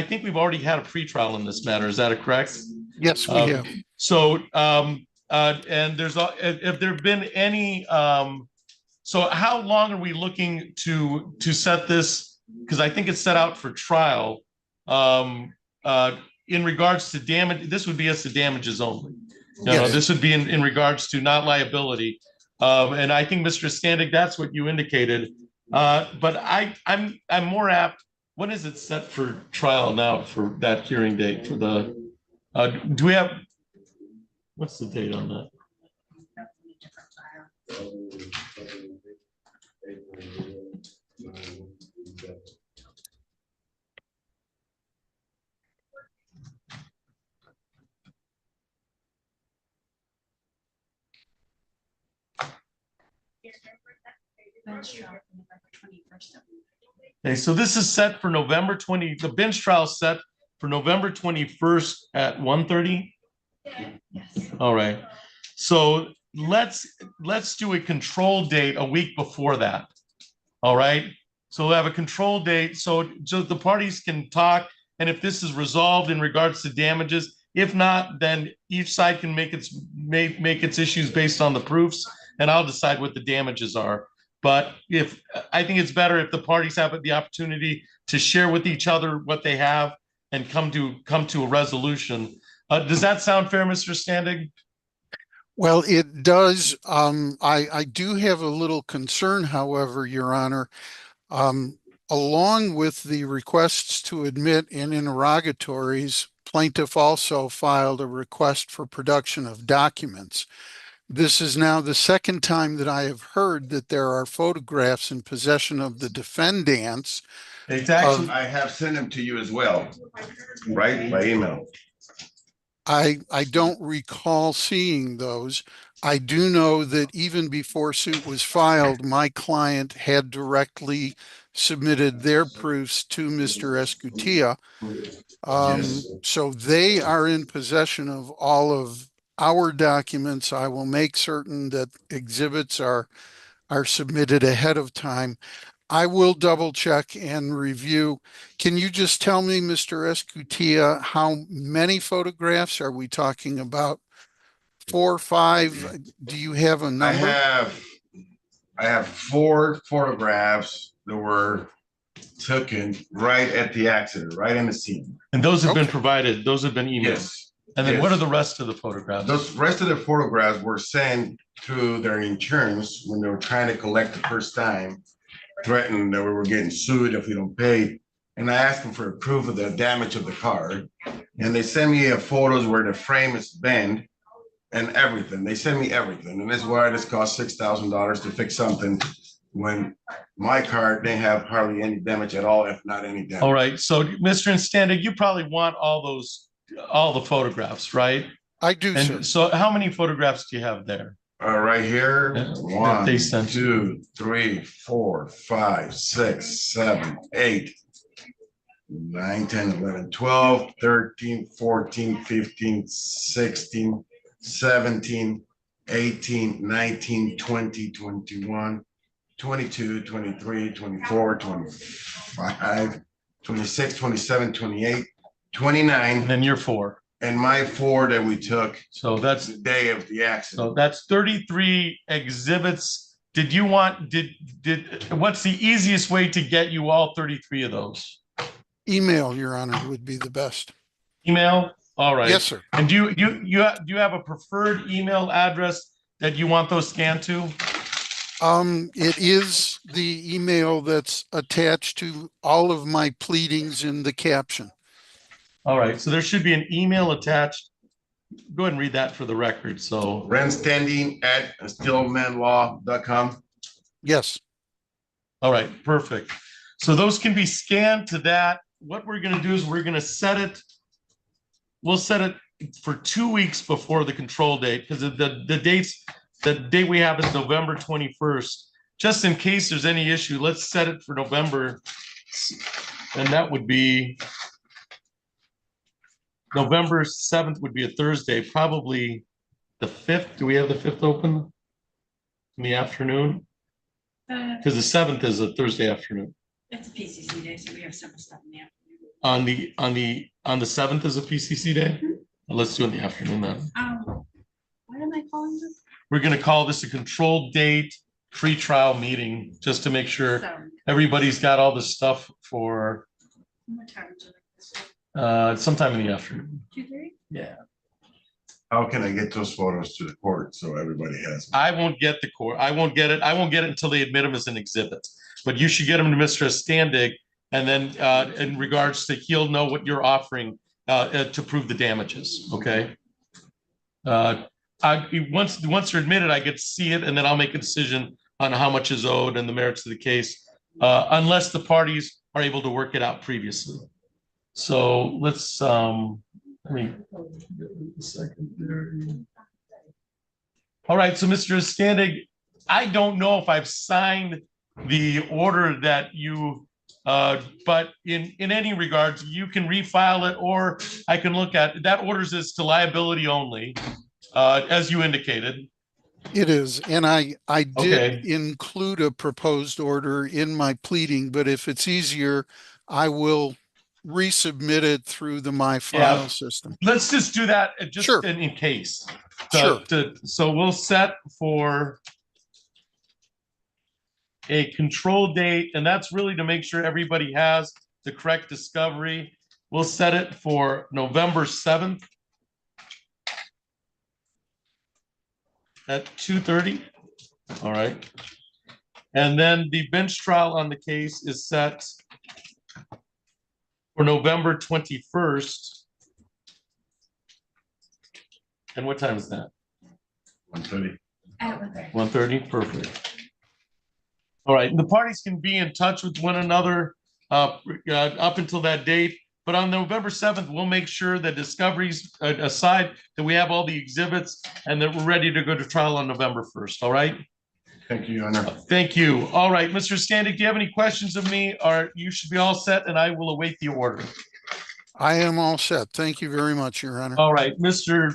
think we've already had a pretrial in this matter. Is that correct? Yes, we have. So, and if there've been any, so how long are we looking to set this? Because I think it's set out for trial. In regards to damage, this would be as to damages only. Yes. This would be in regards to not liability. And I think, Mr. Standig, that's what you indicated. But I'm more apt. When is it set for trial now for that hearing date for the, do we have, what's the date on that? Okay, so this is set for November 20, the bench trial is set for November 21st at 1:30. Yes. All right. So let's do a control date a week before that. All right. So we'll have a control date so the parties can talk. And if this is resolved in regards to damages, if not, then each side can make its issues based on the proofs, and I'll decide what the damages are. But I think it's better if the parties have the opportunity to share with each other what they have and come to a resolution. Does that sound fair, Mr. Standig? Well, it does. I do have a little concern, however, Your Honor. Along with the requests to admit and interrogatories, plaintiff also filed a request for production of documents. This is now the second time that I have heard that there are photographs in possession of the defendants. It's actually, I have sent them to you as well, right, by email. I don't recall seeing those. I do know that even before suit was filed, my client had directly submitted their proofs to Mr. Escutia. So they are in possession of all of our documents. I will make certain that exhibits are submitted ahead of time. I will double check and review. Can you just tell me, Mr. Escutia, how many photographs are we talking about? 4 or 5? Do you have a number? I have 4 photographs that were taken right at the accident, right in the scene. And those have been provided, those have been emailed. Yes. And then what are the rest of the photographs? Those rest of the photographs were sent to their insurance when they were trying to collect the first time, threatened that we were getting sued if we don't pay. And I asked them for a proof of the damage of the car. And they sent me photos where the frame is bent and everything. They sent me everything. And that's why this cost $6,000 to fix something when my car didn't have hardly any damage at all, if not any damage. All right. So, Mr. Standig, you probably want all the photographs, right? I do, and sir. So how many photographs do you have there? Right here, Yeah. 1, They sent 2, 3, 4, 5, 6, 7, 8, 9, 10, 11, 12, 13, 14, 15, 16, 17, 18, 19, 20, 21, 22, 23, 24, 25, 26, 27, 28, 29. And then you're 4. And my 4 that we took. So that's the day of the accident. So that's 33 exhibits. Did you want, what's the easiest way to get you all 33 of those? Email, Your Honor, would be the best. Email? All right. Yes, sir. And do you have a preferred email address that you want those scanned to? It is the email that's attached to all of my pleadings in the caption. All right. So there should be an email attached. Go ahead and read that for the record. So rentstanding@stillmanlaw.com. Yes. All right. Perfect. So those can be scanned to that. What we're going to do is we're going to set it. We'll set it for 2 weeks before the control date because the date we have is November 21st. Just in case there's any issue, let's set it for November. And that would be November 7th would be a Thursday, probably the 5th. Do we have the 5th open in the afternoon? Because the 7th is a Thursday afternoon. It's a PCC day, so we have several stuff in the afternoon. On the 7th is a PCC day? Let's do it in the afternoon then. What am I calling this? We're gonna call this a controlled date pre-trial meeting, just to make sure everybody's got all the stuff for What time is it? sometime in the afternoon. 2:30? Yeah. How can I get those photos to the court so everybody has? I won't get the court. I won't get it until they admit them as an exhibit. But you should get them to Mr. Standig, and then in regards to, he'll know what you're offering to prove the damages, okay? Once they're admitted, I get to see it, and then I'll make a decision on how much is owed and the merits of the case, unless the parties are able to work it out previously. So let's, secondary. All right, so Mr. Standig, I don't know if I've signed the order that you, but in any regards, you can refile it, or I can look at, that orders is to liability only, as you indicated. It is, and I did Okay. include a proposed order in my pleading, but if it's easier, I will resubmit it through the My File system. Let's just do that just in case. So we'll set for a control date, and that's really to make sure everybody has the correct discovery. We'll set it for November 7th at 2:30. All right. And then the bench trial on the case is set for November 21st. And what time is that? 1:30. At 1:30. 1:30, perfect. All right, the parties can be in touch with one another up until that date. But on November 7th, we'll make sure that discoveries aside, that we have all the exhibits and that we're ready to go to trial on November 1st, all right? Thank you, Your Honor. Thank you. All right, Mr. Standig, do you have any questions of me? Or you should be all set, and I will await the order. I am all set. Thank you very much, Your Honor. All right, Miss Vaca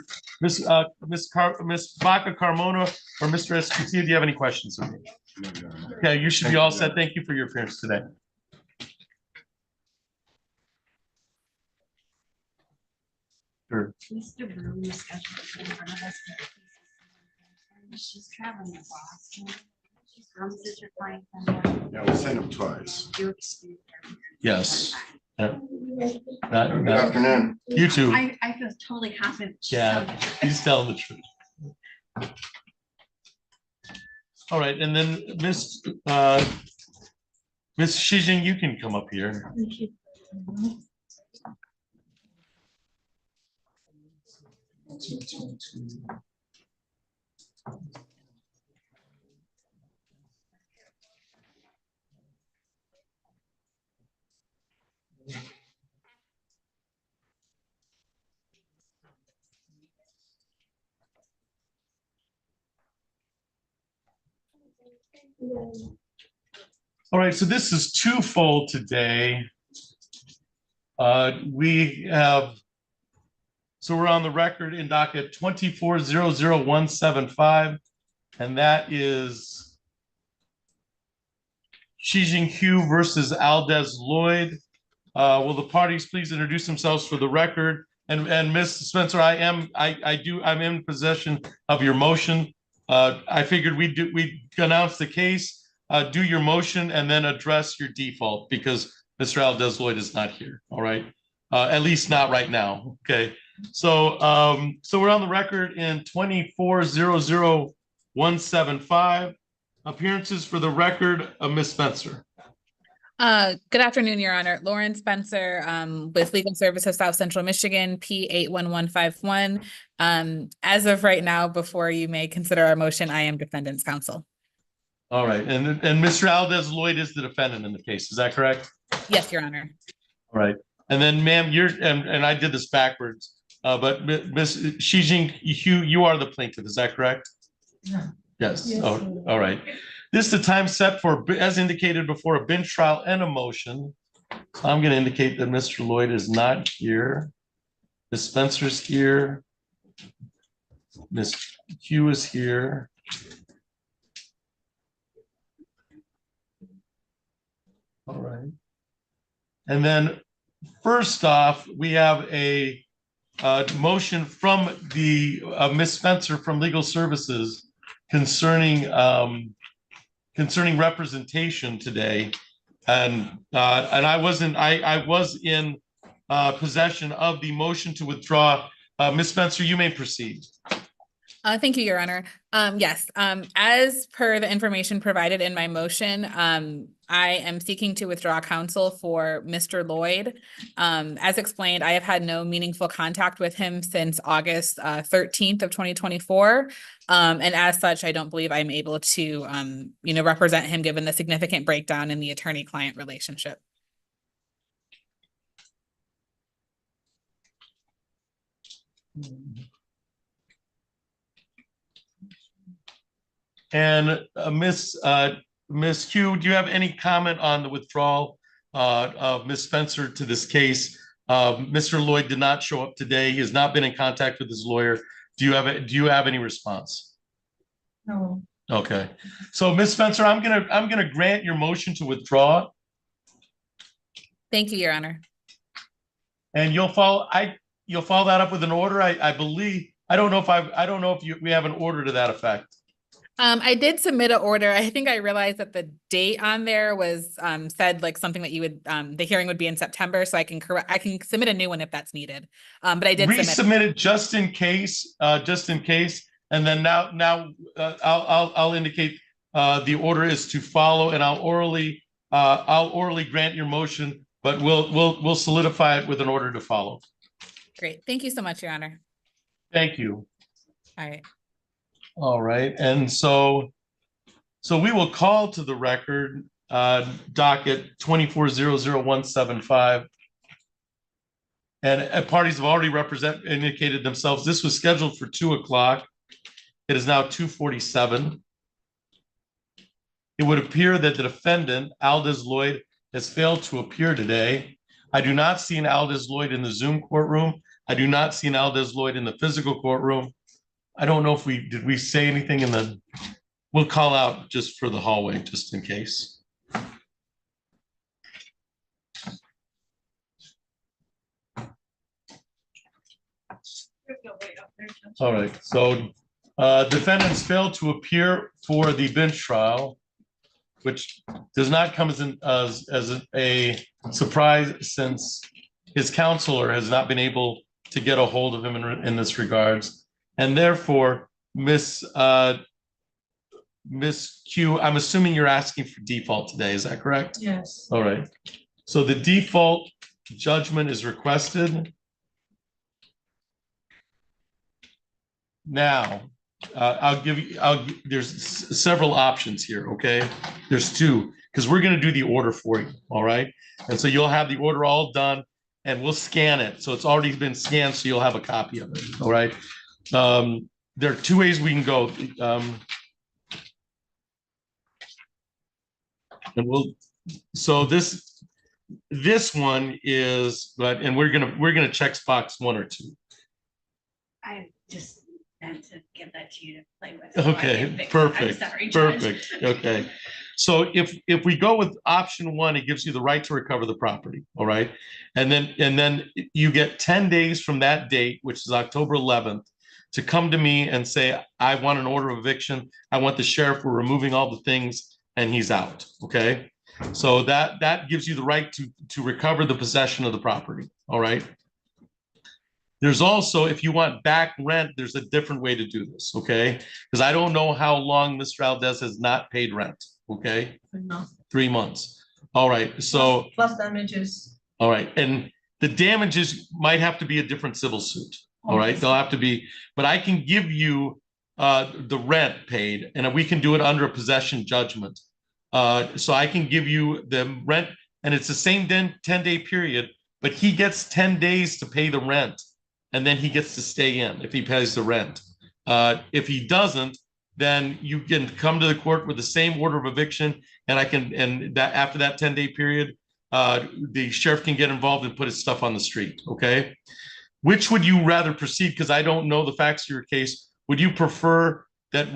Carmona or Mr. Esposito, do you have any questions of me? Okay, you should be all set. Thank you for your appearance today. Sure. Mr. Broom is scheduled for one of us. She's traveling to Boston. She's from Sister Pine. Yeah, we sent them twice. Yes. Yeah. Good afternoon. You too. I feel totally confident. Yeah, he's telling the truth. All right, and then Miss Shijing, you can come up here. Thank you. All right, so this is twofold today. We have, so we're on the record in docket 24-00175, and that is Shijing Hu versus Aldez Lloyd. Will the parties please introduce themselves for the record? And Ms. Spencer, I'm in possession of your motion. I figured we'd announce the case, do your motion, and then address your default, because Mr. Aldez Lloyd is not here. All right, at least not right now. Okay, so we're on the record in 24-00175. Appearances for the record of Ms. Spencer. Good afternoon, Your Honor. Lauren Spencer, with Legal Services South Central Michigan, P81151. As of right now, before you may consider our motion, I am defendant's counsel. All right, and Mr. Aldez Lloyd is the defendant in the case. Is that correct? Yes, Your Honor. All right, and then, ma'am, and I did this backwards, but Ms. Shijing Hu, you are the plaintiff. Is that correct? Yeah. Yes. Oh, all right. This is the time set for, as indicated before, a bench trial and a motion. So I'm going to indicate that Mr. Lloyd is not here. Ms. Spencer's here. Ms. Hugh is here. All right. And then first off, we have a motion from the Ms. Spencer from Legal Services concerning concerning representation today. And I was in possession of the motion to withdraw. Ms. Spencer, you may proceed. Thank you, Your Honor. Yes, as per the information provided in my motion, I am seeking to withdraw counsel for Mr. Lloyd. As explained, I have had no meaningful contact with him since August 13th of 2024. And as such, I don't believe I'm able to, represent him given the significant breakdown in the attorney-client relationship. And Ms. Q, do you have any comment on the withdrawal of Ms. Spencer to this case? Mr. Lloyd did not show up today. He has not been in contact with his lawyer. Do you have any response? No. Okay. So Ms. Spencer, I'm gonna grant your motion to withdraw. Thank you, Your Honor. And you'll follow that up with an order. I believe, I don't know if we have an order to that effect. I did submit an order. I think I realized that the date on there was said like something that you would the hearing would be in September, so I can submit a new one if that's needed. But I did resubmit it just in case, and then now I'll indicate the order is to follow, and I'll orally grant your motion, but we'll solidify it with an order to follow. Great. Thank you so much, Your Honor. Thank you. All right. All right, and so we will call to the record docket 24-00175. And parties have already indicated themselves. This was scheduled for 2 o'clock. It is now 2:47. It would appear that the defendant, Aldez Lloyd, has failed to appear today. I do not see an Aldez Lloyd in the Zoom courtroom. I do not see an Aldez Lloyd in the physical courtroom. I don't know if did we say anything in the, we'll call out just for the hallway, just in case. All right, so defendants failed to appear for the bench trial, which does not come as a surprise since his counselor has not been able to get a hold of him in this regards. And therefore, Miss Q, I'm assuming you're asking for default today, is that correct? Yes. All right. So the default judgment is requested. Now, there's several options here, okay? There's two, because we're going to do the order for you, all right? And so you'll have the order all done, and we'll scan it. So it's already been scanned, so you'll have a copy of it, all right? There are two ways we can go. So this one is, and we're gonna check box 1 or 2. I just meant to give that to you to play with. Okay, perfect. I'm sorry, Judge. Perfect. Okay. So if we go with option 1, it gives you the right to recover the property. All right. And then you get 10 days from that date, which is October 11th, to come to me and say, I want an order of eviction. I want the sheriff, we're removing all the things, and he's out. Okay. So that gives you the right to recover the possession of the property. All right. There's also, if you want back rent, there's a different way to do this. Okay. Because I don't know how long Mr. Aldez has not paid rent. Okay. 3 months. All right. So plus damages. All right. And the damages might have to be a different civil suit. All right. They'll have to be, but I can give you the rent paid, and we can do it under a possession judgment. So I can give you the rent, and it's the same 10-day period, but he gets 10 days to pay the rent, and then he gets to stay in if he pays the rent. If he doesn't, then you can come to the court with the same order of eviction, and after that 10-day period, the sheriff can get involved and put his stuff on the street. Okay. which would you rather proceed? Because I don't know the facts of your case. Would you prefer that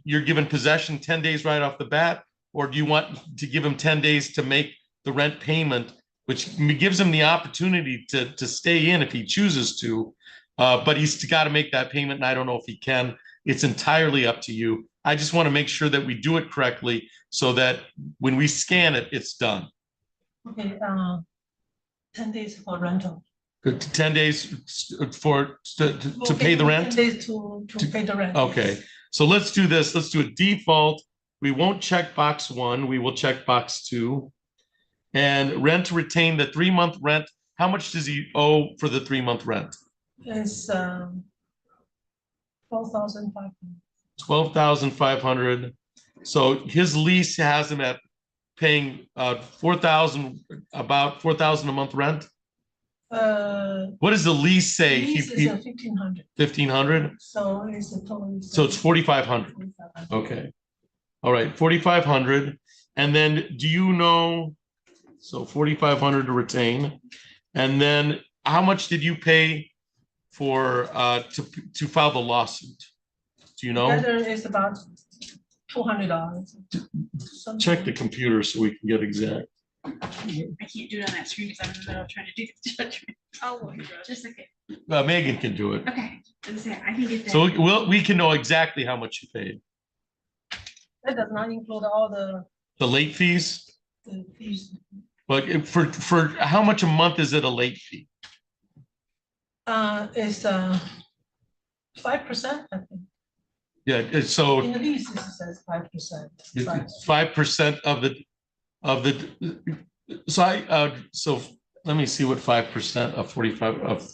you're given possession 10 days right off the bat? Or do you want to give him 10 days to make the rent payment, which gives him the opportunity to stay in if he chooses to? But he's got to make that payment, and I don't know if he can. It's entirely up to you. I just want to make sure that we do it correctly so that when we scan it, it's done. Okay, 10 days for rental. 10 days to pay the rent? 10 days to pay the rent. Okay, so let's do this. Let's do a default. We won't check box 1. We will check box 2. And rent to retain the 3-month rent. How much does he owe for the 3-month rent? It's 12,500. 12,500. So his lease has him at paying about 4,000 a month rent. What does the lease say? Lease is 1,500. 1,500. So it's a total. So it's 4,500. Okay. All right, 4,500. And then do you know? So 4,500 to retain, and then how much did you pay for to file the lawsuit? Do you know? It's about $200. Check the computer so we can get exact. I can't do it on that screen because I'm in the middle of trying to do the judgment. Oh, my God. Just a second. Megan can do it. Okay, I can get that. So we can know exactly how much you paid. That does not include all The late fees. the fees. But for how much a month is it a late fee? It's 5%, I think. Yeah, so In the lease, it says 5%. 5% of the so let me see what 5% of 45 of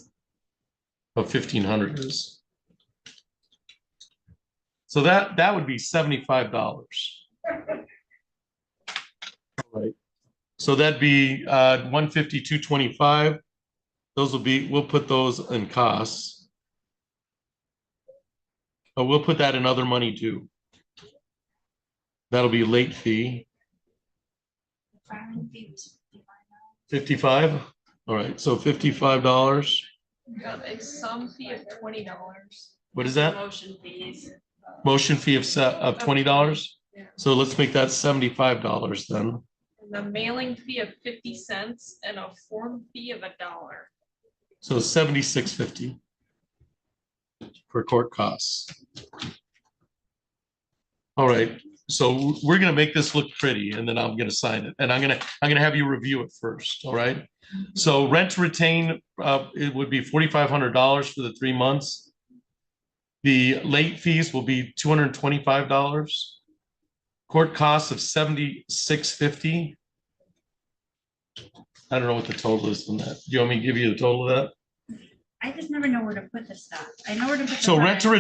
1,500 is. So that would be $75. Right. So that'd be 150, 225. Those will be, we'll put those in costs. Oh, we'll put that in other money due. That'll be late fee. 55. All right, so $55. Got a sum fee of $20. What is that? Motion fees. Motion fee of $20. So let's make that $75 then. And the mailing fee of 50 cents and a form fee of $1. So $76.50 for court costs. All right, so we're gonna make this look pretty, and then I'm gonna sign it, and I'm gonna have you review it first. All right. So rent to retain, it would be $4,500 for the 3 months. The late fees will be $225. Court costs of $76.50. I don't know what the total is on that. Do you want me to give you the total of that? I just never know where to put the stuff. I know where to put the. So rent to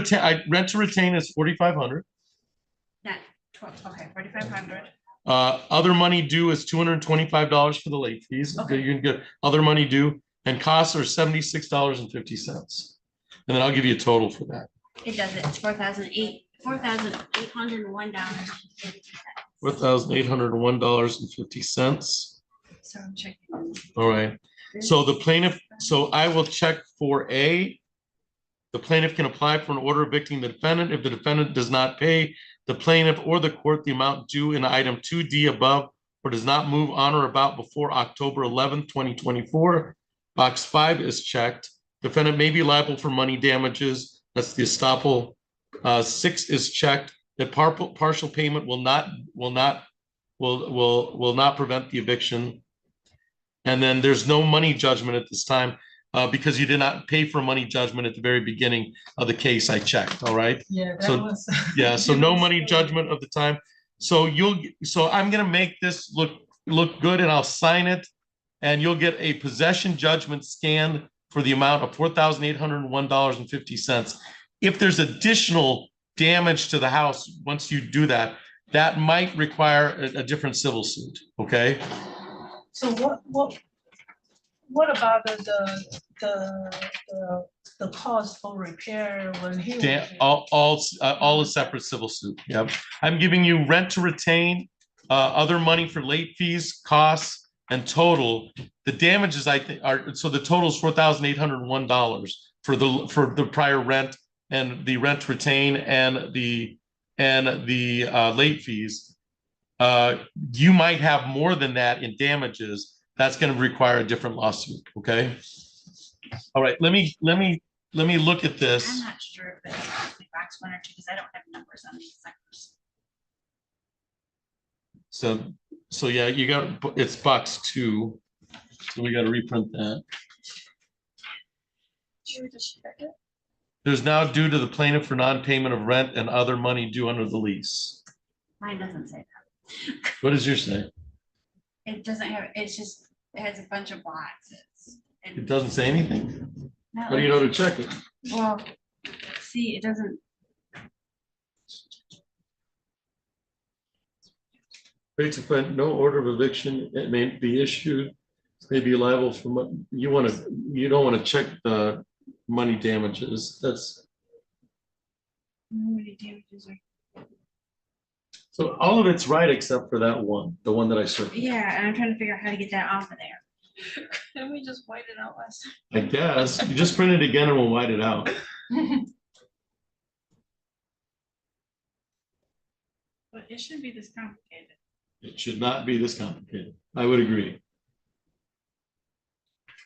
retain is 4,500. Not 12, okay, 4,500. Other money due is $225 for the late fees. Okay. You can get other money due, and costs are $76.50. And then I'll give you a total for that. It does it. It's $4,801. $4,801.50. So I'm checking. All right. So the plaintiff, so I will check for A. The plaintiff can apply for an order evicting the defendant if the defendant does not pay the plaintiff or the court the amount due in item 2D above, or does not move on or about before October 11th, 2024. Box 5 is checked. Defendant may be liable for money damages. That's the estoppel. 6 is checked. That partial payment will not prevent the eviction. And then there's no money judgment at this time because you did not pay for money judgment at the very beginning of the case. I checked. All right. Yeah, that So was. yeah, so no money judgment of the time. So I'm gonna make this look good, and I'll sign it, and you'll get a possession judgment scanned for the amount of $4,801.50. If there's additional damage to the house once you do that, that might require a different civil suit. Okay. So what about the cost for repair when he was here? All a separate civil suit. Yep. I'm giving you rent to retain, other money for late fees, costs, and total, the damages I think are, so the total is $4,801 for the prior rent and the rent retain and the late fees. You might have more than that in damages. That's going to require a different lawsuit. Okay. All right. Let me look at this. I'm not sure if it's actually box 1 or 2 because I don't have numbers on these sectors. So yeah, you got, it's box 2. So we got to reprint that. There's now due to the plaintiff for non-payment of rent and other money due under the lease. Mine doesn't say that. What does yours say? It doesn't have, it's just, it has a bunch of boxes. It doesn't say anything. No, How do you know to check it? well, see, it doesn't. Rates of rent, no order of eviction, it may be issued, may be liable for, you don't want to check the money damages. That's. How many damages are? So all of it's right except for that one, the one that I circled. Yeah, and I'm trying to figure out how to get that off of there. Didn't we just white it out last I guess you just print it again and we'll white it out. time? But it shouldn't be this complicated. It should not be this complicated. I would agree.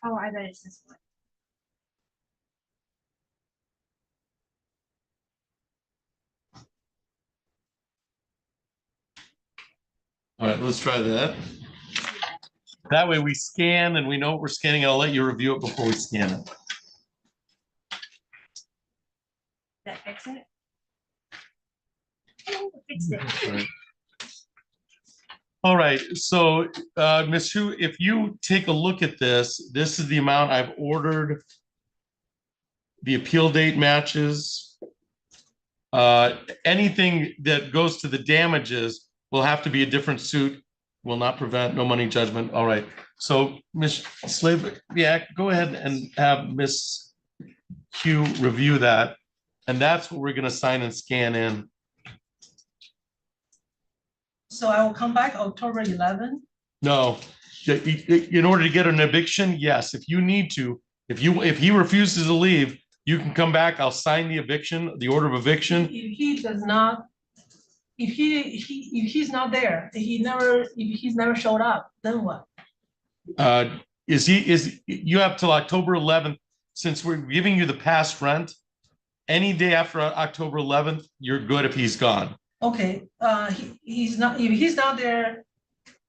Oh, I bet it's this one. All right, let's try that. That way we scan and we know what we're scanning. I'll let you review it before we scan it. That fix it? Oh, fixed it. All right, so Ms. Hu, if you take a look at this, this is the amount I've ordered. The appeal date matches. Anything that goes to the damages will have to be a different suit, will not prevent, no money judgment. All right, so Ms. Slave, yeah, go ahead and have Ms. Hugh review that. And that's what we're gonna sign and scan in. So I will come back October 11. No, in order to get an eviction, yes, if you need to, if he refuses to leave, you can come back. I'll sign the eviction, the order of eviction. If he does not, if he's not there, if he's never showed up, then what? You have till October 11th, since we're giving you the past rent, any day after October 11th, you're good if he's gone. Okay, he's not, if he's not there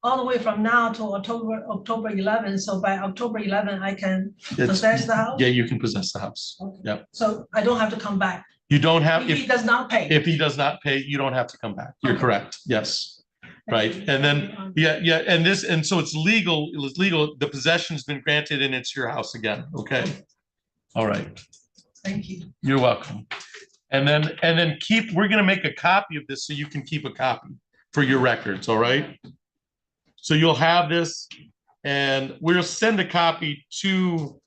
all the way from now to October 11, so by October 11, I can possess the house? Yeah, you can possess the house. Okay. Yep. So I don't have to come back? You don't have, If he does not pay? If he does not pay, you don't have to come back. You're correct. Yes. Right. And then, yeah. And so it's legal, the possession's been granted and it's your house again. Okay. All right. Thank you. You're welcome. And then we're going to make a copy of this so you can keep a copy for your records. All right. So you'll have this and we'll send a copy to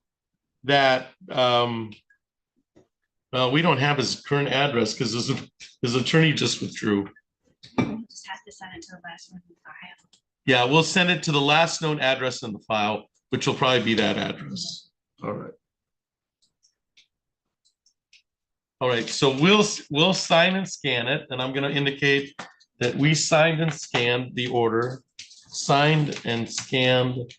that. Well, we don't have his current address because his attorney just withdrew. Just have to send it to the last one in the file. Yeah, we'll send it to the last known address in the file, which will probably be that address. All right. All right, so we'll sign and scan it, and I'm going to indicate that we signed and scanned the order, signed and scanned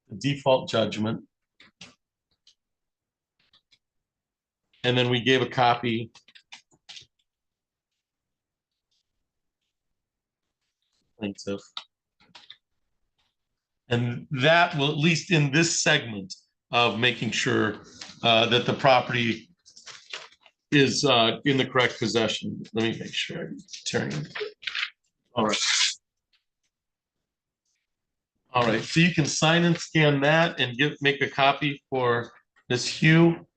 the default judgment. And then we gave a copy plaintiff. And that will, at least in this segment of making sure that the property is in the correct possession. Let me make sure I'm tearing it. All right. All right, so you can sign and scan that and make a copy for Ms. Hugh.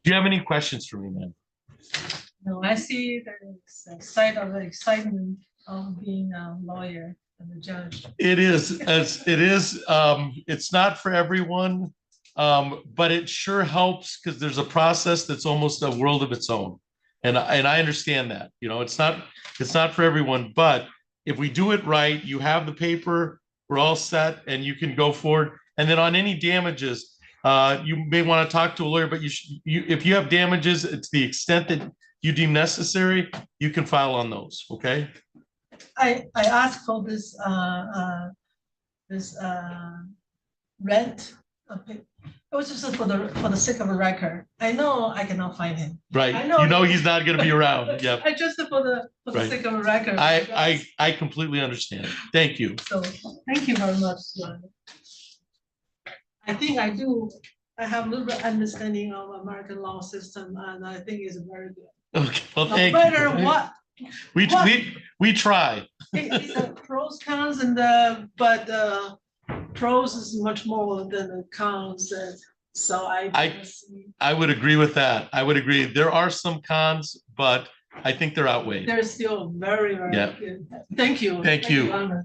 Do you have any questions for me, man? No, I see there's a side of the excitement of being a lawyer and a judge. It is, it's not for everyone. But it sure helps because there's a process that's almost a world of its own. And I understand that, you know, it's not for everyone, but if we do it right, you have the paper, we're all set and you can go forward. And then on any damages, you may want to talk to a lawyer, but if you have damages, to the extent that you deem necessary, you can file on those, okay? I asked for this rent. It was just for the sake of a record. I know I cannot find him. Right, I you know he's not gonna be around, yeah. I just for the Right. sake of a record. I completely understand. Thank you. So, thank you very much. I think I have a little bit understanding of American law system, and I think it's very good. Okay, well, No thank matter you. what. We try. It's a pros, cons, and but pros is much more than the cons, and so I would agree with that. I would agree. There are some cons, but I think they're outweighed. they're still very, very Yeah. good. Thank you. Thank you. Anna.